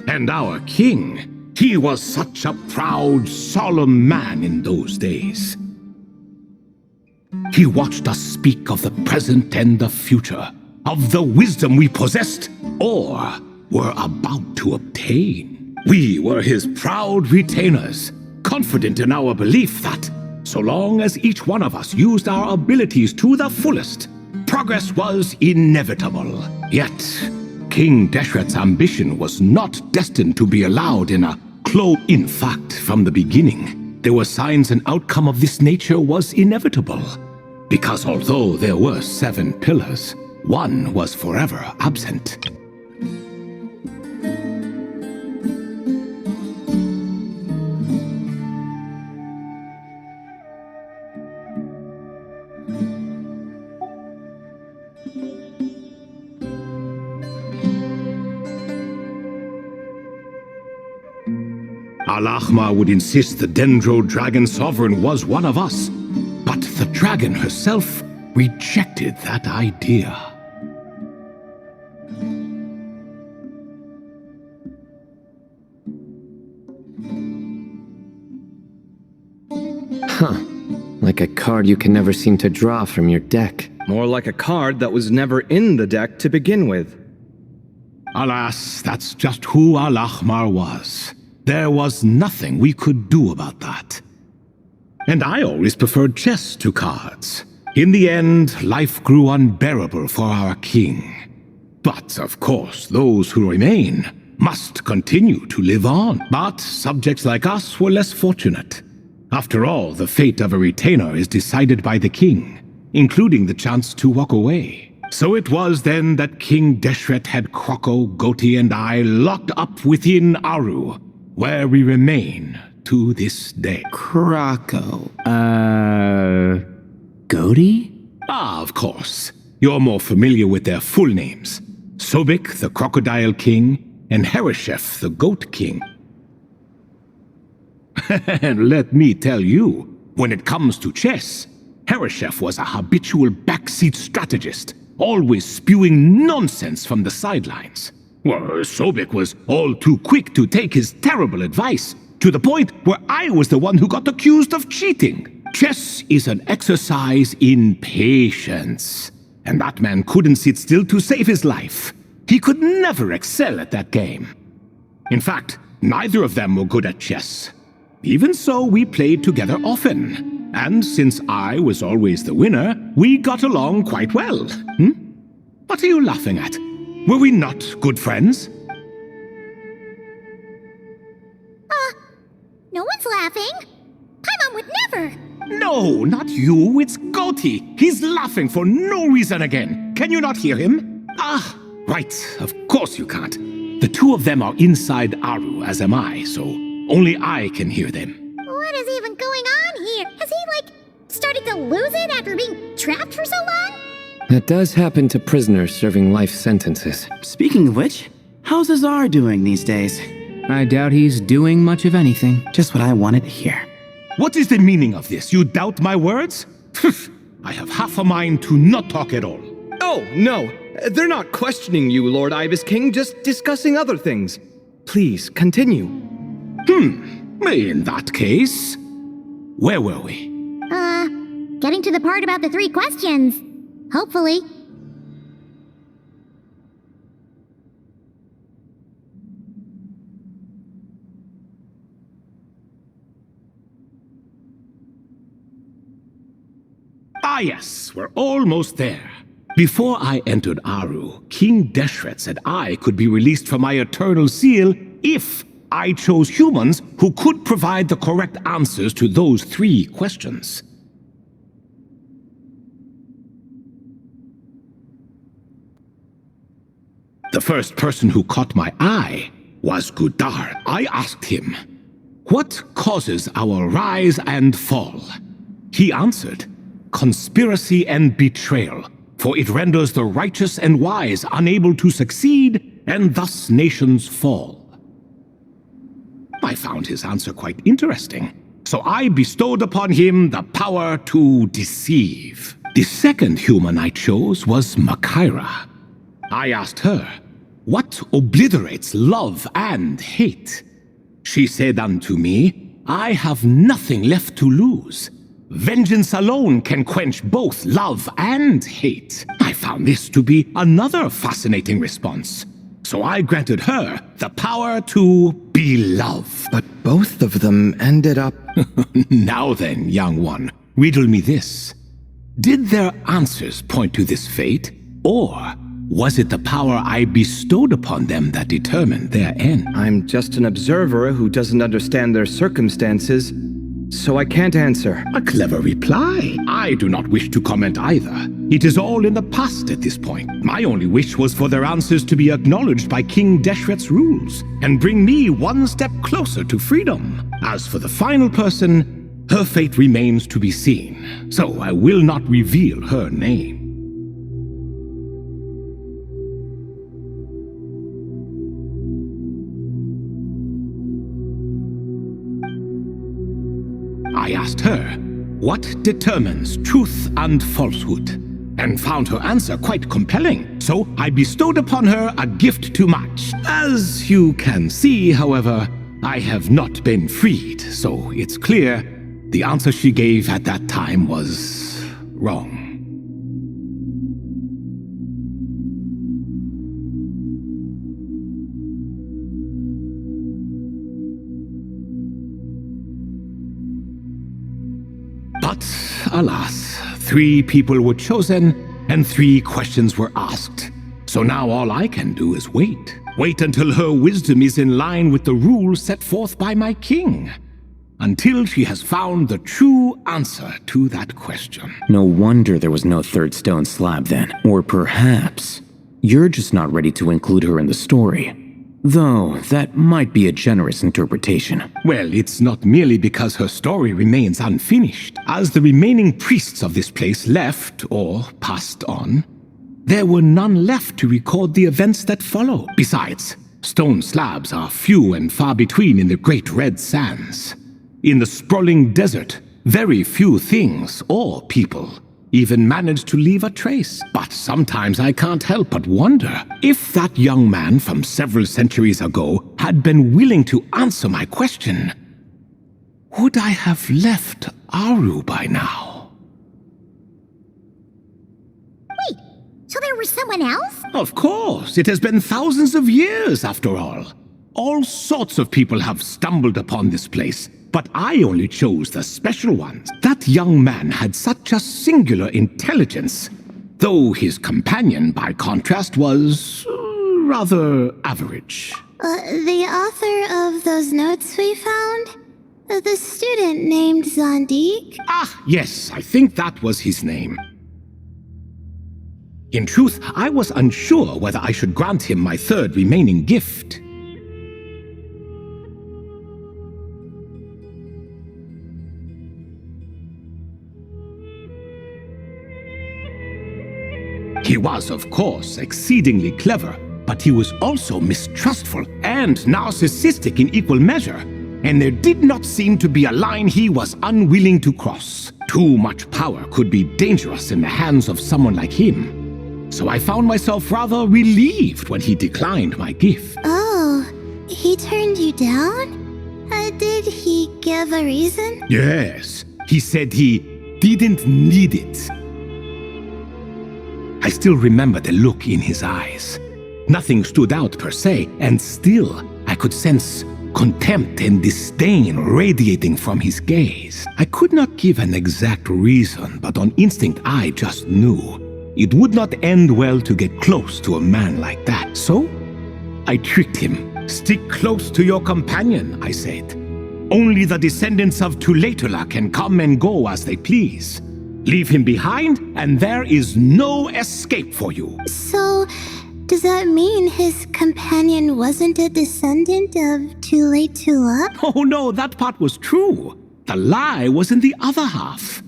And our king, he was such a proud, solemn man in those days. He watched us speak of the present and the future, of the wisdom we possessed or were about to obtain. We were his proud retainers, confident in our belief that, so long as each one of us used our abilities to the fullest, progress was inevitable. Yet, King Deshret's ambition was not destined to be allowed in a close. In fact, from the beginning, there were signs an outcome of this nature was inevitable. Because although there were 7 pillars, one was forever absent. Al-Ahmar would insist the Dendro Dragon Sovereign was one of us, but the dragon herself rejected that idea.
Huh. Like a card you can never seem to draw from your deck.
More like a card that was never in the deck to begin with.
Alas, that's just who Al-Ahmar was. There was nothing we could do about that. And I always preferred chess to cards. In the end, life grew unbearable for our king. But, of course, those who remain must continue to live on. But subjects like us were less fortunate. After all, the fate of a retainer is decided by the king, including the chance to walk away. So it was then that King Deshret had Kroko, Goti, and I locked up within Aru, where we remain to this day.
Kroko.
Goti?
Ah, of course. You're more familiar with their full names. Sobek, the Crocodile King, and Hereshef, the Goat King. And let me tell you, when it comes to chess, Hereshef was a habitual backseat strategist, always spewing nonsense from the sidelines. Well, Sobek was all too quick to take his terrible advice, to the point where I was the one who got accused of cheating. Chess is an exercise in patience, and that man couldn't sit still to save his life. He could never excel at that game. In fact, neither of them were good at chess. Even so, we played together often, and since I was always the winner, we got along quite well. What are you laughing at? Were we not good friends?
No one's laughing. Paimon would never.
No, not you, it's Goti. He's laughing for no reason again. Can you not hear him? Ah, right, of course you can't. The 2 of them are inside Aru, as am I, so only I can hear them.
What is even going on here? Has he, started to lose it after being trapped for so long?
That does happen to prisoners serving life sentences.
Speaking of which, how's Azar doing these days?
I doubt he's doing much of anything.
Just what I wanted to hear.
What is the meaning of this? You doubt my words? I have half a mind to not talk at all.
Oh, no. They're not questioning you, Lord Ibis King, just discussing other things. Please, continue.
In that case,
where were we?
Getting to the part about the 3 questions. Hopefully.
Ah yes, we're almost there. Before I entered Aru, King Deshret said I could be released from my eternal seal if I chose humans who could provide the correct answers to those 3 questions. The first person who caught my eye was Gudar. I asked him, "What causes our rise and fall?" He answered, "Conspiracy and betrayal, for it renders the righteous and wise unable to succeed, and thus nations fall." I found his answer quite interesting, so I bestowed upon him the power to deceive. The second human I chose was Makaira. I asked her, "What obliterates love and hate?" She said unto me, "I have nothing left to lose. Vengeance alone can quench both love and hate." I found this to be another fascinating response, so I granted her the power to be love.
But both of them ended up...
Now then, young one, riddle me this. Did their answers point to this fate, or was it the power I bestowed upon them that determined their end?
I'm just an observer who doesn't understand their circumstances, so I can't answer.
A clever reply. I do not wish to comment either. It is all in the past at this point. My only wish was for their answers to be acknowledged by King Deshret's rules, and bring me one step closer to freedom. As for the final person, her fate remains to be seen, so I will not reveal her name. I asked her, "What determines truth and falsehood?" and found her answer quite compelling, so I bestowed upon her a gift to match. As you can see, however, I have not been freed, so it's clear the answer she gave at that time was wrong. But, alas, 3 people were chosen, and 3 questions were asked. So now all I can do is wait. Wait until her wisdom is in line with the rules set forth by my king. Until she has found the true answer to that question.
No wonder there was no 3rd stone slab then. Or perhaps you're just not ready to include her in the story. Though, that might be a generous interpretation.
Well, it's not merely because her story remains unfinished. As the remaining priests of this place left, or passed on, there were none left to record the events that follow. Besides, stone slabs are few and far between in the Great Red Sands. In the sprawling desert, very few things or people even manage to leave a trace. But sometimes I can't help but wonder if that young man from several centuries ago had been willing to answer my question. Would I have left Aru by now?
Wait, so there was someone else?
Of course, it has been thousands of years after all. All sorts of people have stumbled upon this place, but I only chose the special ones. That young man had such a singular intelligence, though his companion, by contrast, was rather average.
The author of those notes we found? The student named Zandik?
Ah, yes, I think that was his name. In truth, I was unsure whether I should grant him my 3rd remaining gift. He was, of course, exceedingly clever, but he was also mistrustful and narcissistic in equal measure, and there did not seem to be a line he was unwilling to cross. Too much power could be dangerous in the hands of someone like him, so I found myself rather relieved when he declined my gift.
Oh, he turned you down? Did he give a reason?
Yes, He said he didn't need it. I still remember the look in his eyes. Nothing stood out per se, and still I could sense contempt and disdain radiating from his gaze. I could not give an exact reason, but on instinct I just knew it would not end well to get close to a man like that. So I tricked him. Stick close to your companion, I said. Only the descendants of Tuletula can come and go as they please. Leave him behind, and there is no escape for you.
So, does that mean his companion wasn't a descendant of Tuletula?
Oh no, that part was true. The lie was in the other half.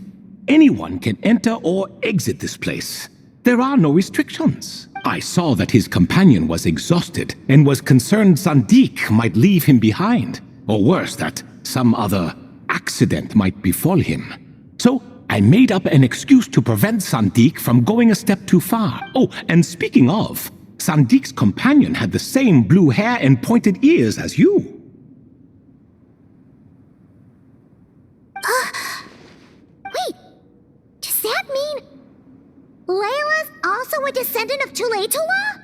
Anyone can enter or exit this place. There are no restrictions. I saw that his companion was exhausted and was concerned Sandik might leave him behind, or worse, that some other accident might befall him. So I made up an excuse to prevent Sandik from going a step too far. Oh, and speaking of, Sandik's companion had the same blue hair and pointed ears as you.
Wait, does that mean Layla's also a descendant of Tuletula?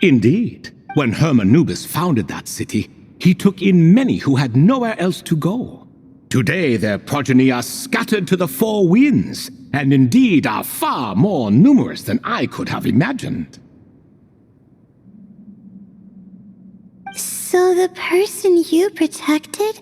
Indeed. When Hermanubis founded that city, he took in many who had nowhere else to go. Today their progeny are scattered to the four winds, and indeed are far more numerous than I could have imagined.
So the person you protected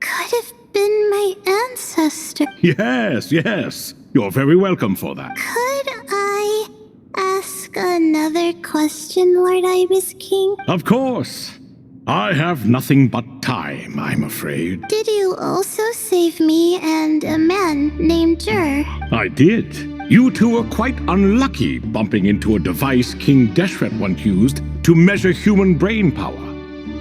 could have been my ancestor.
Yes, yes. You're very welcome for that.
Could I ask another question, Lord Ibis King?
Of course. I have nothing but time, I'm afraid.
Did you also save me and a man named Jur?
I did. You two were quite unlucky bumping into a device King Deshret once used to measure human brain power.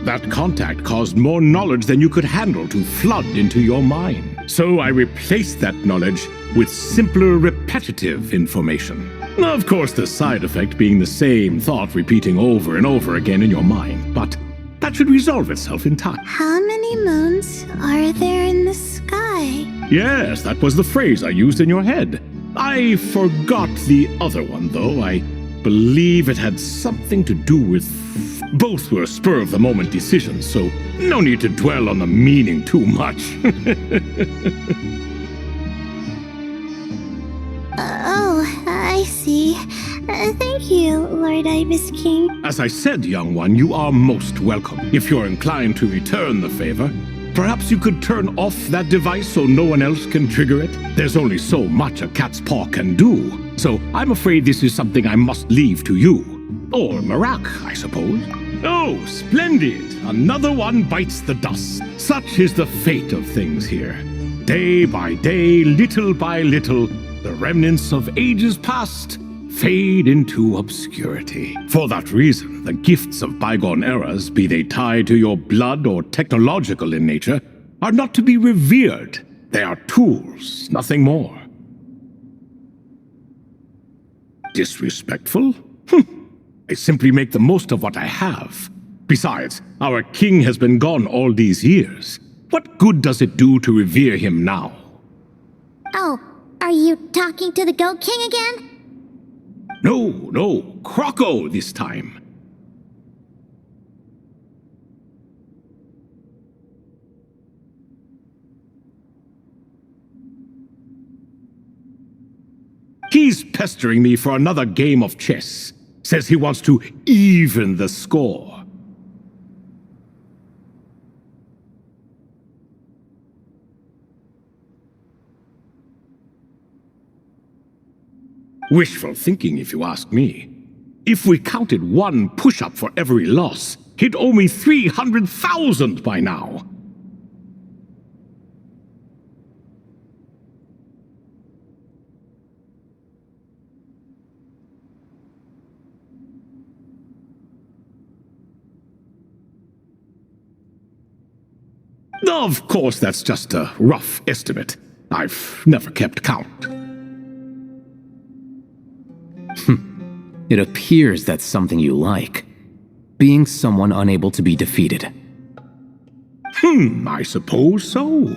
That contact caused more knowledge than you could handle to flood into your mind. So I replaced that knowledge with simpler, repetitive information. Of course, the side effect being the same thought repeating over and over again in your mind, but that should resolve itself in time.
How many moons are there in the sky?
Yes, that was the phrase I used in your head. I forgot the other one, though. I believe it had something to do with... Both were spur-of-the-moment decisions, so no need to dwell on the meaning too much.
Oh, I see. Thank you, Lord Ibis King.
As I said, young one, you are most welcome. If you're inclined to return the favor, perhaps you could turn off that device so no one else can trigger it? There's only so much a cat's paw can do, so I'm afraid this is something I must leave to you. Or Marak, I suppose. Oh, splendid! Another one bites the dust. Such is the fate of things here. Day by day, little by little, the remnants of ages past fade into obscurity. For that reason, the gifts of bygone eras, be they tied to your blood or technological in nature, are not to be revered. They are tools, nothing more. Disrespectful? I simply make the most of what I have. Besides, our king has been gone all these years. What good does it do to revere him now?
Oh, are you talking to the Goat King again?
No, Croco this time. He's pestering me for another game of chess. Says he wants to even the score. Wishful thinking, if you ask me. If we counted one push-up for every loss, he'd owe me 300,000 by now. Of course, that's just a rough estimate. I've never kept count.
It appears that's something you like. Being someone unable to be defeated.
I suppose so.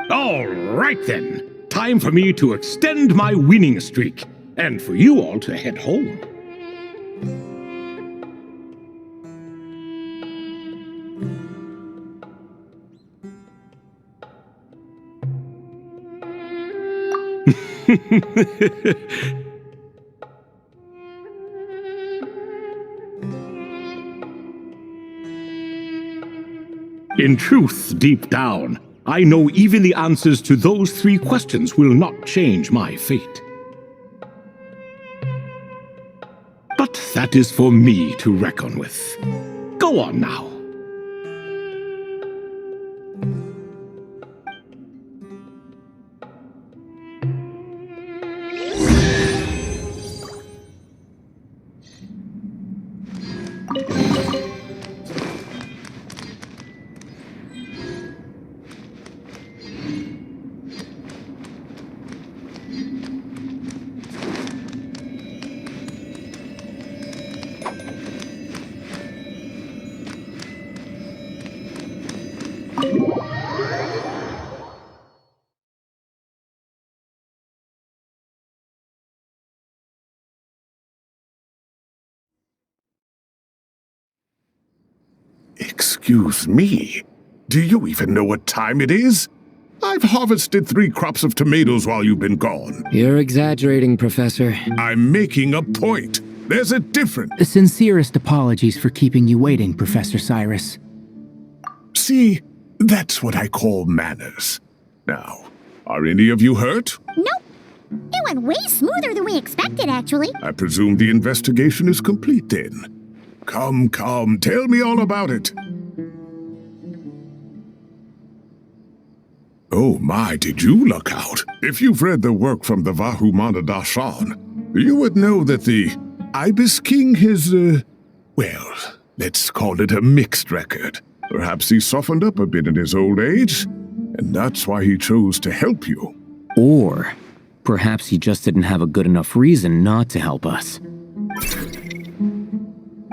All right then. Time for me to extend my winning streak, and for you all to head home. In truth, deep down, I know even the answers to those 3 questions will not change my fate. But that is for me to reckon with. Go on now.
Excuse me? Do you even know what time it is? I've harvested 3 crops of tomatoes while you've been gone.
You're exaggerating, Professor.
I'm making a point. There's a difference.
The sincerest apologies for keeping you waiting, Professor Cyrus.
See, that's what I call manners. Now, are any of you hurt?
Nope. It went way smoother than we expected, actually.
I presume the investigation is complete then. Come, tell me all about it. Oh my, did you look out? If you've read the work from the Vahumana Darshan, you would know that the Ibis King has, well, let's call it a mixed record. Perhaps he softened up a bit in his old age, and that's why he chose to help you.
Or perhaps he just didn't have a good enough reason not to help us.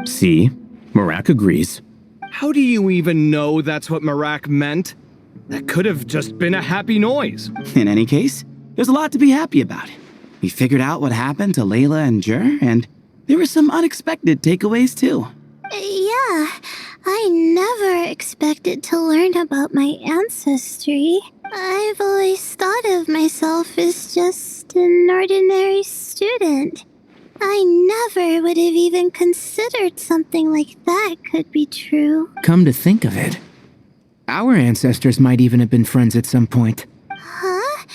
See? Marak agrees.
How do you even know that's what Marak meant? That could have just been a happy noise.
In any case, there's a lot to be happy about. We figured out what happened to Layla and Jur, and there were some unexpected takeaways too.
Yeah, I never expected to learn about my ancestry. I've always thought of myself as just an ordinary student. I never would have even considered something like that could be true.
Come to think of it, our ancestors might even have been friends at some point.
Huh?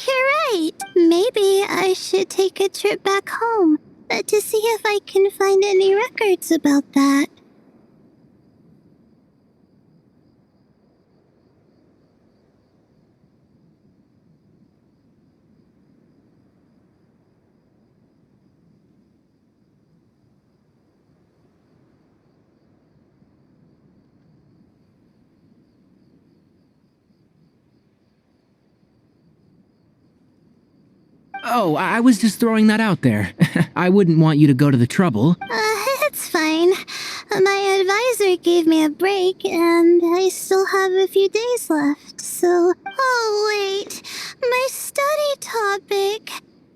You're right. Maybe I should take a trip back home to see if I can find any records about that.
Oh, I was just throwing that out there. I wouldn't want you to go to the trouble.
It's fine. My advisor gave me a break, and I still have a few days left, so... Oh, wait. My study topic.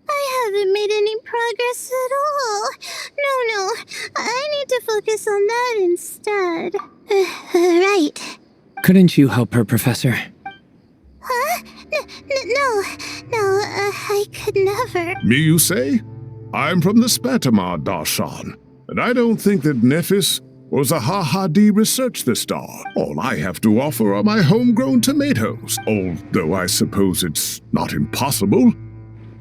I haven't made any progress at all. No. I need to focus on that instead. Right.
Couldn't you help her, Professor?
Huh? No, I could never.
Me, you say? I'm from the Spatamar Darshan, and I don't think that Nephis or Zahahadi researched the star. All I have to offer are my homegrown tomatoes, although I suppose it's not impossible.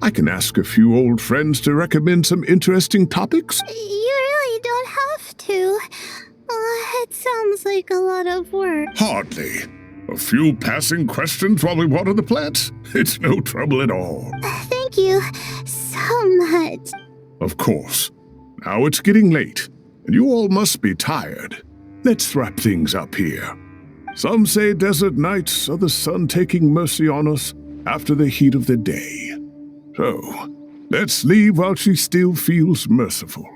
I can ask a few old friends to recommend some interesting topics.
You really don't have to. It sounds like a lot of work.
Hardly. A few passing questions while we water the plants? It's no trouble at all.
Thank you so much.
Of course. Now it's getting late, and you all must be tired. Let's wrap things up here. Some say desert nights are the sun taking mercy on us, after the heat of the day. So, let's leave while she still feels merciful.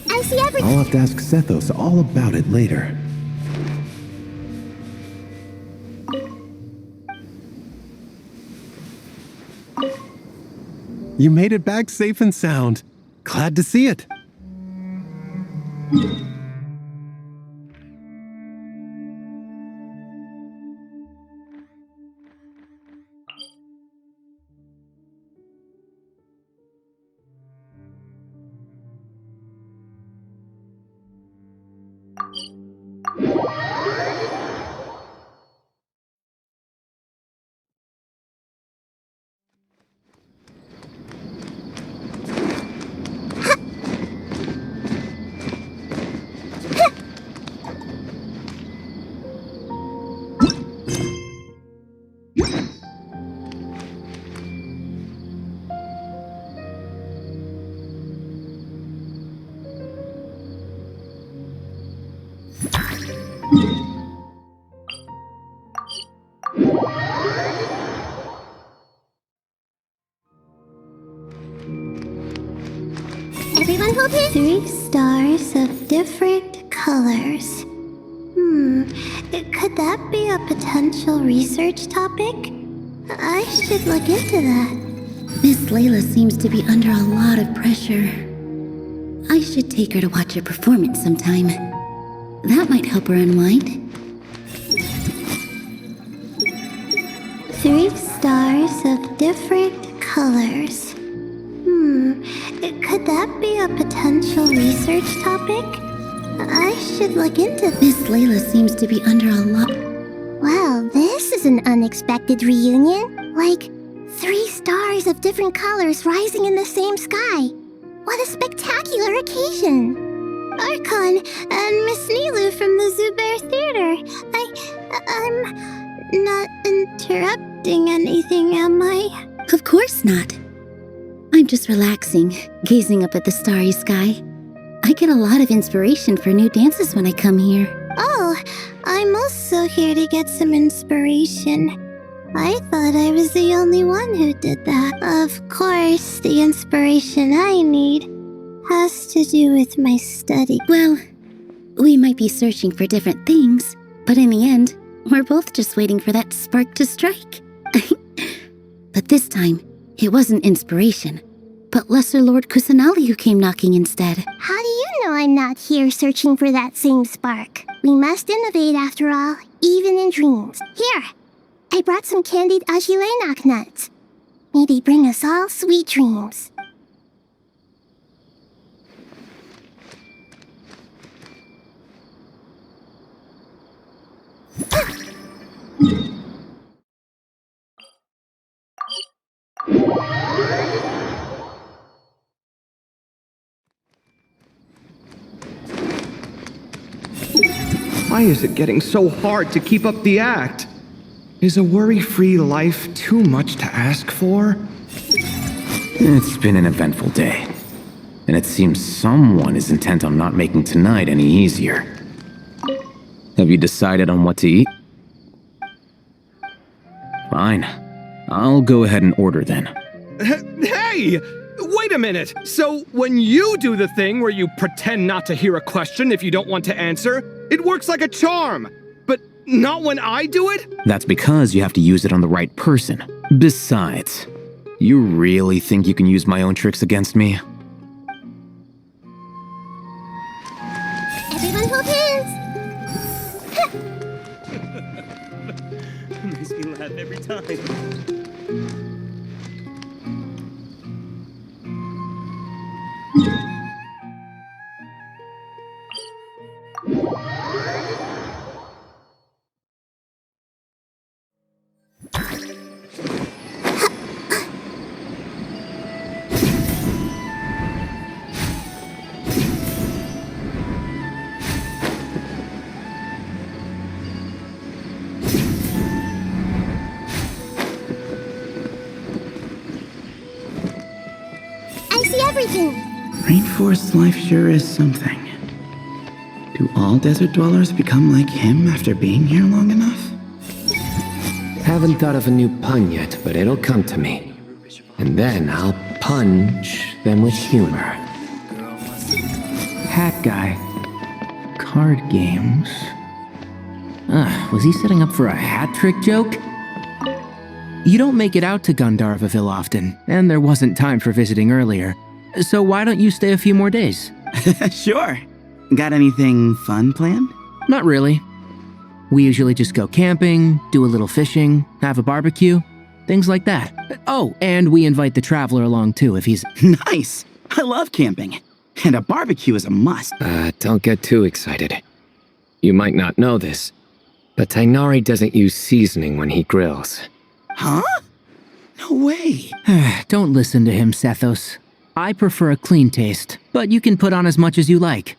I see everything.
I'll have to ask Sethos all about it later. You made it back safe and sound. Glad to see it.
Everyone hold it. 3 stars of different colors. Could that be a potential research topic? I should look into that.
Miss Layla seems to be under a lot of pressure. I should take her to watch her performance sometime. That might help her unwind.
3 stars of different colors. Could that be a potential research topic? I should look into this.
Miss Layla seems to be under a lot.
Well, this is an unexpected reunion. Like, 3 stars of different colors rising in the same sky. What a spectacular occasion! Archon and Miss Nilu from the Zubair Theater. I'm not interrupting anything, am I?
Of course not. I'm just relaxing, gazing up at the starry sky. I get a lot of inspiration for new dances when I come here.
Oh, I'm also here to get some inspiration. I thought I was the only one who did that. Of course, the inspiration I need has to do with my study.
Well, we might be searching for different things, but in the end, we're both just waiting for that spark to strike. But this time, it wasn't inspiration, but Lesser Lord Kusanali who came knocking instead.
How do you know I'm not here searching for that same spark? We must innovate after all, even in dreams. Here, I brought some candied agilenak nuts. May they bring us all sweet dreams.
Why is it getting so hard to keep up the act? Is a worry-free life too much to ask for?
It's been an eventful day, and it seems someone is intent on not making tonight any easier. Have you decided on what to eat? Fine. I'll go ahead and order then.
Hey! Wait a minute! So, when you do the thing where you pretend not to hear a question if you don't want to answer, it works like a charm! But not when I do it?
That's because you have to use it on the right person. Besides, you really think you can use my own tricks against me?
Everyone hold hands!
Makes me laugh every time.
everything.
Rainforest life sure is something. Do all desert dwellers become like him after being here long enough?
Haven't thought of a new pun yet, but it'll come to me. And then I'll punch them with humor.
Hat guy. Card games. Was he setting up for a hat trick joke? You don't make it out to Gandharvaville often, and there wasn't time for visiting earlier. So why don't you stay a few more days?
Sure. Got anything fun planned?
Not really. We usually just go camping, do a little fishing, have a barbecue, things like that. Oh, and we invite the traveler along too if he's...
Nice! I love camping. And a barbecue is a must.
Don't get too excited. You might not know this, but Tainari doesn't use seasoning when he grills.
Huh? No way.
Don't listen to him, Sethos. I prefer a clean taste, but you can put on as much as you like.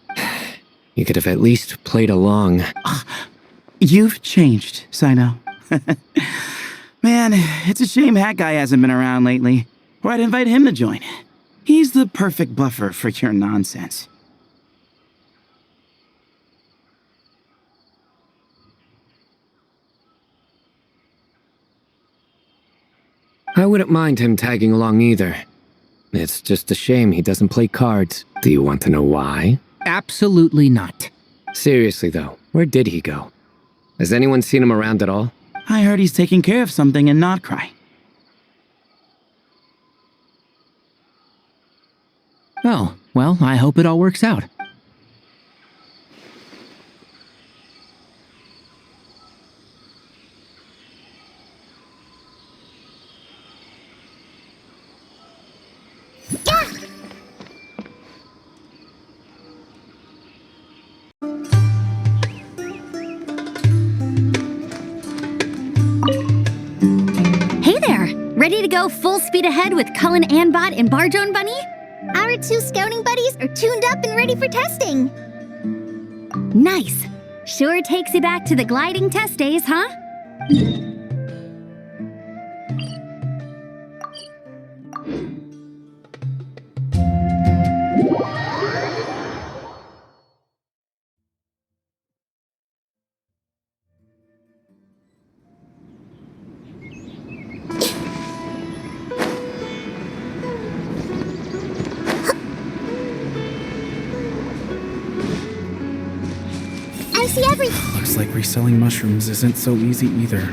You could have at least played along.
You've changed, Sino. Man, it's a shame Hat Guy hasn't been around lately, or I'd invite him to join. He's the perfect buffer for your nonsense.
I wouldn't mind him tagging along either. It's just a shame he doesn't play cards. Do you want to know why?
Absolutely not.
Seriously though, where did he go? Has anyone seen him around at all?
I heard he's taking care of something in Notcry.
Oh, well, I hope it all works out.
Hey there! Ready to go full speed ahead with Cullen Anbot and Barjone Bunny?
Our 2 scouting buddies are tuned up and ready for testing.
Nice! Sure takes you back to the gliding test days, huh?
I see everything.
Looks like reselling mushrooms isn't so easy either.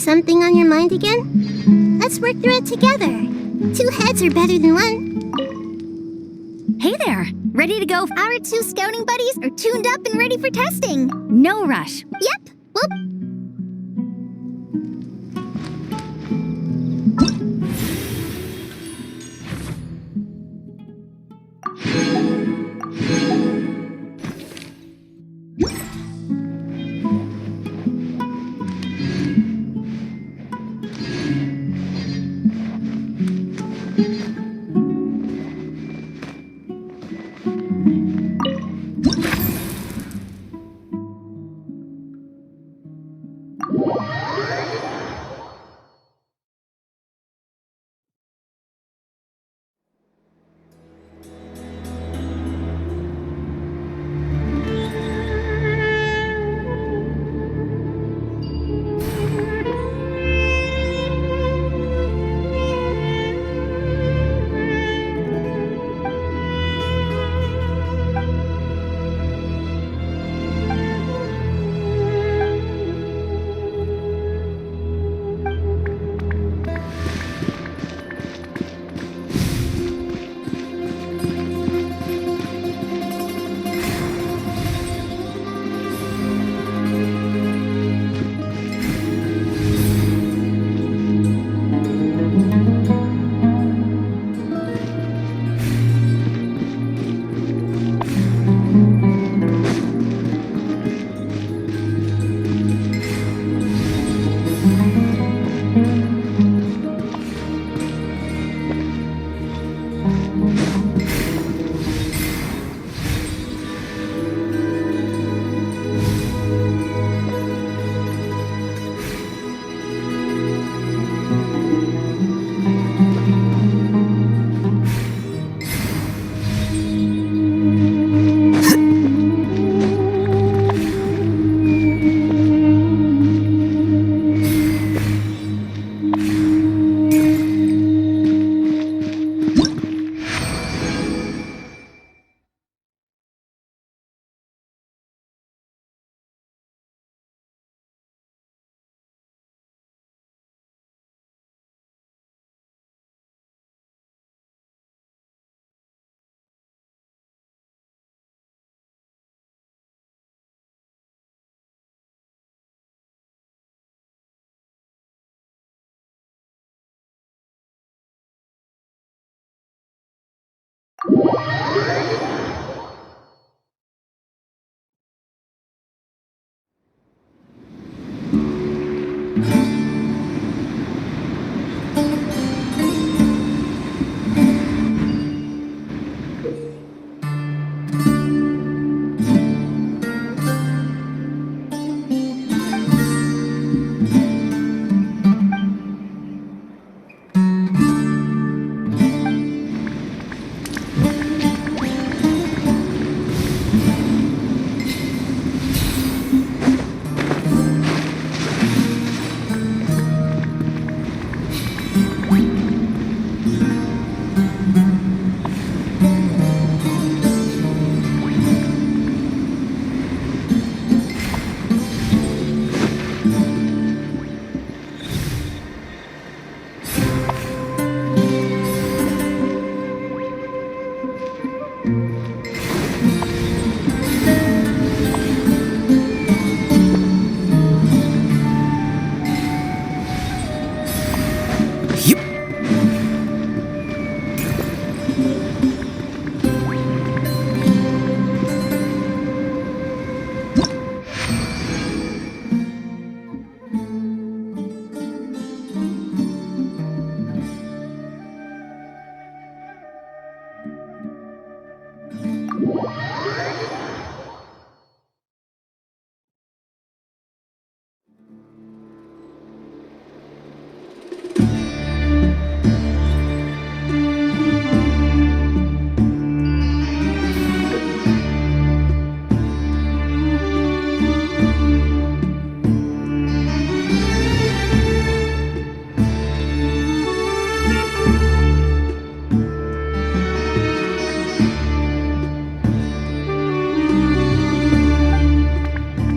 something on your mind again? Let's work through it together. 2 heads are better than 1.
Hey there! Ready to go?
Our 2 scouting buddies are tuned up and ready for testing.
No rush.
Yep. Well,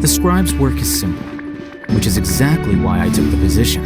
The scribe's work is simple.
which is exactly why I took the position.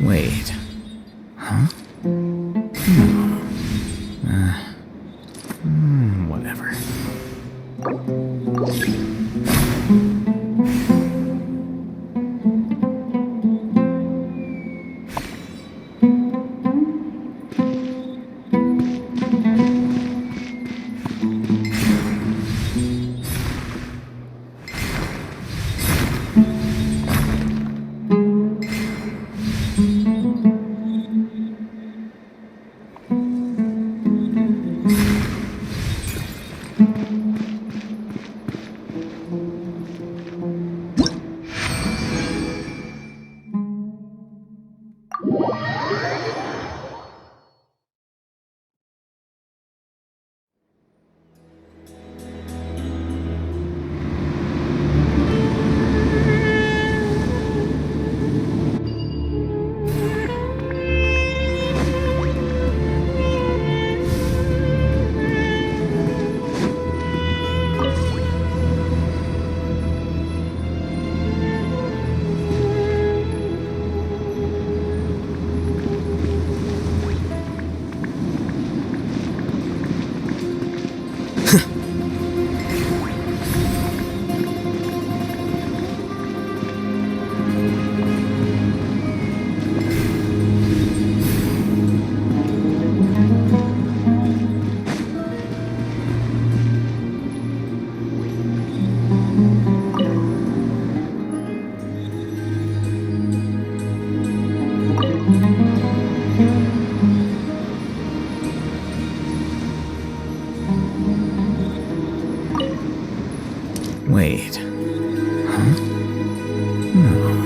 Wait. Huh? Whatever. Wait. Huh? No.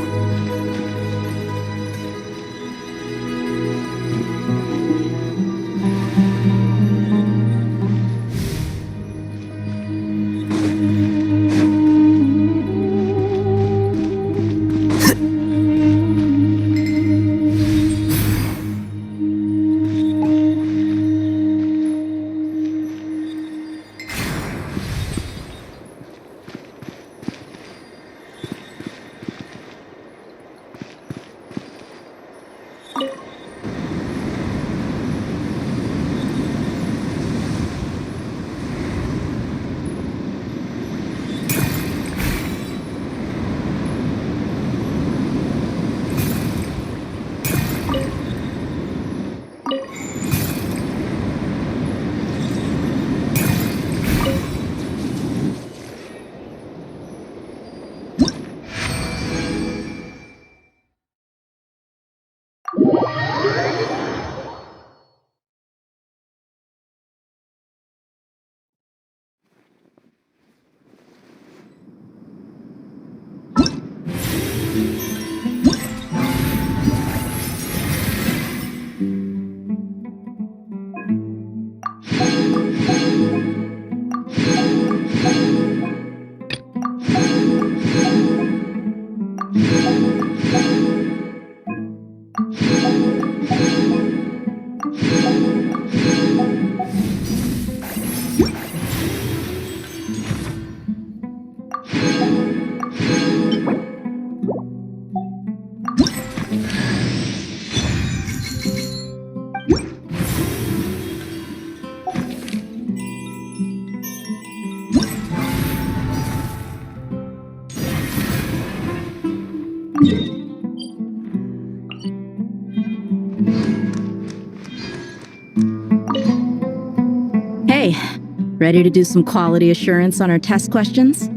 Ready to do some quality assurance on our test questions?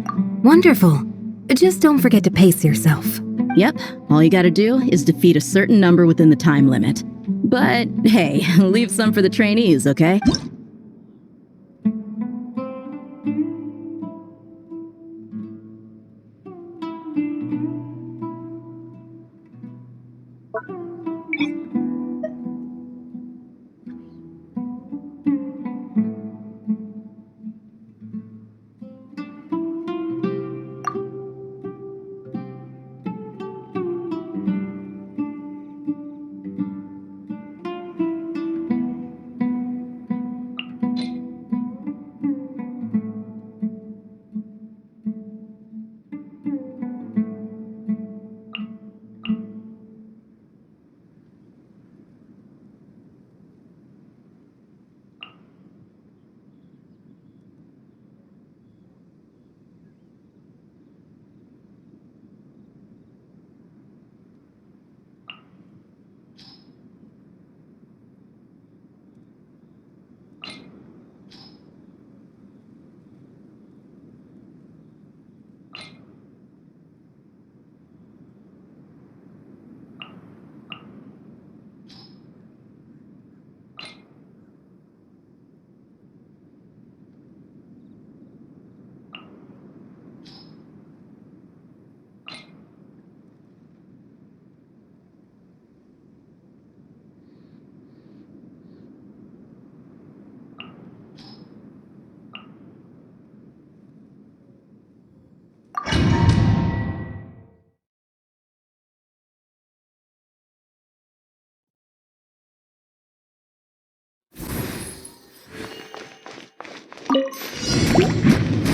Wonderful. Just don't forget to pace yourself.
Yep, all you gotta do is defeat a certain number within the time limit. But hey, leave some for the trainees, okay?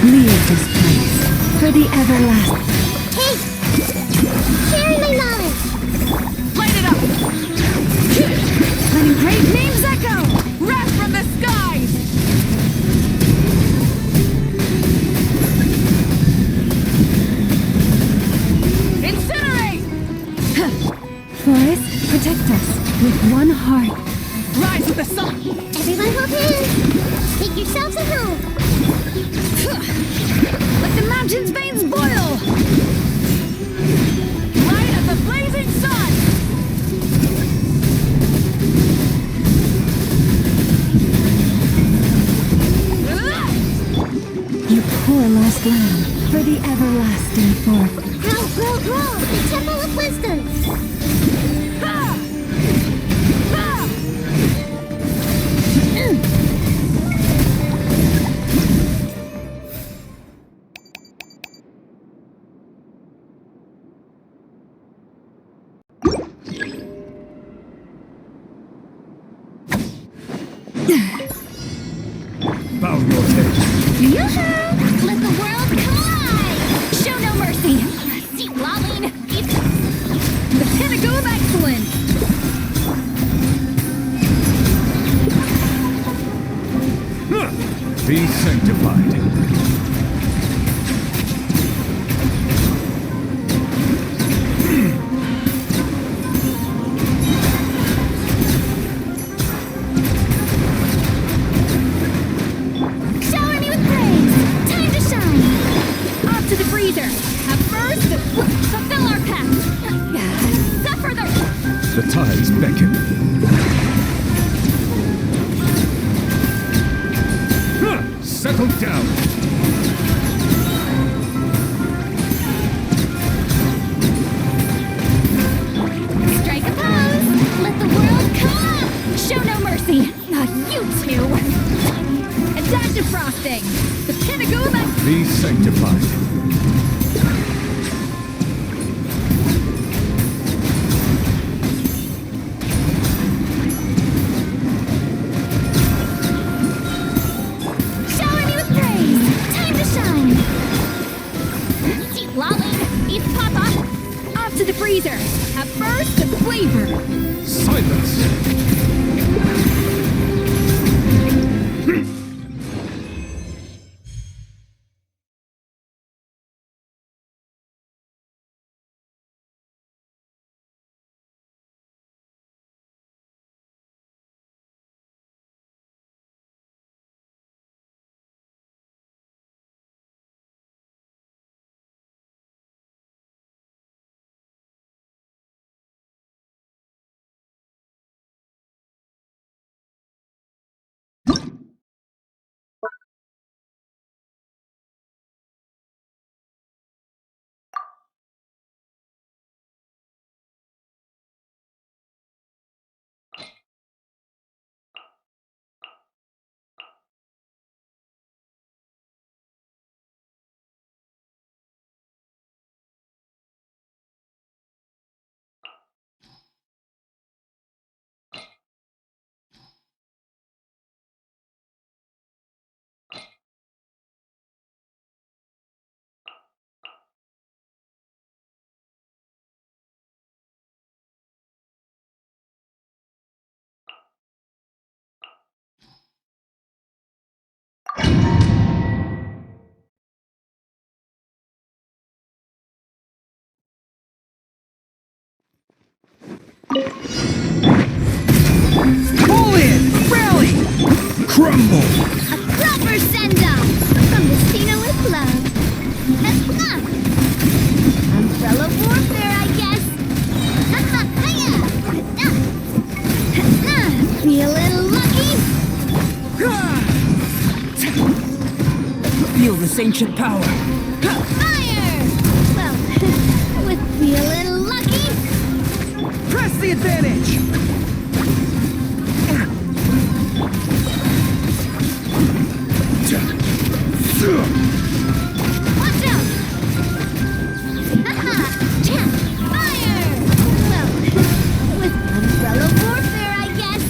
Leave this place for the everlasting.
Hey! Sharing my knowledge!
Light it up! Letting great names echo! Wrath from the skies! Incinerate! Forest, protect us with one heart. Rise with the sun!
Everyone hold hands! Take yourselves at home!
Let the mountain's veins boil! Light of the blazing sun! You poor lost lamb, for the everlasting forth.
Grow, grow, grow! The Temple of Wisdom!
Ha! Ha!
Bow your head.
Yoo-hoo! Let the world collide! Show no mercy! See, lolling! The pinnacle of excellence!
Be sanctified.
Shower me with praise! Time to shine! Off to the freezer! At first, fulfill our pact! Suffer the...
The tides beckon. Settle down.
Strike a pose! Let the world come up! Show no mercy! Not you two! A dash of frosting! The pinnacle of excellence!
Be sanctified.
Shower me with praise! Time to shine! See, lolling! Eat papa! Off to the freezer! At first, the flavor!
Silence.
Pull in! Rally! Crumble!
A proper send-off from the Cena with love. Umbrella warfare, I guess. Feeling lucky?
Feel this ancient power.
Fire! Well, with feeling lucky?
Press the advantage!
Watch out! Fire! Well, with umbrella warfare, I guess.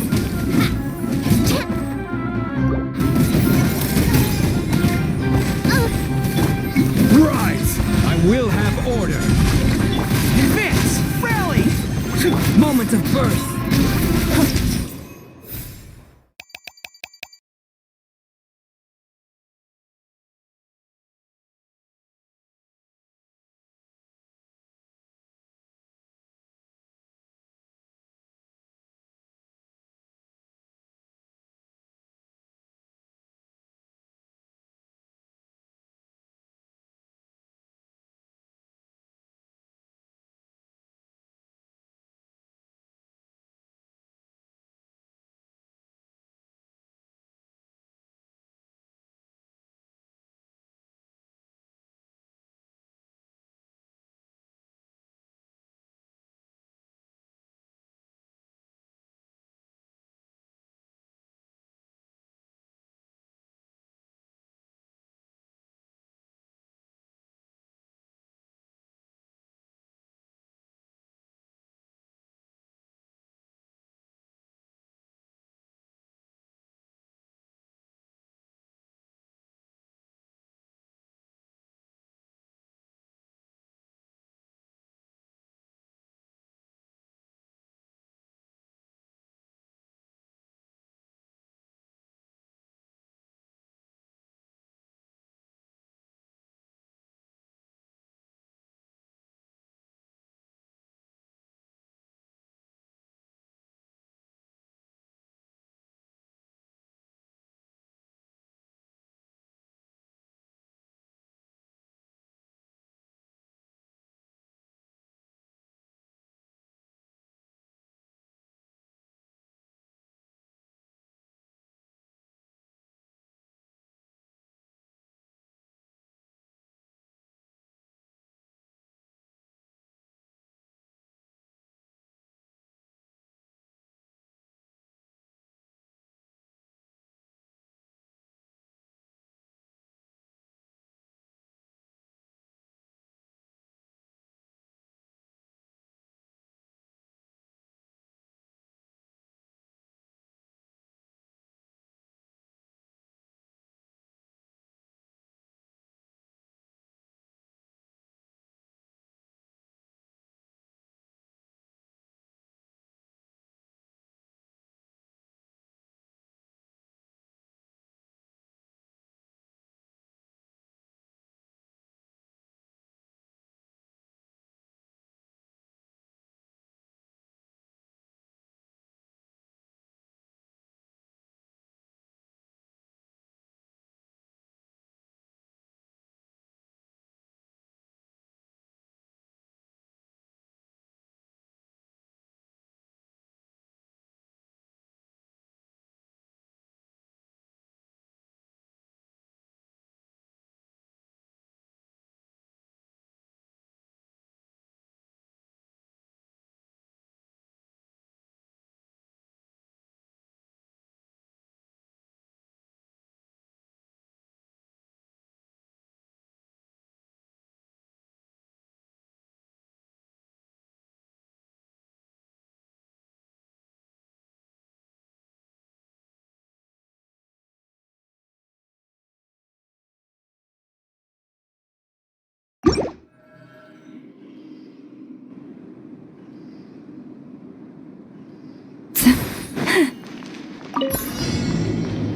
Rise! I will have order. Advance! Rally! Moment of birth.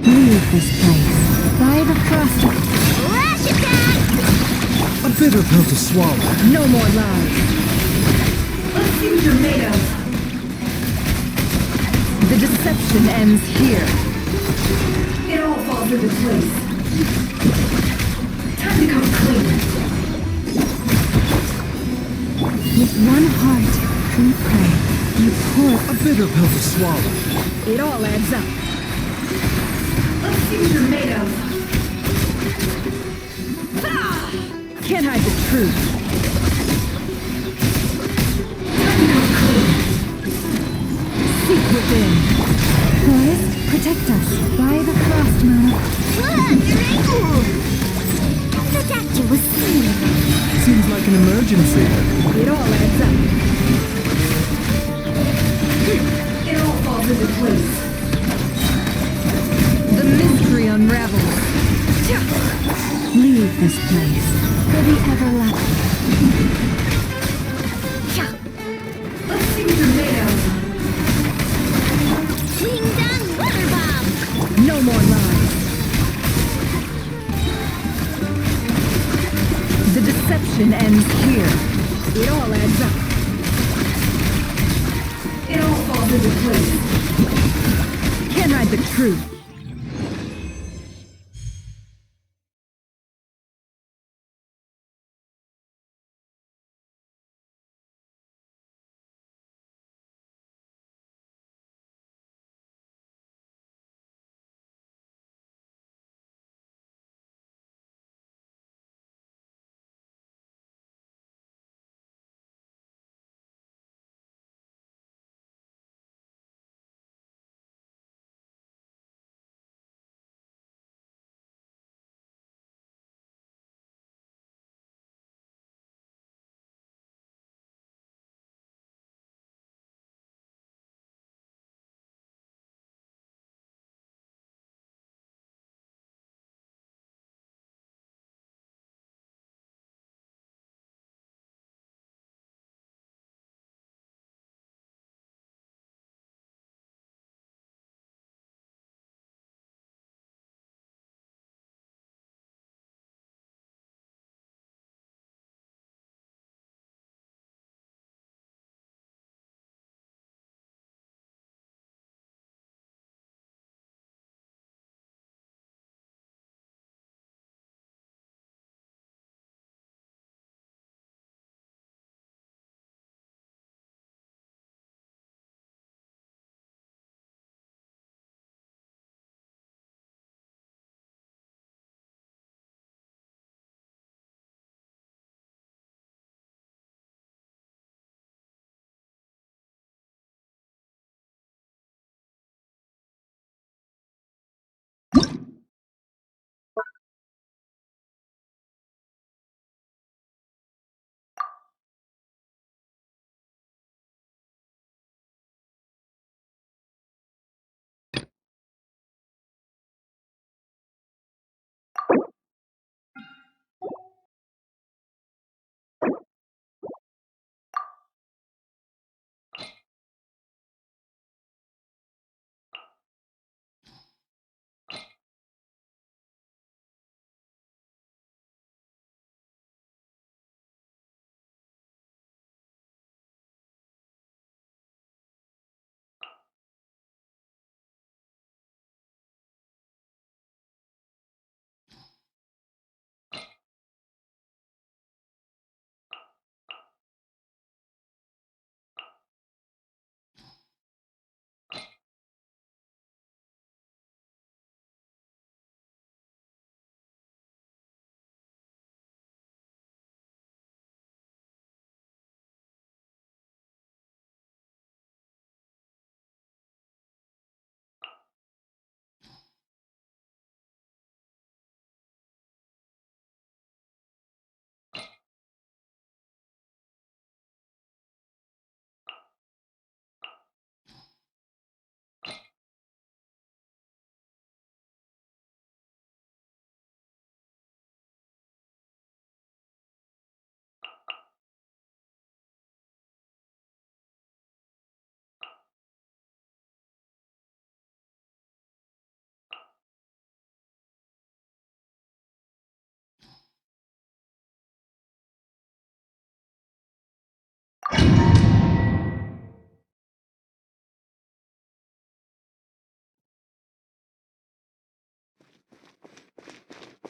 Leave this place. Right across the...
Rash attack!
A bitter pill to swallow.
No more lies.
Let's see what you're made of.
The deception ends here. It all falls into place. Time to come clean. With one heart, we pray. You pour
A bitter pill to swallow.
it all adds up. Let's see what you're made of. Can't hide the truth. Time to come clean. Seek within. Forest, protect us. By the frost moon.
The doctor was seen.
Seems like an emergency.
It all adds up. It all falls into place. The mystery unravels. Leave this place for the everlasting. Let's see what you're made of.
Ding dong water bomb.
No more lies. The deception ends here. It all adds up. It all falls into place. Can't hide the truth.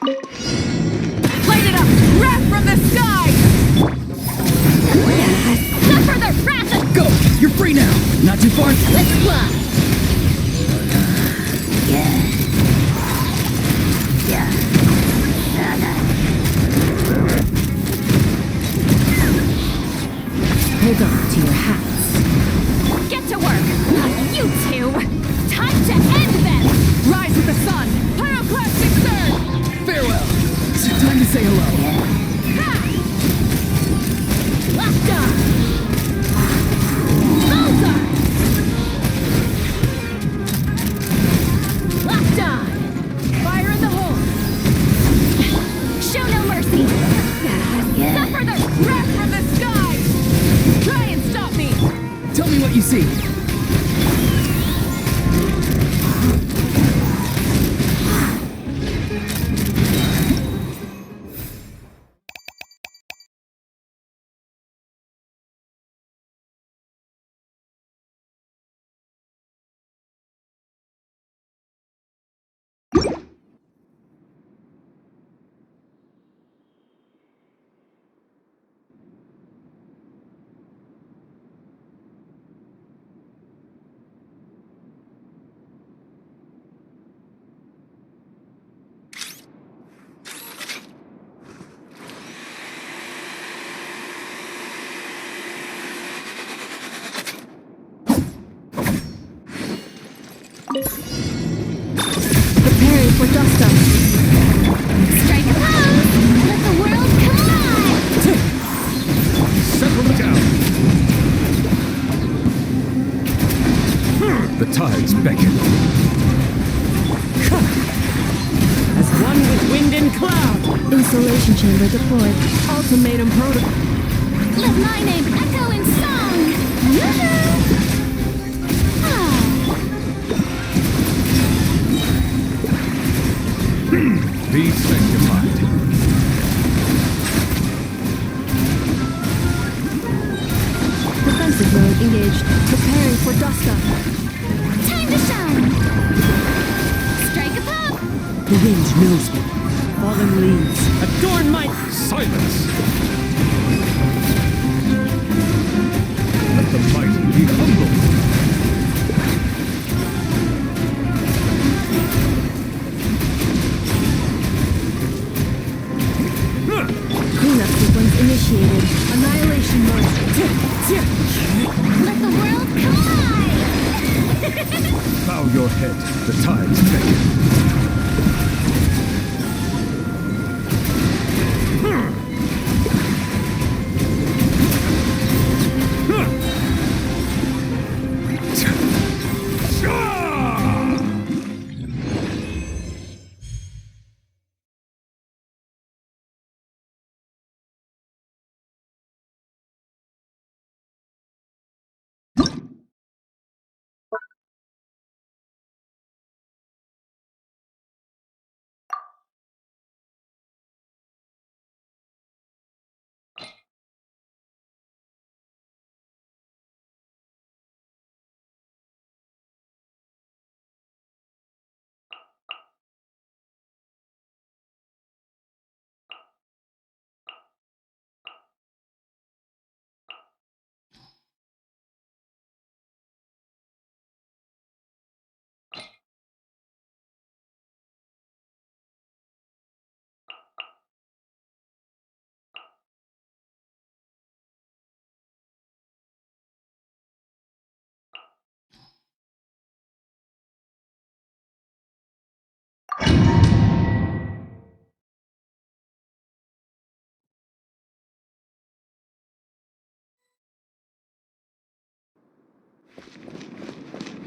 Light it up! Wrath from the sky! Suffer the wrath of...
Go! You're free now! Not too far?
Let's fly!
Hold on to your hats.
Get to work! Not you two! Time to end them! Rise with the sun! Pyroclastic surge!
Farewell! Time to say hello.
Locked on! Bullseye! Locked on! Fire in the hole! Show no mercy! Suffer the wrath from the sky! Try and stop me!
Tell me what you see.
Preparing for dust-up. Strike a pose! Let the world collide!
Settle down. The tides beckon.
As one with wind and cloud.
Insulation chamber deployed.
Ultimatum protocol.
Let my name echo in song! Yoo-hoo!
Be sanctified.
Defensive mode engaged. Preparing for dust-up. Time to shine! Strike a pop!
The wind knows me. Fallen leaves. Adorn my...
Silence! Let the mighty be humble.
Cleanup sequence initiated. Annihilation mode. Let the world collide!
Bow your head. The tides beckon.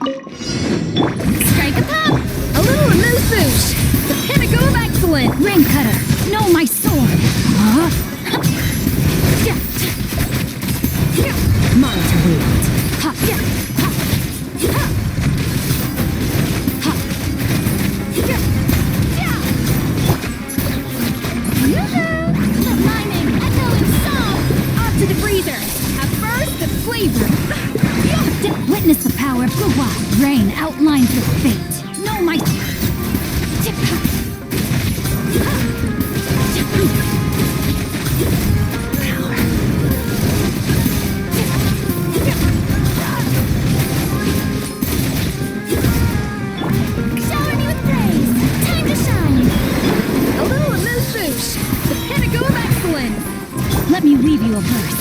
Strike a pop! A little amuse-bouche! The pinnacle of excellence! Ring cutter! Know my sword!
Mine to wield.
Let my name echo in song! Off to the freezer! At first, the flavor! Witness the power of Fieldwise. Rain outlines your fate. Know my...
Let me weave you a verse.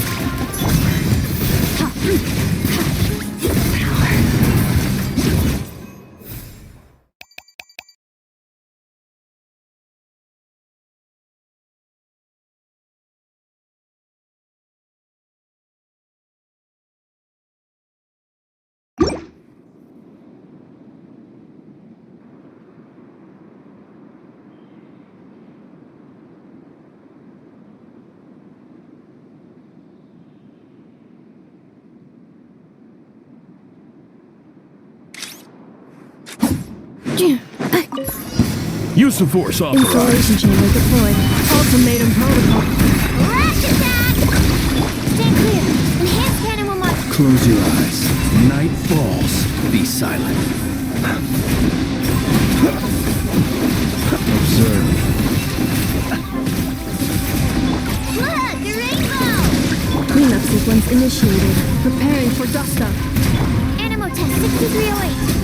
Use of force authorized.
Installation chamber deployed. Ultimatum protocol.
Rush attack! Stand clear. Enhanced cannon will mark.
Close your eyes. Night falls. Be silent. Observe.
Look, the rainbow!
Cleanup sequence initiated. Preparing for dust up.
Animal test 6308.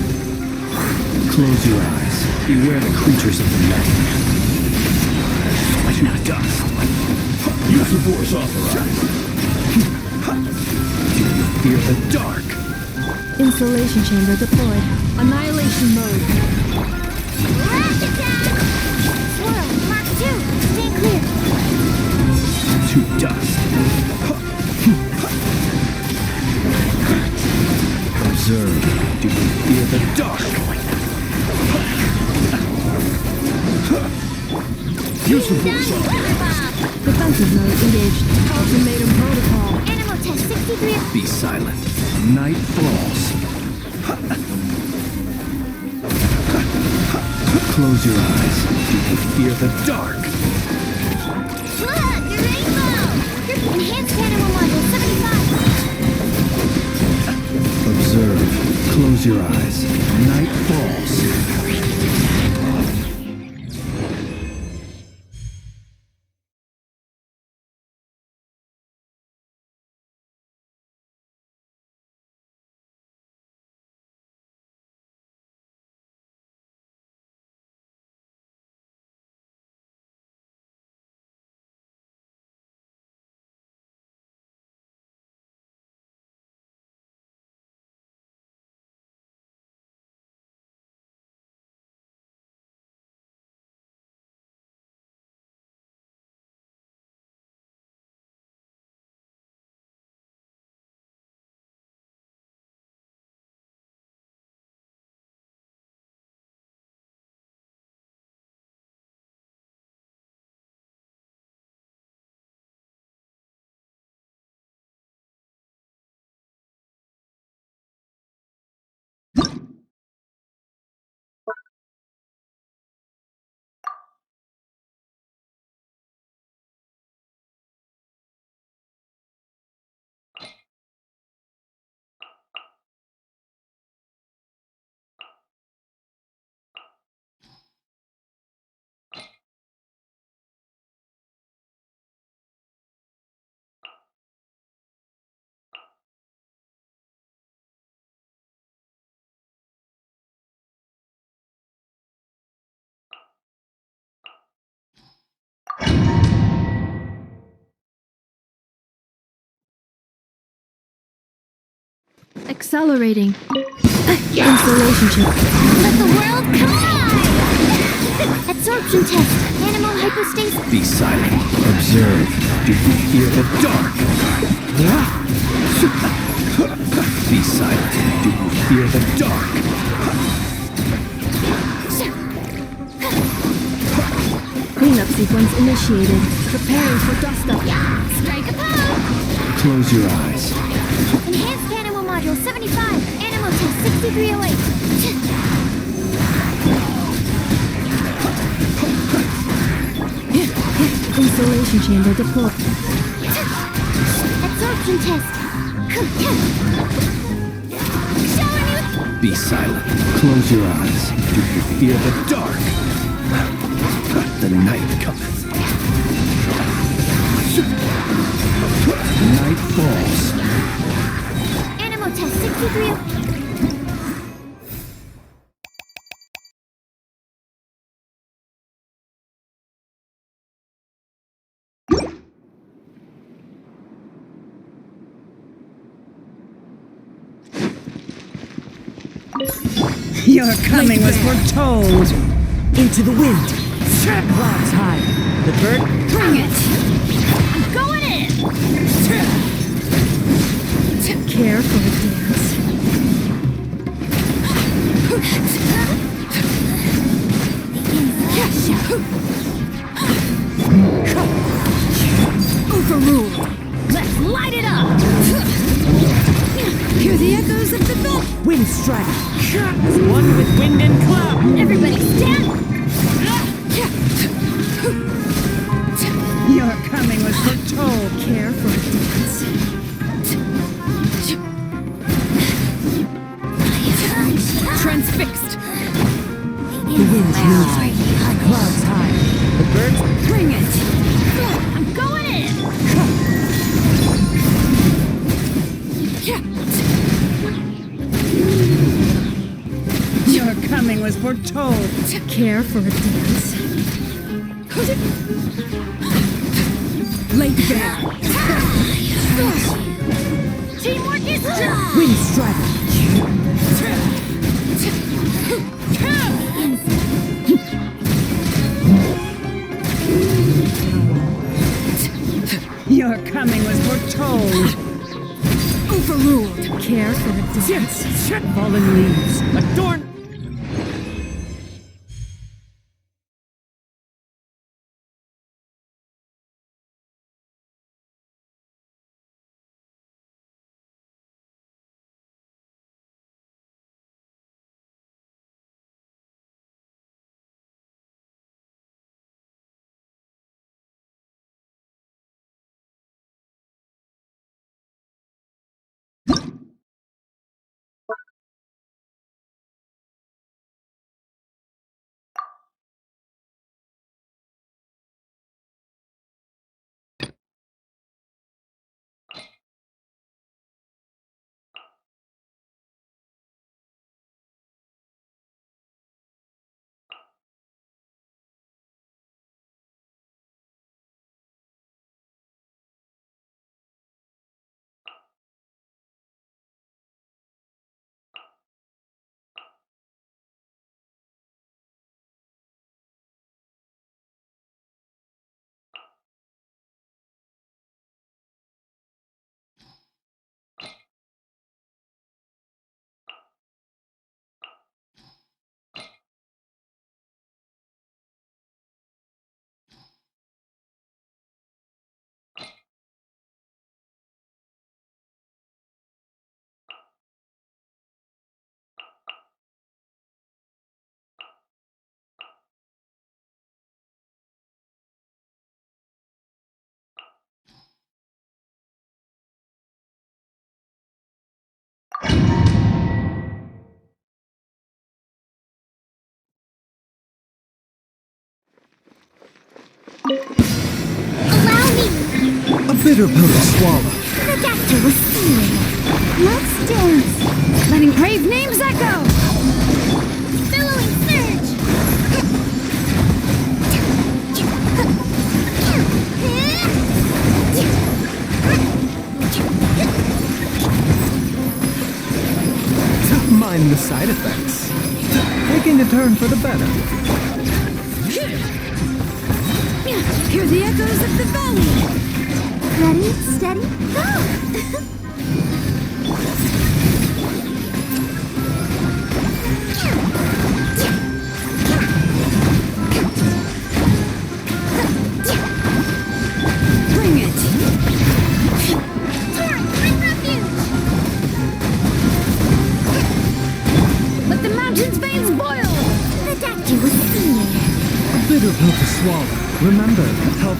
Close your eyes. Beware the creatures of the night. Like dust. Use of force authorized. Do you fear the dark?
Installation chamber deployed. Annihilation mode.
Rush attack! Swirl, Mark 2. Stand clear.
To dust. Observe. Do you fear the dark? Use of force authorized.
Defensive mode engaged. Ultimatum protocol.
Animal test 63.
Be silent. Night falls. Close your eyes. Do you fear the dark?
Look, the rainbow! Enhanced animal module 75.
Observe. Close your eyes. Night falls.
Accelerating. Installation chip.
Let the world collide! Absorption test. Animal hypostasis.
Be silent. Observe. Do you fear the dark? Be silent. Do you fear the dark?
Cleanup sequence initiated. Preparing for dust up.
Strike a pose!
Close your eyes.
Enhanced animal module 75. Animal test 6308.
Installation chamber deployed.
Absorption test. Showing you.
Be silent. Close your eyes. Do you fear the dark? The night cometh. Night falls.
Animal test 6308.
Your coming was foretold. Into the wind. Clouds high. The bird.
Bring it! I'm going in!
Care for a dance.
Overruled! Let's light it up!
Hear the echoes of the bell. Wind strike. As one with wind and cloud.
Everybody stand!
Your coming was foretold. Care for a dance.
Transfixed!
The wind's moving. Clouds high. The birds.
Bring it! I'm going in!
Your coming was foretold. Care for a dance. Lake Bear.
Teamwork is done!
Wind strike. Your coming was foretold.
Overruled!
Care for a dance. Fallen leaves. Adorn.
Allow me!
A bitter pill to swallow.
The doctor was seeing. Let's dance. Letting brave names echo. Billowing surge.
Mind the side effects. Taking a turn for the better.
Hear the echoes of the valley.
Ready, steady, go!
Bring it.
Let the mountain's veins boil! The doctor was seeing.
A bitter pill to swallow. Remember, health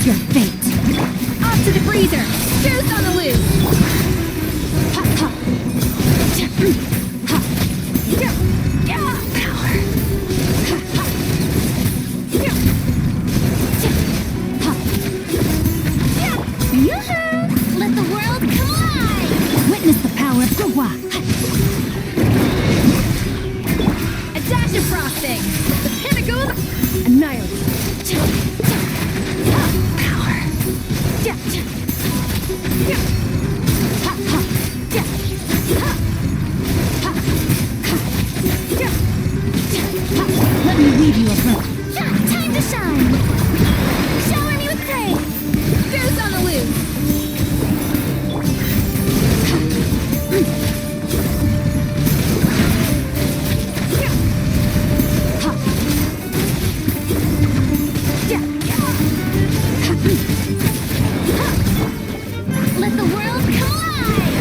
your fate. Off to the freezer. Juice on the loose. Ha, ha. Ha. Power. Ha, ha. Yoo-hoo! Let the world collide! Witness the power of Gwa. A dash of frosting. The pinnacle of annihilate. Power. Let me weave you a bow. Time to shine. Shower me with praise. Goose on the loose. Let the world collide!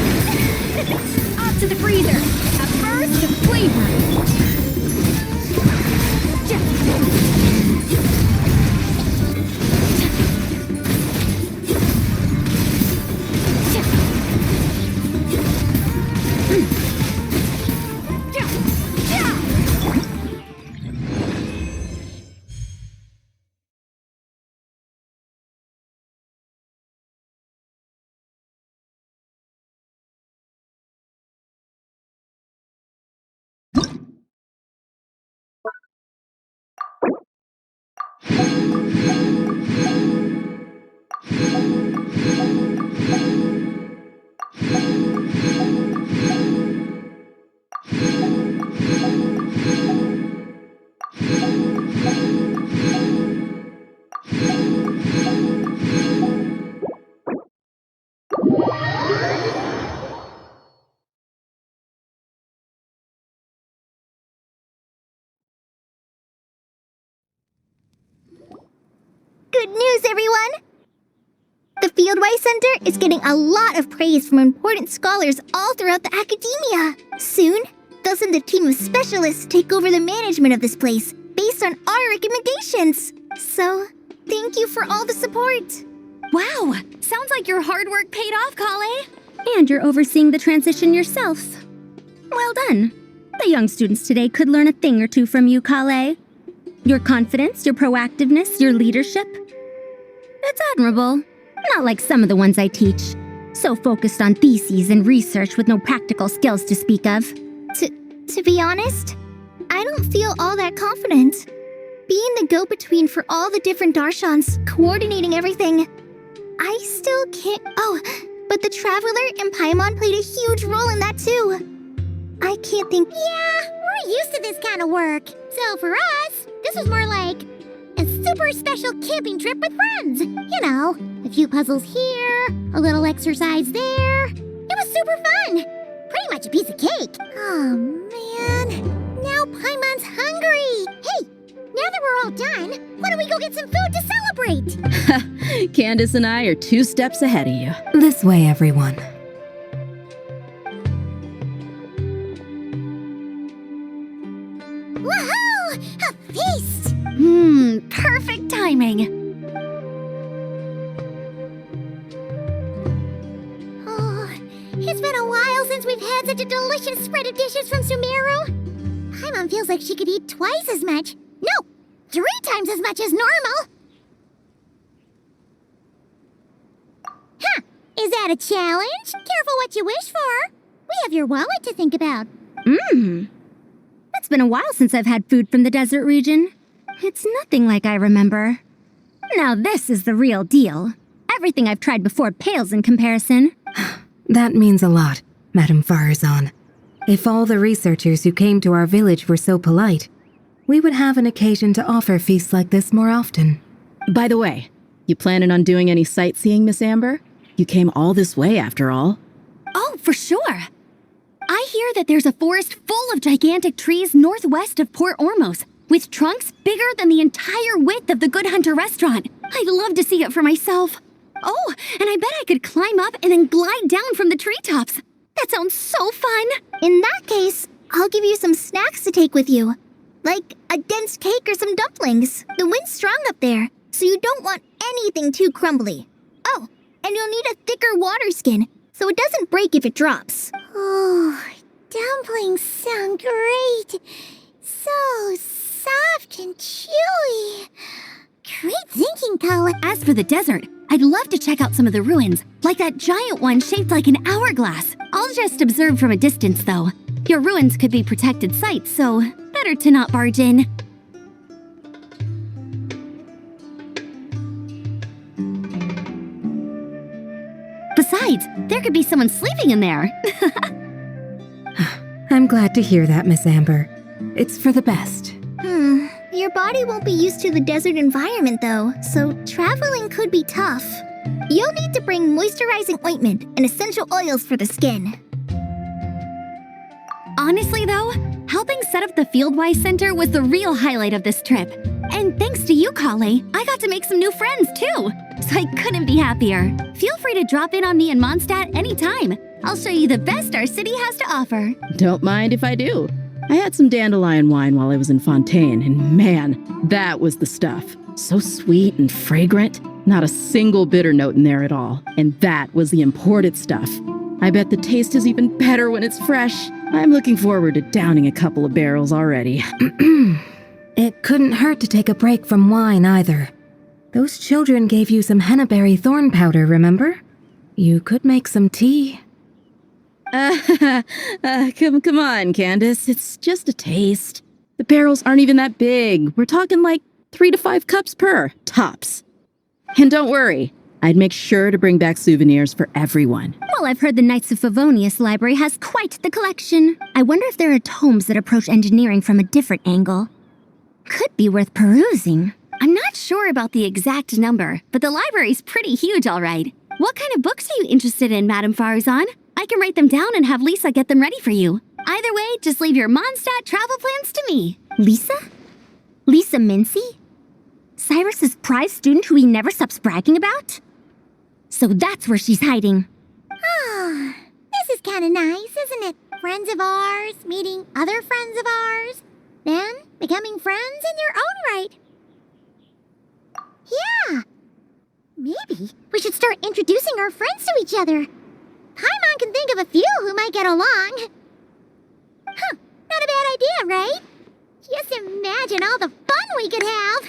Off to the freezer. A burst of flavor.
Good news, everyone! The Fieldwise Center is getting a lot of praise from important scholars all throughout the academia. Soon, they'll send a team of specialists to take over the management of this place based on our recommendations. So, thank you for all the support.
Wow! Sounds like your hard work paid off, Kale. And you're overseeing the transition yourself. Well done. The young students today could learn a thing or two from you, Kale. Your confidence, your proactiveness, your leadership. It's admirable. Not like some of the ones I teach. So focused on theses and research with no practical skills to speak of.
To be honest, I don't feel all that confident. Being the go-between for all the different Darshans, coordinating everything, I still can't... Oh, but the Traveler and Paimon played a huge role in that too. I can't think...
Yeah, we're used to this kind of work. So for us, this was more like a super special camping trip with friends. You know, a few puzzles here, a little exercise there. It was super fun. Pretty much a piece of cake. Oh, man. Now Paimon's hungry. Hey, now that we're all done, why don't we go get some food to celebrate?
Candace and I are 2 steps ahead of you.
This way, everyone.
Woohoo! A feast!
Perfect timing.
Oh, it's been a while since we've had such a delicious spread of dishes from Sumeru. Paimon feels like she could eat twice as much. No, 3 times as much as normal. Huh, is that a challenge? Careful what you wish for. We have your wallet to think about.
It's been a while since I've had food from the desert region. It's nothing like I remember. Now this is the real deal. Everything I've tried before pales in comparison.
That means a lot, Madame Farazan. If all the researchers who came to our village were so polite, we would have an occasion to offer feasts like this more often.
By the way, you planning on doing any sightseeing, Miss Amber? You came all this way after all.
Oh, for sure. I hear that there's a forest full of gigantic trees northwest of Port Ormos, with trunks bigger than the entire width of the Good Hunter restaurant. I'd love to see it for myself. Oh, and I bet I could climb up and then glide down from the treetops. That sounds so fun.
In that case, I'll give you some snacks to take with you. Like a dense cake or some dumplings. The wind's strong up there, so you don't want anything too crumbly. Oh, and you'll need a thicker water skin, so it doesn't break if it drops.
Oh, dumplings sound great. So soft and chewy. Great thinking, Cole.
As for the desert, I'd love to check out some of the ruins, like that giant one shaped like an hourglass. I'll just observe from a distance, though. Your ruins could be protected sites, so better to not barge in. Besides, there could be someone sleeping in there.
I'm glad to hear that, Miss Amber. It's for the best.
Your body won't be used to the desert environment, though, so traveling could be tough. You'll need to bring moisturizing ointment and essential oils for the skin.
Honestly, though, helping set up the Fieldwise Center was the real highlight of this trip. And thanks to you, Kale, I got to make some new friends, too. So I couldn't be happier. Feel free to drop in on me in Mondstadt anytime. I'll show you the best our city has to offer.
Don't mind if I do. I had some dandelion wine while I was in Fontaine, and man, that was the stuff. So sweet and fragrant. Not a single bitter note in there at all. And that was the imported stuff. I bet the taste is even better when it's fresh. I'm looking forward to downing a couple of barrels already.
It couldn't hurt to take a break from wine either. Those children gave you some hennaberry thorn powder, remember? You could make some tea.
Come on, Candace. It's just a taste. The barrels aren't even that big. We're talking like 3 to 5 cups per, tops. And don't worry, I'd make sure to bring back souvenirs for everyone.
Well, I've heard the Knights of Favonius library has quite the collection. I wonder if there are tomes that approach engineering from a different angle. Could be worth perusing. I'm not sure about the exact number, but the library's pretty huge, all right. What kind of books are you interested in, Madame Farzan? I can write them down and have Lisa get them ready for you. Either way, just leave your Mondstadt travel plans to me.
Lisa? Lisa Mincy? Cyrus's prize student who he never stops bragging about? So that's where she's hiding.
Oh, this is kind of nice, isn't it? Friends of ours meeting other friends of ours, then becoming friends in their own right. Yeah, maybe we should start introducing our friends to each other. Paimon can think of a few who might get along. Huh, not a bad idea, right? Just imagine all the fun we could have.